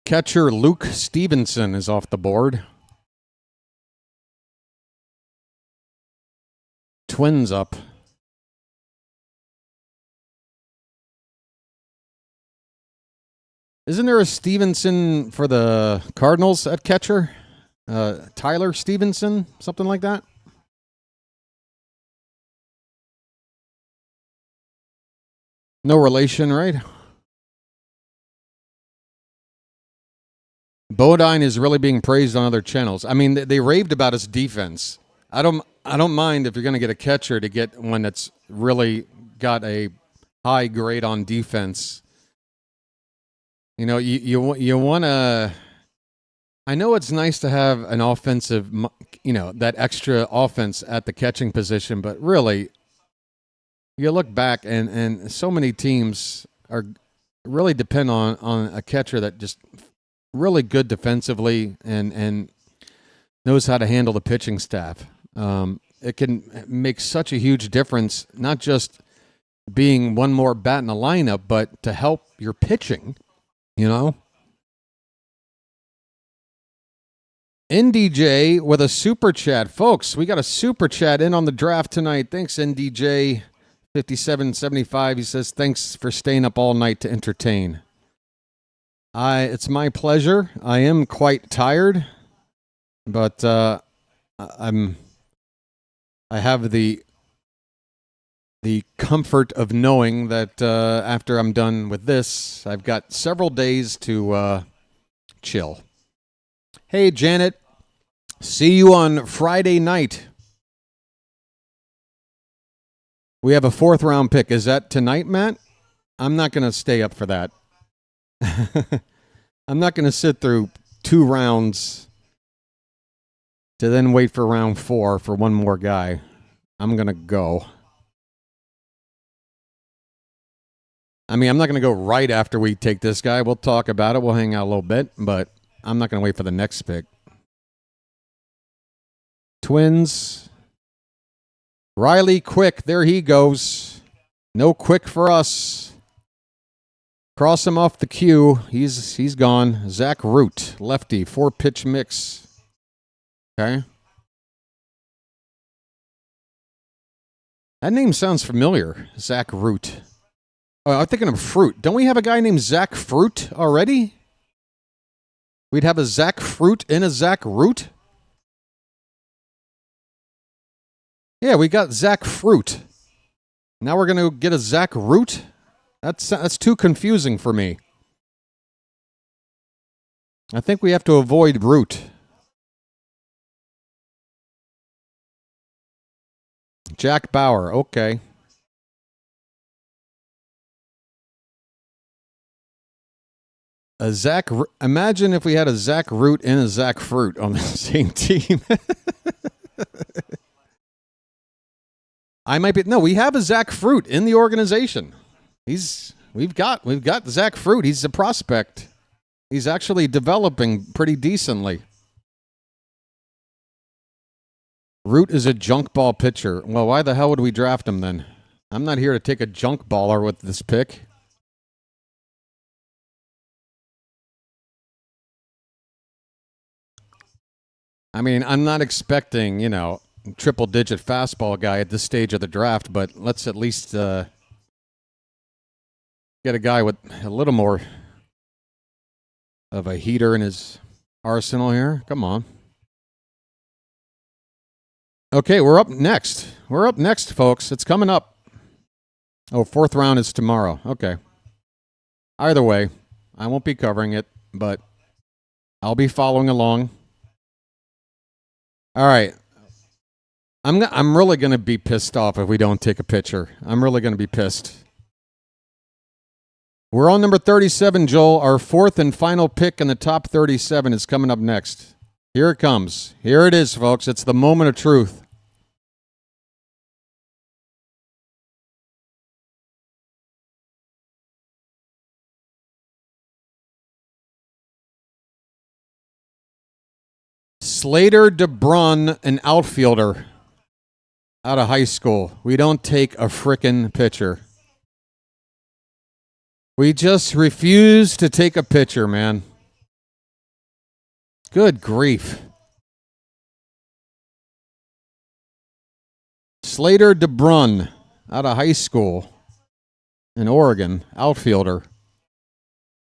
Catcher Luke Stevenson is off the board. Twins up. Isn't there a Stevenson for the Cardinals at catcher? Tyler Stevenson, something like that? No relation, right? Bodine is really being praised on other channels. I mean, they raved about his defense. I don't I don't mind if you're going to get a catcher to get one that's really got a high grade on defense. You know, you want to. I know it's nice to have an offensive, you know, that extra offense at the catching position, but really, you look back and so many teams are really depend on a catcher that just really good defensively and knows how to handle the pitching staff. It can make such a huge difference, not just being one more bat in the lineup, but to help your pitching, you know? NDJ with a super chat. Folks, we got a super chat in on the draft tonight. Thanks, NDJ 5775. He says, thanks for staying up all night to entertain. It's my pleasure. I am quite tired, but I have the comfort of knowing that after I'm done with this, I've got several days to chill. Hey, Janet, see you on Friday night. We have a 4th round pick. Is that tonight, Matt? I'm not going to stay up for that. I'm not going to sit through 2 rounds to then wait for round 4 for one more guy. I'm going to go. I mean, I'm not going to go right after we take this guy. We'll talk about it. We'll hang out a little bit, but I'm not going to wait for the next pick. Twins. Riley Quick. There he goes. No Quick for us. Cross him off the queue. He's gone. Zach Root. Lefty. 4-pitch mix. Okay. That name sounds familiar. Zach Root. Oh, I'm thinking of Fruit. Don't we have a guy named Zach Fruit already? We'd have a Zach Fruit and a Zach Root? Yeah, we got Zach Fruit. Now we're going to get a Zach Root? That's too confusing for me. I think we have to avoid Root. Jack Bauer, okay. Imagine if we had a Zach Root and a Zach Fruit on the same team. We have a Zach Fruit in the organization. We've got Zach Fruit. He's a prospect. He's actually developing pretty decently. Root is a junk ball pitcher. Well, why the hell would we draft him then? I'm not here to take a junk baller with this pick. I mean, I'm not expecting, triple-digit fastball guy at this stage of the draft, but let's at least get a guy with a little more of a heater in his arsenal here. Come on. Okay, we're up next. We're up next, folks. It's coming up. Oh, 4th round is tomorrow. Okay. Either way, I won't be covering it, but I'll be following along. All right. I'm really going to be pissed off if we don't take a pitcher. I'm really going to be pissed. We're on number 37, Joel. Our 4th and final pick in the top 37 is coming up next. Here it comes. Here it is, folks. It's the moment of truth. Slater DeBrun, an outfielder out of high school. We don't take a frickin' pitcher. We just refuse to take a pitcher, man. Good grief. Slater DeBrun, out of high school in Oregon, outfielder.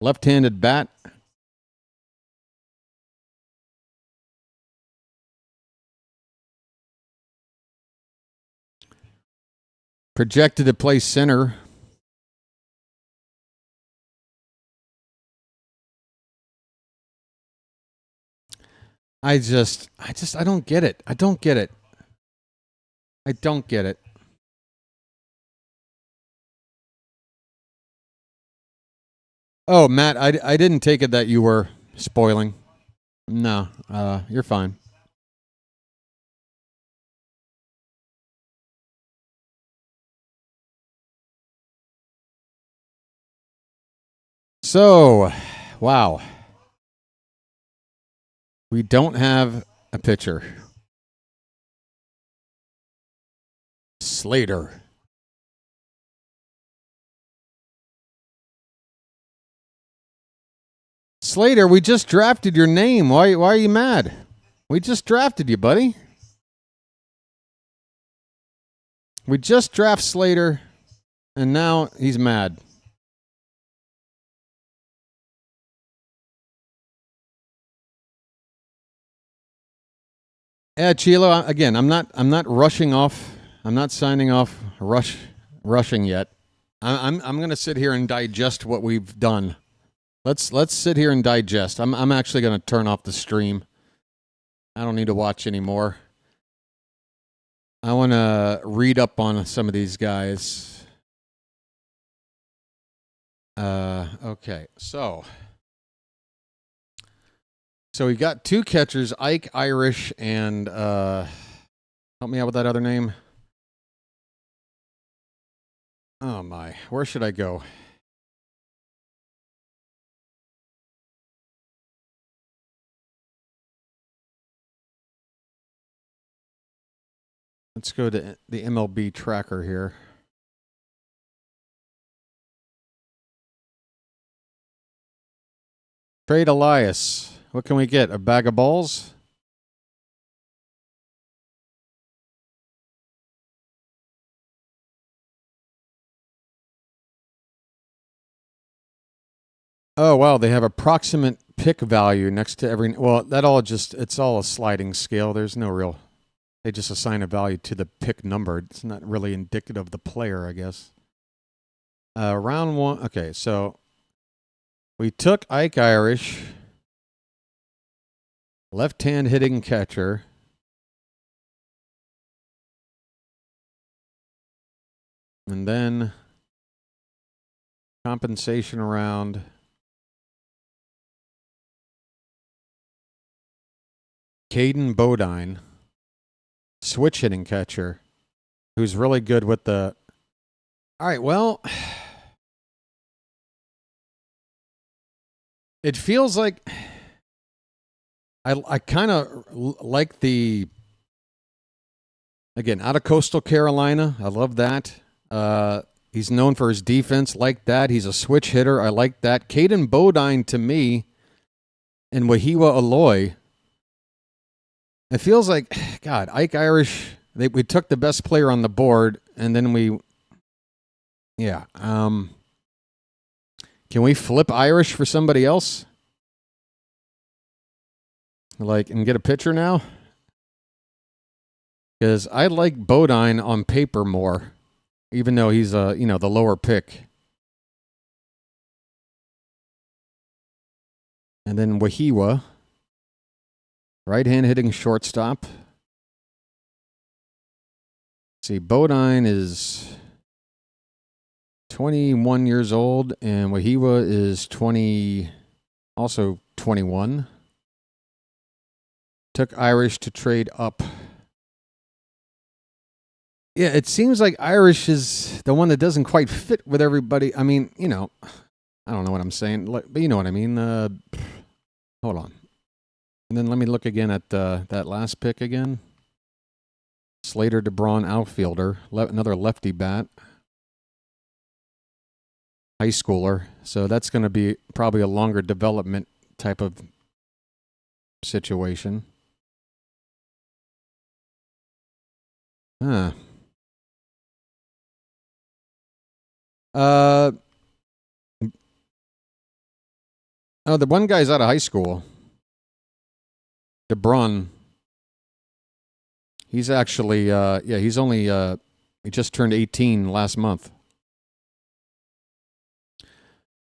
Left-handed bat. Projected to play center. I don't get it. I don't get it. I don't get it. Oh, Matt, I didn't take it that you were spoiling. No, you're fine. So, wow. We don't have a pitcher. Slater. Slater, we just drafted your name. Why are you mad? We just drafted you, buddy. We just draft Slater, and now he's mad. Yeah, Chilo. Again, I'm not rushing off. I'm not signing off. Rushing yet. I'm going to sit here and digest what we've done. Let's sit here and digest. I'm actually going to turn off the stream. I don't need to watch anymore. I want to read up on some of these guys. Okay, so we got two catchers, Ike Irish and help me out with that other name. Oh my, where should I go? Let's go to the MLB tracker here. Trade Elias. What can we get? A bag of balls? Oh, wow. They have approximate pick value next to every... Well, it's all a sliding scale. There's no real... They just assign a value to the pick number. It's not really indicative of the player, I guess. Round one. Okay, so we took Ike Irish, left-hand hitting catcher. And then compensation round. Caden Bodine, switch hitting catcher, who's really good with the... All right, well, it feels like I kind of like the... Again, out of Coastal Carolina, I love that. He's known for his defense, like that. He's a switch hitter, I like that. Caden Bodine, to me, and Wahiwa Aloy, it feels like, God, Ike Irish, we took the best player on the board, and then yeah. Can we flip Irish for somebody else? And get a pitcher now? Because I like Bodine on paper more, even though he's the lower pick. And then Wahiwa, right-hand hitting shortstop. See, Bodine is 21 years old, and Wahiwa is also 21. Took Irish to trade up. Yeah, it seems like Irish is the one that doesn't quite fit with everybody. I mean, I don't know what I'm saying, but you know what I mean. Hold on. And then let me look again at that last pick again. Slater DeBron, outfielder, another lefty bat. High schooler. So that's going to be probably a longer development type of situation. Huh. Oh, the one guy's out of high school. DeBron. He's actually, he's only, he just turned 18 last month.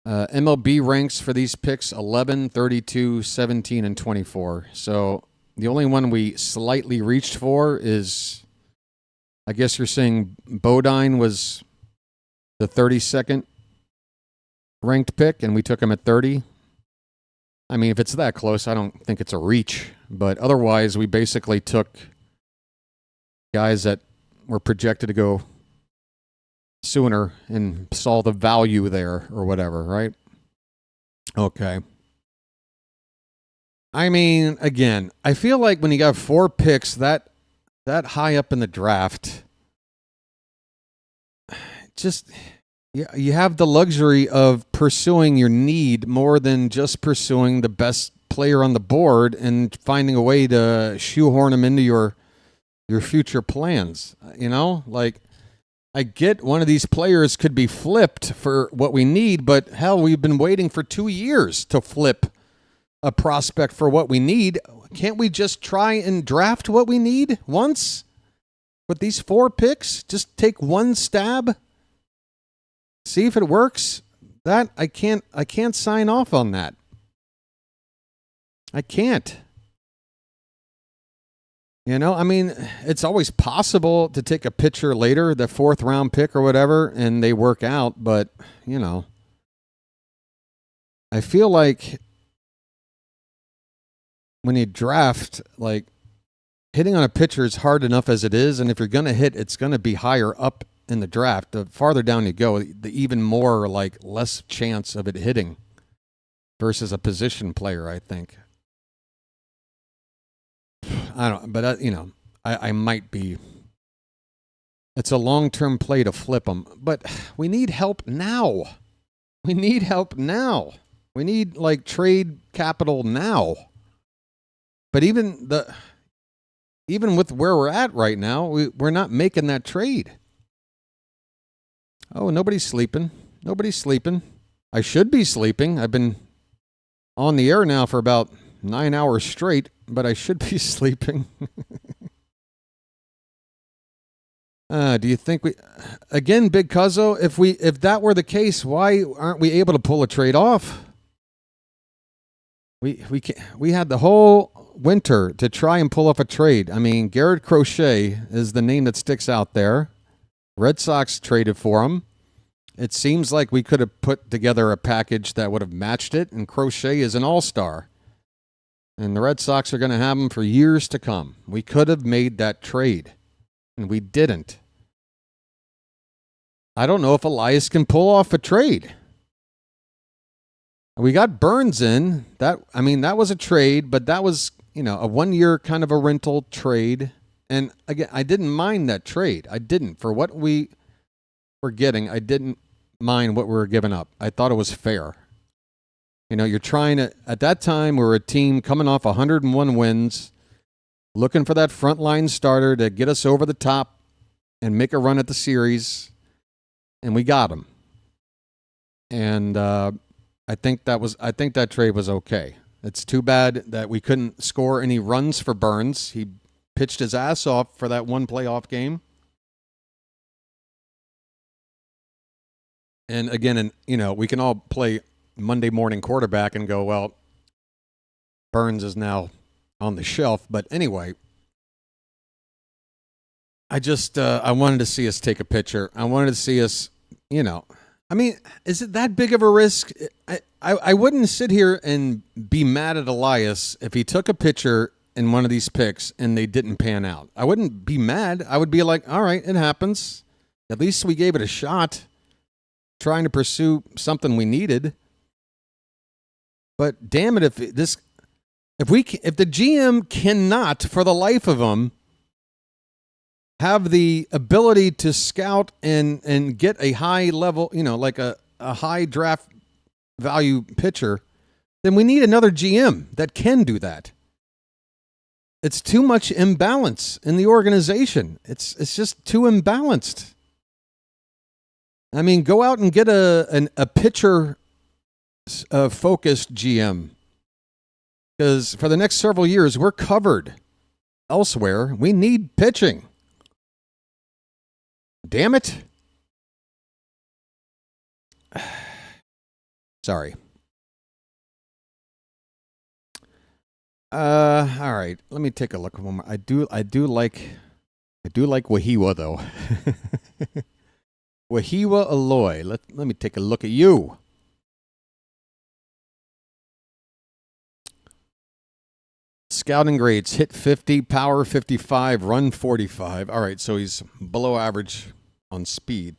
MLB ranks for these picks 11, 32, 17, and 24. So the only one we slightly reached for is I guess you're saying Bodine was the 32nd ranked pick, and we took him at 30. I mean, if it's that close, I don't think it's a reach. But otherwise, we basically took guys that were projected to go sooner and saw the value there or whatever, right? Okay. I mean, again, I feel like when you got 4 picks that high up in the draft, just you have the luxury of pursuing your need more than just pursuing the best player on the board and finding a way to shoehorn him into your future plans. You know, like, I get one of these players could be flipped for what we need, but hell, we've been waiting for 2 years to flip a prospect for what we need. Can't we just try and draft what we need once with these 4 picks? Just take one stab, see if it works. That I can't sign off on that. I can't. You know, I mean, it's always possible to take a pitcher later, the 4th round pick or whatever, and they work out. But, you know, I feel like when you draft, like, hitting on a pitcher is hard enough as it is. And if you're going to hit, it's going to be higher up in the draft. The farther down you go, the even more, like, less chance of it hitting versus a position player, I think. I don't, but you know, I might be. It's a long-term play to flip them, but we need help now. We need help now. We need, like, trade capital now. But even with where we're at right now, we're not making that trade. Oh, nobody's sleeping. Nobody's sleeping. I should be sleeping. I've been on the air now for about 9 hours straight, but I should be sleeping. Do you think again, Big Cuzzo, if that were the case, why aren't we able to pull a trade off? We had the whole winter to try and pull off a trade. I mean, Garrett Crochet is the name that sticks out there. Red Sox traded for him. It seems like we could have put together a package that would have matched it, and Crochet is an all-star. And the Red Sox are going to have him for years to come. We could have made that trade, and we didn't. I don't know if Elias can pull off a trade. We got Burns in. That was a trade, but that was, you know, a 1-year kind of a rental trade. And again, I didn't mind that trade. I didn't. For what we were getting, I didn't mind what we were giving up. I thought it was fair. You know, you're trying to, at that time, we were a team coming off 101 wins, looking for that frontline starter to get us over the top and make a run at the series, and we got him. And I think that trade was okay. It's too bad that we couldn't score any runs for Burns. He pitched his ass off for that one playoff game. And again, you know, we can all play Monday morning quarterback and go, well, Burns is now on the shelf. But anyway, I wanted to see us take a pitcher. I wanted to see us, you know, I mean, is it that big of a risk? I wouldn't sit here and be mad at Elias if he took a pitcher in one of these picks and they didn't pan out. I wouldn't be mad. I would be like, all right, it happens. At least we gave it a shot, trying to pursue something we needed. But damn it, if the GM cannot, for the life of him, have the ability to scout and get a high level, you know, like a high draft value pitcher, then we need another GM that can do that. It's too much imbalance in the organization. It's just too imbalanced. I mean, go out and get a pitcher focused GM, because for the next several years we're covered elsewhere. We need pitching. Damn it. Sorry. All right. Let me take a look. I do like I do like Wahiwa, though. Wahiwa Aloy. Let me take a look at you. Scouting grades, hit 50, power 55, run 45. All right, so he's below average on speed.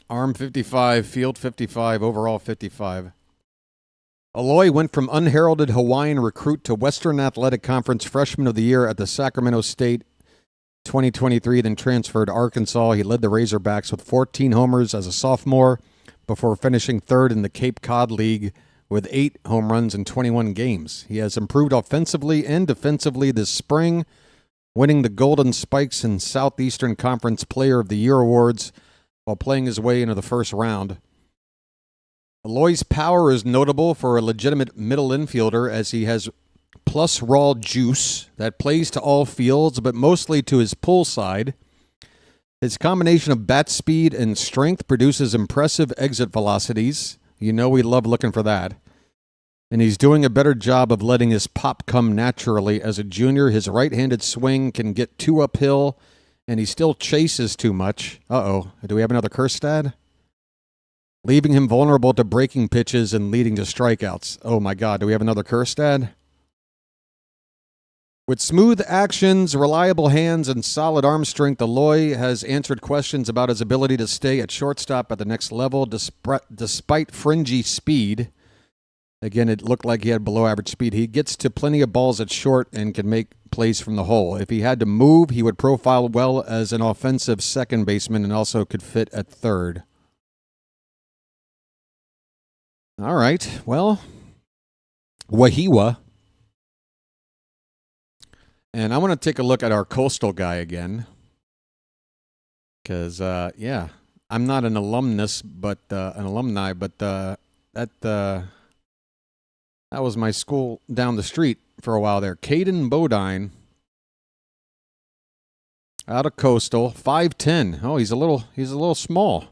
Arm 55, field 55, overall 55. Aloy went from unheralded Hawaiian recruit to Western Athletic Conference Freshman of the Year at the Sacramento State 2023, then transferred to Arkansas. He led the Razorbacks with 14 homers as a sophomore before finishing third in the Cape Cod League with 8 home runs in 21 games. He has improved offensively and defensively this spring, winning the Golden Spikes and Southeastern Conference Player of the Year awards while playing his way into the first round. Aloy's power is notable for a legitimate middle infielder, as he has plus raw juice that plays to all fields, but mostly to his pull side. His combination of bat speed and strength produces impressive exit velocities. You know we love looking for that. And he's doing a better job of letting his pop come naturally. As a junior, his right-handed swing can get too uphill, and he still chases too much. Uh-oh. Do we have another curse stat? Leaving him vulnerable to breaking pitches and leading to strikeouts. Oh, my God. Do we have another curse stat? With smooth actions, reliable hands, and solid arm strength, Aloy has answered questions about his ability to stay at shortstop at the next level despite fringy speed. Again, it looked like he had below average speed. He gets to plenty of balls at short and can make plays from the hole. If he had to move, he would profile well as an offensive second baseman and also could fit at third. All right, well, Wahiwa. And I want to take a look at our Coastal guy again. Because, yeah, I'm not an alumnus, but an alumni, but that was my school down the street for a while there. Caden Bodine out of Coastal, 5'10". Oh, he's a little small.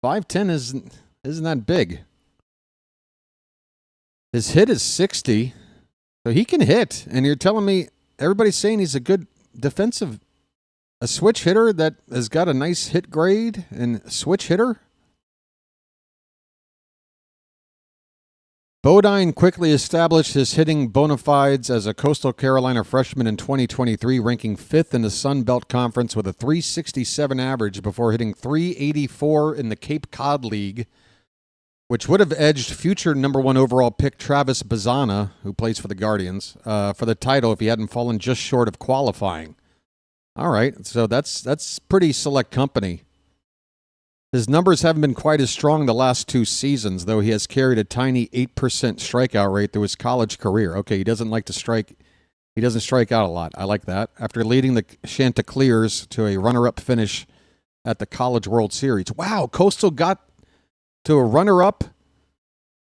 5'10" isn't that big. His hit is 60, so he can hit. And you're telling me everybody's saying he's a good a switch hitter that has got a nice hit grade and switch hitter? Bodine quickly established his hitting bona fides as a Coastal Carolina freshman in 2023, ranking 5th in the Sun Belt Conference with a .367 average before hitting .384 in the Cape Cod League, which would have edged future number 1 overall pick Travis Bazzana, who plays for the Guardians, for the title if he hadn't fallen just short of qualifying. All right, so that's pretty select company. His numbers haven't been quite as strong the last 2 seasons, though he has carried a tiny 8% strikeout rate through his college career. Okay, he doesn't like to strike. He doesn't strike out a lot. I like that. After leading the Chanticleers to a runner-up finish at the College World Series. Wow, Coastal got to a runner-up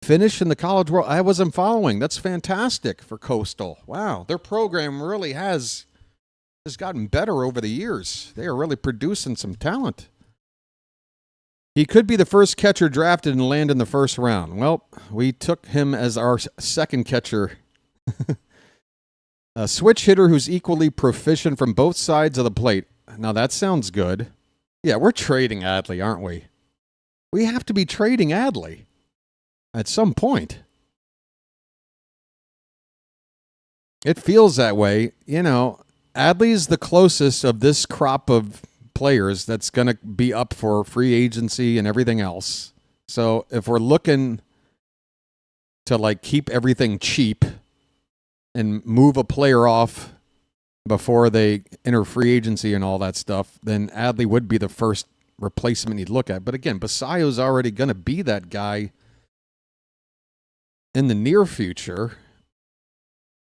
finish in the College World. I wasn't following. That's fantastic for Coastal. Wow, their program really has gotten better over the years. They are really producing some talent. He could be the first catcher drafted and land in the first round. Well, we took him as our second catcher. A switch hitter who's equally proficient from both sides of the plate. Now, that sounds good. Yeah, we're trading Adley, aren't we? We have to be trading Adley at some point. It feels that way. You know, Adley's the closest of this crop of players that's going to be up for free agency and everything else. So if we're looking to like keep everything cheap and move a player off before they enter free agency and all that stuff, then Adley would be the first replacement you'd look at. But again, Basayo's already going to be that guy in the near future.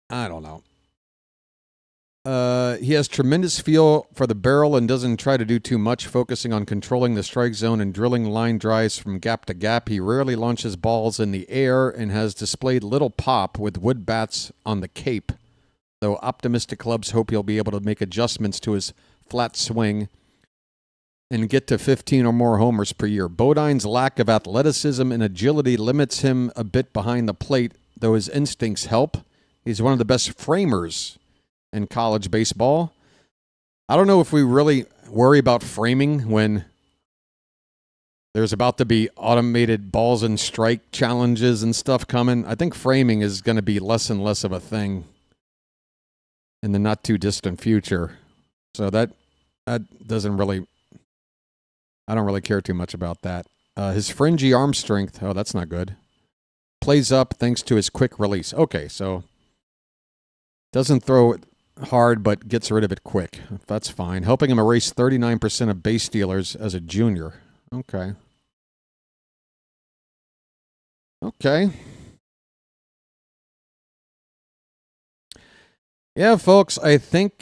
I don't know. He has tremendous feel for the barrel and doesn't try to do too much, focusing on controlling the strike zone and drilling line drives from gap to gap. He rarely launches balls in the air and has displayed little pop with wood bats on the Cape, though optimistic clubs hope he'll be able to make adjustments to his flat swing and get to 15 or more homers per year. Bodine's lack of athleticism and agility limits him a bit behind the plate, though his instincts help. He's one of the best framers in college baseball. I don't know if we really worry about framing when there's about to be automated balls and strike challenges and stuff coming. I think framing is going to be less and less of a thing in the not too distant future. So that doesn't really, I don't really care too much about that. His fringy arm strength, oh, that's not good. Plays up thanks to his quick release. Okay, so doesn't throw it hard, but gets rid of it quick. That's fine. Helping him erase 39% of base stealers as a junior. Okay. Okay. Yeah, folks, I think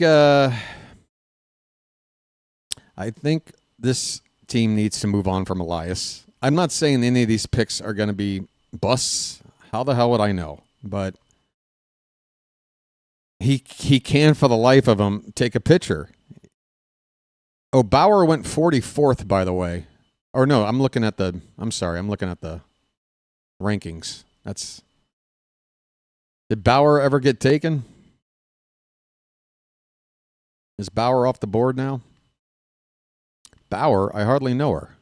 this team needs to move on from Elias. I'm not saying any of these picks are going to be busts. How the hell would I know? But he can, for the life of him, take a pitcher. Oh, Bauer went 44th, by the way. Or no, I'm looking at the rankings. Did Bauer ever get taken? Is Bauer off the board now? Bauer, I hardly know her.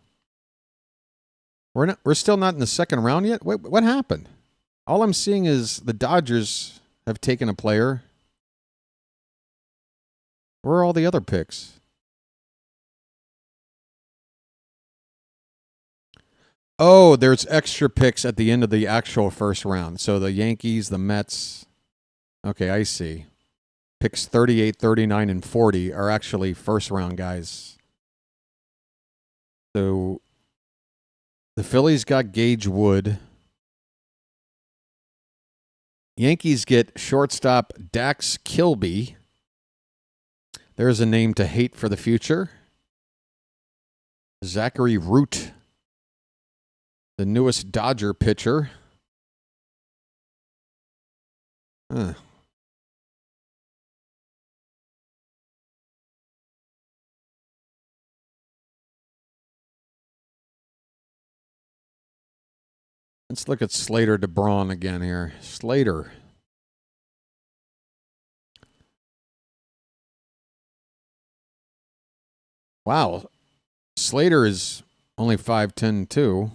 We're still not in the second round yet? Wait, what happened? All I'm seeing is the Dodgers have taken a player. Where are all the other picks? Oh, there's extra picks at the end of the actual first round. So the Yankees, the Mets. Okay, I see. Picks 38, 39, and 40 are actually first-round guys. So the Phillies got Gage Wood. Yankees get shortstop Dax Kilby. There's a name to hate for the future. Zachary Root, the newest Dodger pitcher. Let's look at Slater DeBron again here. Slater. Wow. Slater is only 5'10", too.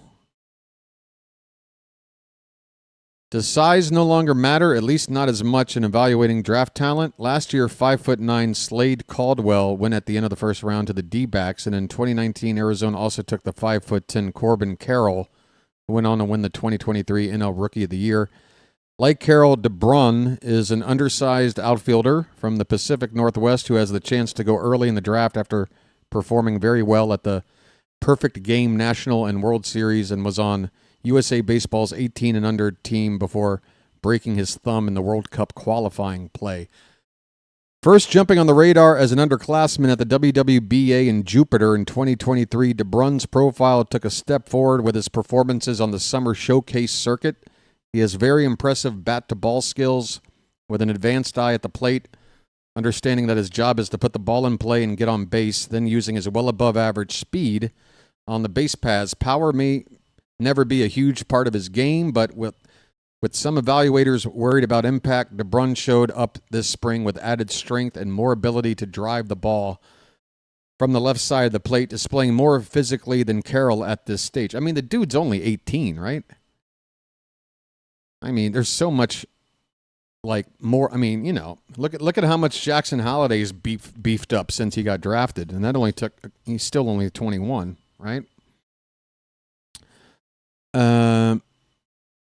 Does size no longer matter? At least not as much in evaluating draft talent. Last year, 5'9" Slade Caldwell went at the end of the first round to the D-backs, and in 2019, Arizona also took the 5'10" Corbin Carroll, who went on to win the 2023 NL Rookie of the Year. Like Carroll, DeBrun is an undersized outfielder from the Pacific Northwest who has the chance to go early in the draft after performing very well at the Perfect Game National and World Series and was on USA Baseball's 18 and under team before breaking his thumb in the World Cup qualifying play. First jumping on the radar as an underclassman at the WWBA in Jupiter in 2023, DeBrun's profile took a step forward with his performances on the summer showcase circuit. He has very impressive bat-to-ball skills with an advanced eye at the plate, understanding that his job is to put the ball in play and get on base, then using his well-above-average speed on the base paths. Power may never be a huge part of his game, but with some evaluators worried about impact, DeBrun showed up this spring with added strength and more ability to drive the ball from the left side of the plate, displaying more physically than Carroll at this stage. I mean, the dude's only 18, right? I mean, there's so much, like, more. I mean, you know, look at how much Jackson Holliday's beefed up since he got drafted, and that only took. He's still only 21, right?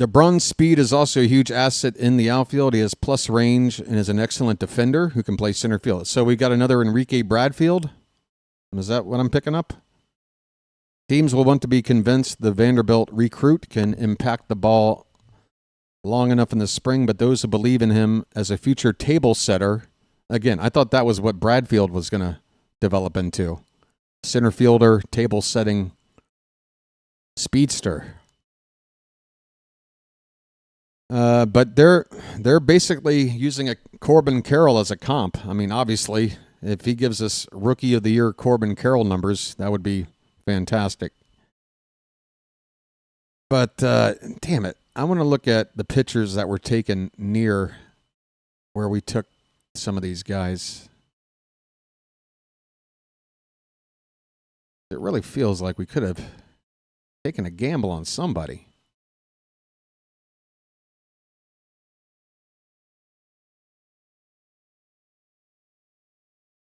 DeBrun's speed is also a huge asset in the outfield. He has plus range and is an excellent defender who can play center field. So we got another Enrique Bradfield. Is that what I'm picking up? Teams will want to be convinced the Vanderbilt recruit can impact the ball long enough in the spring, but those who believe in him as a future table setter, again, I thought that was what Bradfield was going to develop into. Center fielder, table setting, speedster. But they're basically using a Corbin Carroll as a comp. I mean, obviously, if he gives us Rookie of the Year Corbin Carroll numbers, that would be fantastic. But damn it, I want to look at the pitchers that were taken near where we took some of these guys. It really feels like we could have taken a gamble on somebody.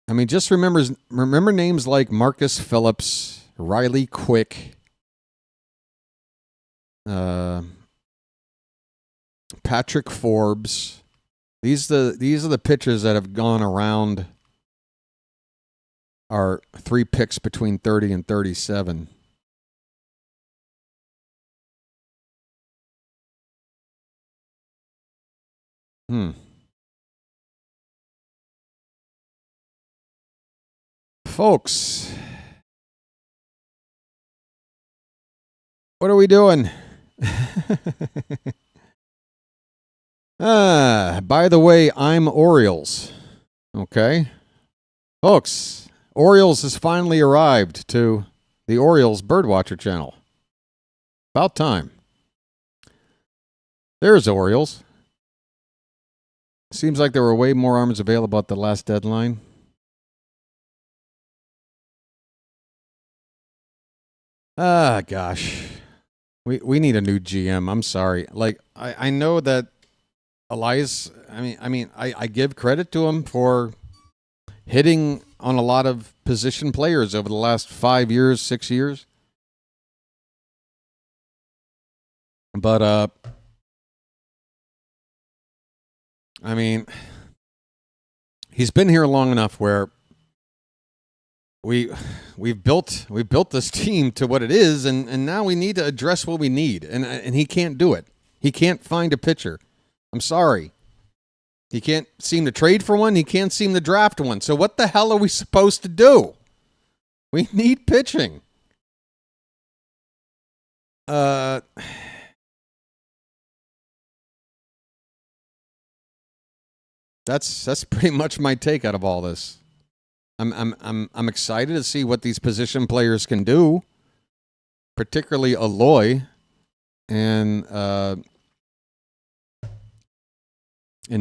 I mean, just remember names like Marcus Phillips, Riley Quick, Patrick Forbes. These are the pitchers that have gone around our 3 picks between 30 and 37. Folks, what are we doing? By the way, I'm Orioles. Okay. Folks, Orioles has finally arrived to the Orioles BirdWatcher Channel. About time. There's Orioles. Seems like there were way more arms available at the last deadline. Gosh. We need a new GM. I'm sorry. Like, I know that Elias, I give credit to him for hitting on a lot of position players over the last 5 years, 6 years. But, he's been here long enough where we've built this team to what it is, and now we need to address what we need, and he can't do it. He can't find a pitcher. I'm sorry. He can't seem to trade for one. He can't seem to draft one. So what the hell are we supposed to do? We need pitching. That's pretty much my take out of all this. I'm excited to see what these position players can do, particularly Aloy and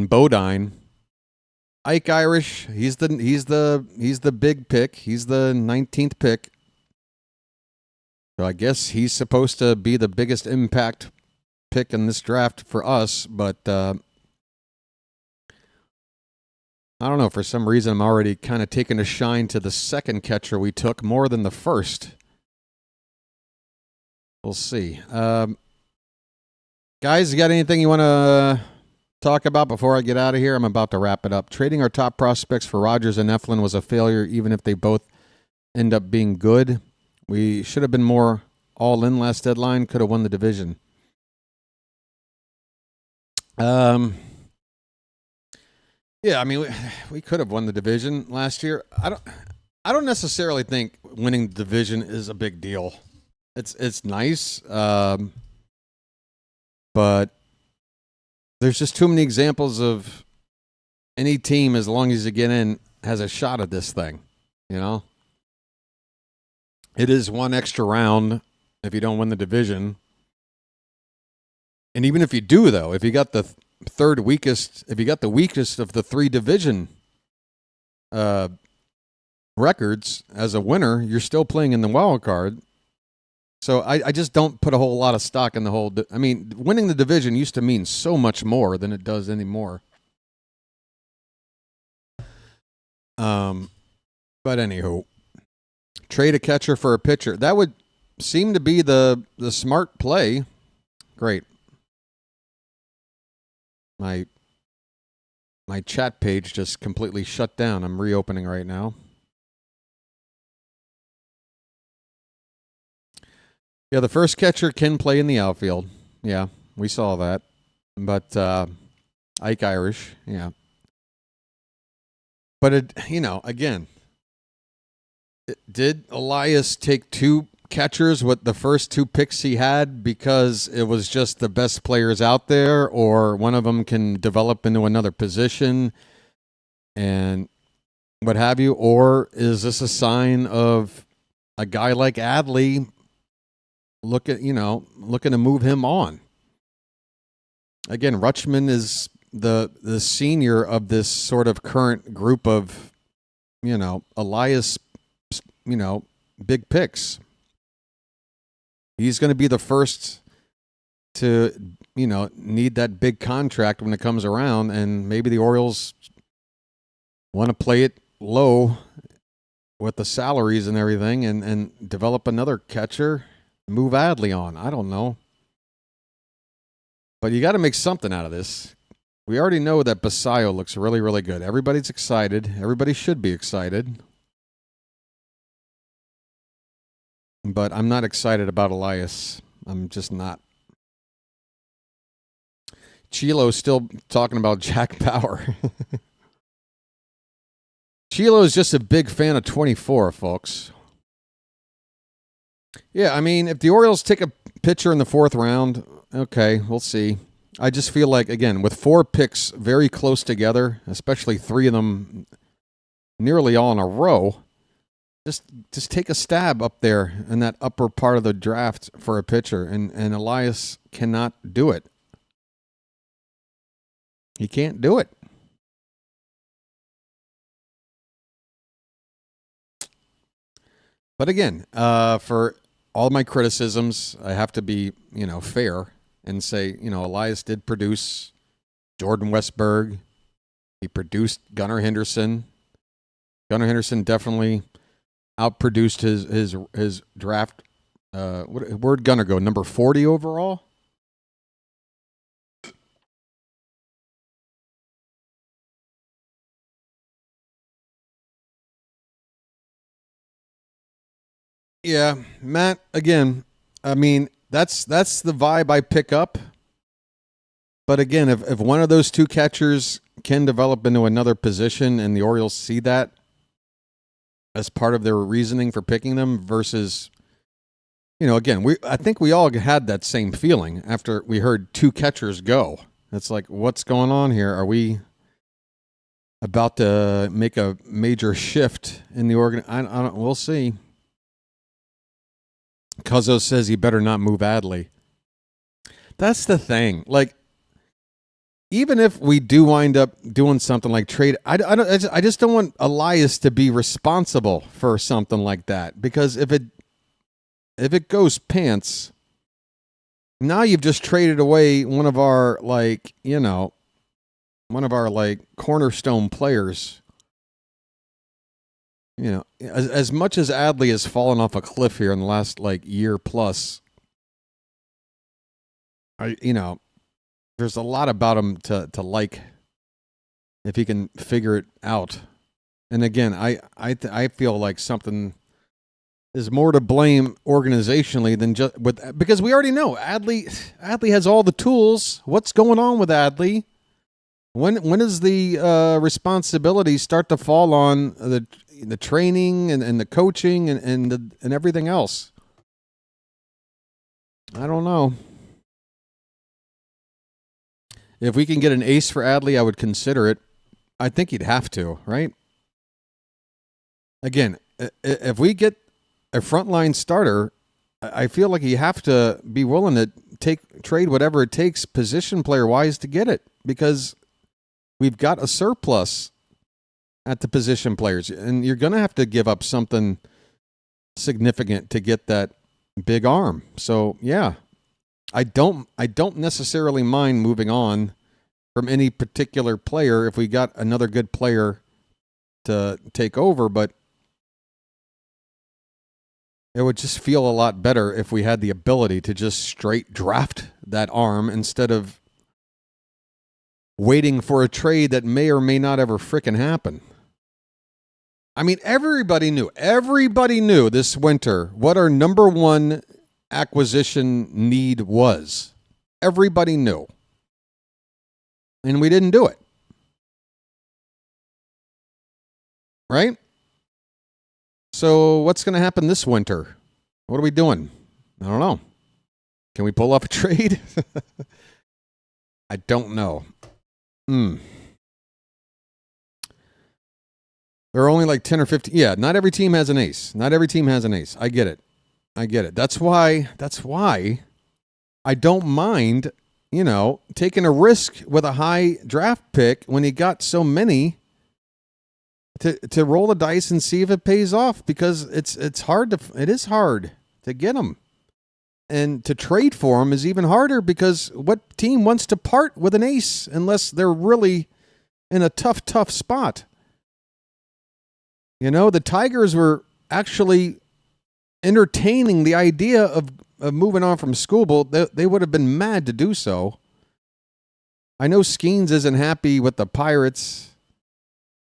Bodine. Ike Irish, he's the big pick. He's the 19th pick. So I guess he's supposed to be the biggest impact pick in this draft for us, but I don't know. For some reason, I'm already kind of taking a shine to the second catcher we took more than the first. We'll see. Guys, you got anything you want to talk about before I get out of here? I'm about to wrap it up. Trading our top prospects for Rogers and Eflin was a failure, even if they both end up being good. We should have been more all-in last deadline. Could have won the division. Yeah, I mean, we could have won the division last year. I don't necessarily think winning the division is a big deal. It's nice, but there's just too many examples of any team, as long as you get in, has a shot at this thing. You know, it is one extra round if you don't win the division, and even if you do, though, if you got the third weakest, if you got the weakest of the 3 division records as a winner, you're still playing in the wild card. So I just don't put a whole lot of stock in the whole. Winning the division used to mean so much more than it does anymore. But anywho, trade a catcher for a pitcher. That would seem to be the smart play. Great. My chat page just completely shut down. I'm reopening right now. Yeah, the first catcher can play in the outfield. Yeah, we saw that. But Ike Irish, yeah. But again, did Elias take 2 catchers with the first 2 picks he had because it was just the best players out there, or one of them can develop into another position and what have you? Or is this a sign of a guy like Adley looking to move him on? Again, Rutschman is the senior of this sort of current group of, Elias, big picks. He's going to be the first to, need that big contract when it comes around, and maybe the Orioles want to play it low with the salaries and everything and develop another catcher, move Adley on. I don't know. But you got to make something out of this. We already know that Basayo looks really, really good. Everybody's excited. Everybody should be excited. But I'm not excited about Elias. I'm just not. Chilo's still talking about Jack Bauer. Chilo is just a big fan of 24, folks. Yeah, I mean, if the Orioles take a pitcher in the 4th round, okay, we'll see. I just feel like, again, with 4 picks very close together, especially 3 of them nearly all in a row, just take a stab up there in that upper part of the draft for a pitcher, and Elias cannot do it. He can't do it. But again, for all my criticisms, I have to be, fair and say, Elias did produce Jordan Westberg. He produced Gunnar Henderson. Gunnar Henderson definitely outproduced his draft. Where'd Gunnar go? Number 40 overall? Yeah, Matt, again, I mean, that's the vibe I pick up. But again, if one of those 2 catchers can develop into another position and the Orioles see that as part of their reasoning for picking them versus, again, I think we all had that same feeling after we heard 2 catchers go. It's like, what's going on here? Are we about to make a major shift in the we'll see. Cuzzo says he better not move Adley. That's the thing. Like, even if we do wind up doing something like trade, I just don't want Elias to be responsible for something like that, because if it goes pants, now you've just traded away one of our cornerstone players. As much as Adley has fallen off a cliff here in the last year plus, there's a lot about him to like if he can figure it out. And again, I feel like something is more to blame organizationally than just because we already know Adley has all the tools. What's going on with Adley? When does the responsibility start to fall on the training and the coaching and everything else? I don't know. If we can get an ace for Adley, I would consider it. I think he'd have to, right? Again, if we get a frontline starter, I feel like you have to be willing to trade whatever it takes position player wise to get it, because we've got a surplus at the position players, and you're going to have to give up something significant to get that big arm. So yeah, I don't necessarily mind moving on from any particular player if we got another good player to take over, but it would just feel a lot better if we had the ability to just straight draft that arm instead of waiting for a trade that may or may not ever frickin' happen. I mean, everybody knew this winter what our number one acquisition need was. Everybody knew. And we didn't do it. Right? So what's going to happen this winter? What are we doing? I don't know. Can we pull off a trade? I don't know. There are only like 10 or 15. Yeah, not every team has an ace. I get it. That's why I don't mind, taking a risk with a high draft pick when he got so many to roll the dice and see if it pays off, because it is hard to get them. And to trade for them is even harder, because what team wants to part with an ace unless they're really in a tough spot? You know, the Tigers were actually entertaining the idea of moving on from Skubal. They would have been mad to do so. I know Skeens isn't happy with the Pirates,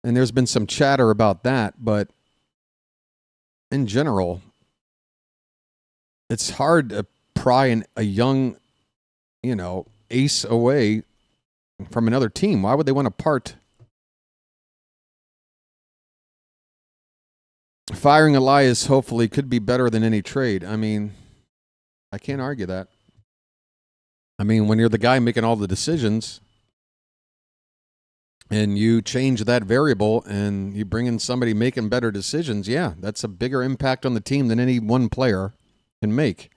and there's been some chatter about that, but in general, it's hard to pry a young, ace away from another team. Why would they want to part? Firing Elias hopefully could be better than any trade. I mean, I can't argue that. I mean, when you're the guy making all the decisions and you change that variable and you bring in somebody making better decisions, yeah, that's a bigger impact on the team than any one player can make.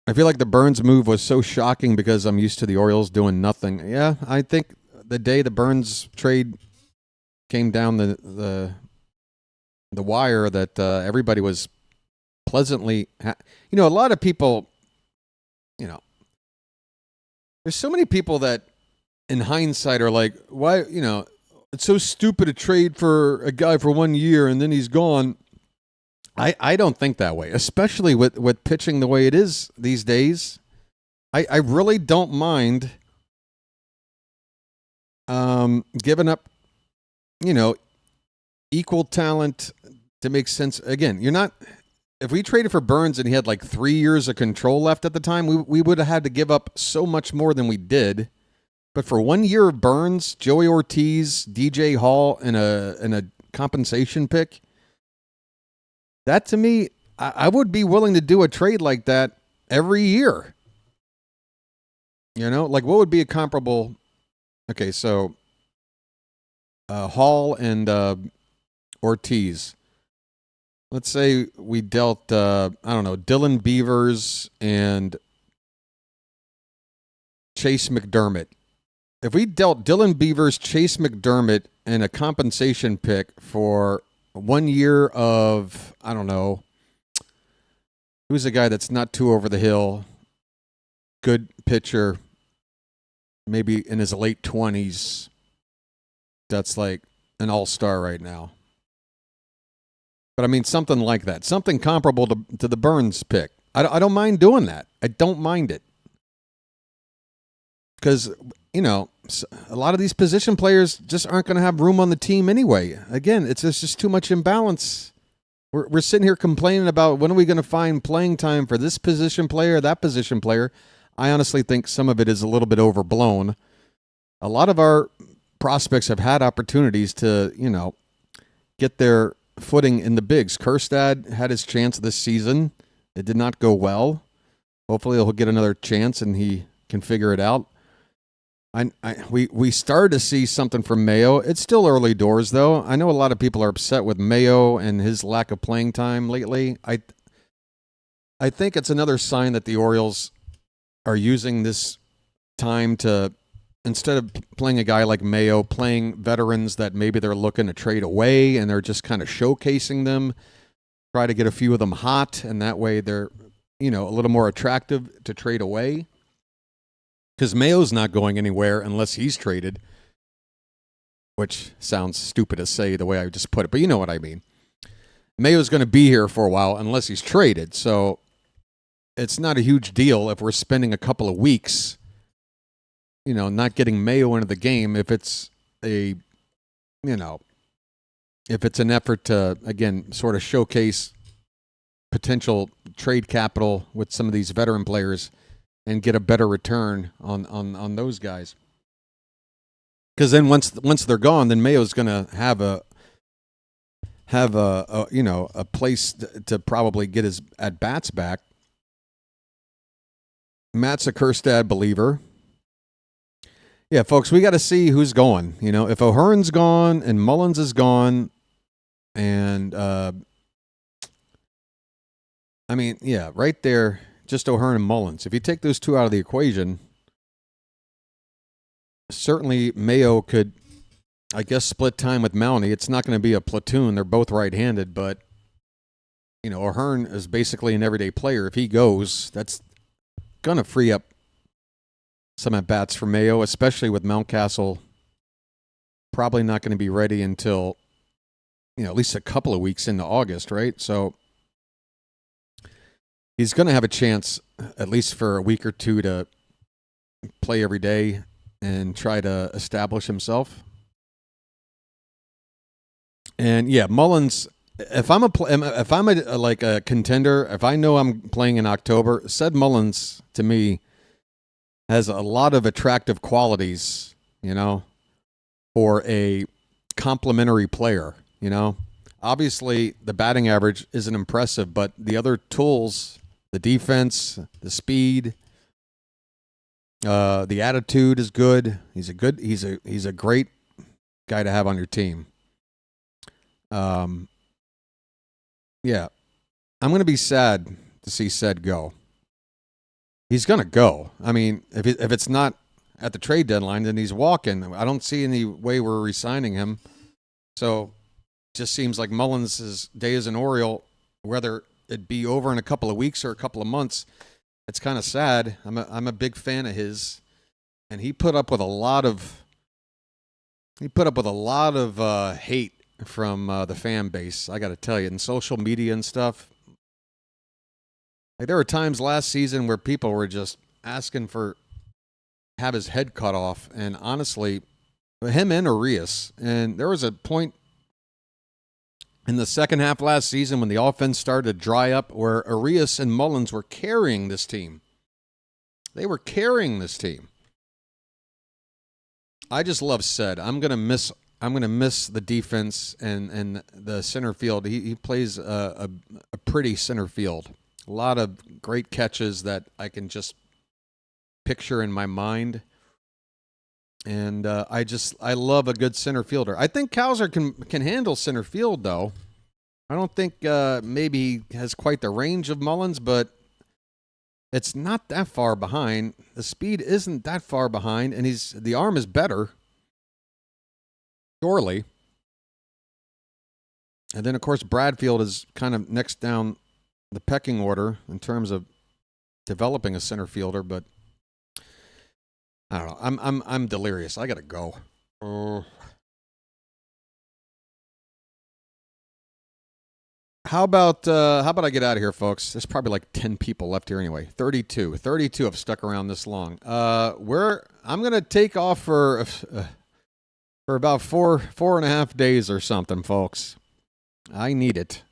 I feel like the Burns move was so shocking because I'm used to the Orioles doing nothing. Yeah, I think the day the Burns trade came down the wire that everybody was pleasantly, a lot of people, there's so many people that in hindsight are like, why, it's so stupid to trade for a guy for 1 year and then he's gone. I don't think that way, especially with pitching the way it is these days. I really don't mind giving up, equal talent to make sense. Again, if we traded for Burns and he had like 3 years of control left at the time, we would have had to give up so much more than we did. But for 1 year of Burns, Joey Ortiz, DJ Hall, and a compensation pick, that to me, I would be willing to do a trade like that every year. Like what would be a comparable? Okay, so Hall and Ortiz. Let's say we dealt, Dylan Beavers and Chase McDermott. If we dealt Dylan Beavers, Chase McDermott, and a compensation pick for 1 year of, who's a guy that's not too over the hill, good pitcher, maybe in his late 20s, that's like an all-star right now. But I mean, something like that, something comparable to the Burns pick. I don't mind doing that. I don't mind it. Because, a lot of these position players just aren't going to have room on the team anyway. Again, it's just too much imbalance. We're sitting here complaining about when are we going to find playing time for this position player, that position player. I honestly think some of it is a little bit overblown. A lot of our prospects have had opportunities to, get their footing in the bigs. Kjerstad had his chance this season. It did not go well. Hopefully he'll get another chance and he can figure it out. We started to see something from Mayo. It's still early doors, though. I know a lot of people are upset with Mayo and his lack of playing time lately. I think it's another sign that the Orioles are using this time to, instead of playing a guy like Mayo, playing veterans that maybe they're looking to trade away and they're just kind of showcasing them, try to get a few of them hot, and that way they're, a little more attractive to trade away. Because Mayo's not going anywhere unless he's traded, which sounds stupid to say the way I just put it, but you know what I mean. Mayo's going to be here for a while unless he's traded, so it's not a huge deal if we're spending a couple of weeks, not getting Mayo into the game if it's if it's an effort to, again, sort of showcase potential trade capital with some of these veteran players and get a better return on those guys. Because then once they're gone, then Mayo's going to have a place to probably get his at bats back. Matt's a Kjerstad believer. Yeah, folks, we got to see who's going. If O'Hearn's gone and Mullins is gone, and right there. Just O'Hearn and Mullins. If you take those two out of the equation, certainly Mayo could, I guess, split time with Mountie. It's not going to be a platoon. They're both right-handed, but, O'Hearn is basically an everyday player. If he goes, that's going to free up some at-bats for Mayo, especially with Mountcastle probably not going to be ready until, at least a couple of weeks into August, right? So he's going to have a chance, at least for a week or two, to play every day and try to establish himself. And yeah, Mullins. If I'm a contender, if I know I'm playing in October, said Mullins to me has a lot of attractive qualities, for a complimentary player. Obviously the batting average isn't impressive, but the other tools, the defense, the speed, the attitude is good. He's a great guy to have on your team. Yeah, I'm going to be sad to see Ced go. He's going to go. I mean, if it's not at the trade deadline, then he's walking. I don't see any way we're re-signing him. So it just seems like Mullins' day as an Oriole, whether it be over in a couple of weeks or a couple of months, it's kind of sad. I'm a big fan of his, and he put up with a lot of hate from the fan base, I got to tell you, in social media and stuff. Like, there were times last season where people were just asking for have his head cut off, and honestly, him and Arias. And there was a point in the second half last season when the offense started to dry up where Arias and Mullins were carrying this team. They were carrying this team. I just love Ced. I'm gonna miss the defense and the center field. He plays a pretty center field. A lot of great catches that I can just picture in my mind. And I love a good center fielder. I think Cowser can handle center field, though. I don't think maybe he has quite the range of Mullins, but it's not that far behind. The speed isn't that far behind, and the arm is better. Surely. And then, of course, Bradfield is kind of next down the pecking order in terms of developing a center fielder, but I don't know. I'm delirious. I gotta go. How about I get out of here, folks? There's probably like 10 people left here anyway. 32 have stuck around this long. I'm gonna take off for about four and a half days or something, folks. I need it.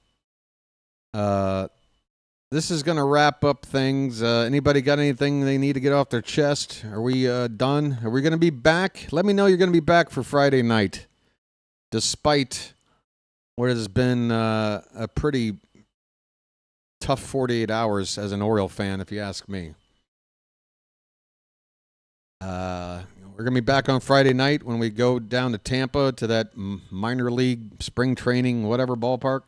This is going to wrap up things. Anybody got anything they need to get off their chest? Are we done? Are we going to be back? Let me know you're going to be back for Friday night, despite what has been a pretty tough 48 hours as an Oriole fan, if you ask me. We're going to be back on Friday night when we go down to Tampa to that minor league spring training, whatever ballpark.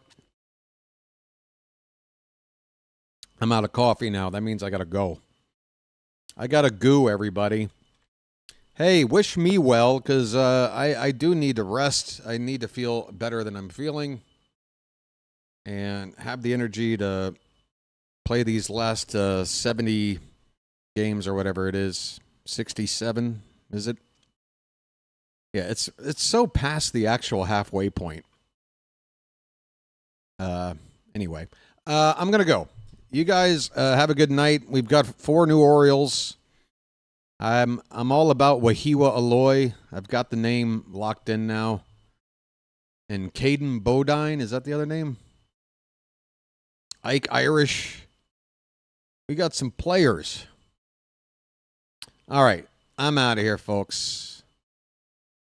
I'm out of coffee now. That means I got to go. I got to goo, everybody. Hey, wish me well, because I do need to rest. I need to feel better than I'm feeling and have the energy to play these last 70 games or whatever it is. 67, is it? Yeah, it's so past the actual halfway point. Anyway, I'm going to go. You guys have a good night. We've got 4 new Orioles. I'm all about Wahiwa Aloy. I've got the name locked in now. And Caden Bodine, is that the other name? Ike Irish. We got some players. All right, I'm out of here, folks.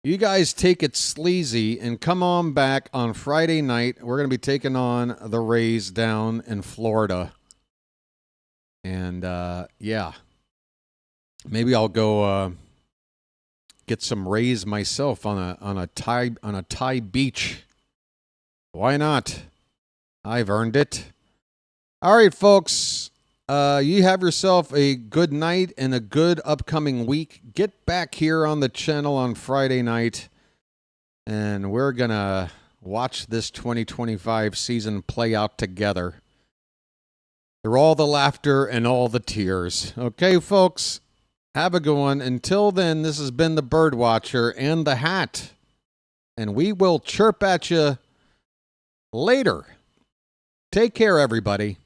You guys take it sleazy and come on back on Friday night. We're going to be taking on the Rays down in Florida. And, yeah, maybe I'll go get some Rays myself on a Thai beach. Why not? I've earned it. All right, folks. You have yourself a good night and a good upcoming week. Get back here on the channel on Friday night, and we're going to watch this 2025 season play out together. Through all the laughter and all the tears. Okay, folks, have a good one. Until then, this has been the Birdwatcher and the Hat, and we will chirp at you later. Take care, everybody.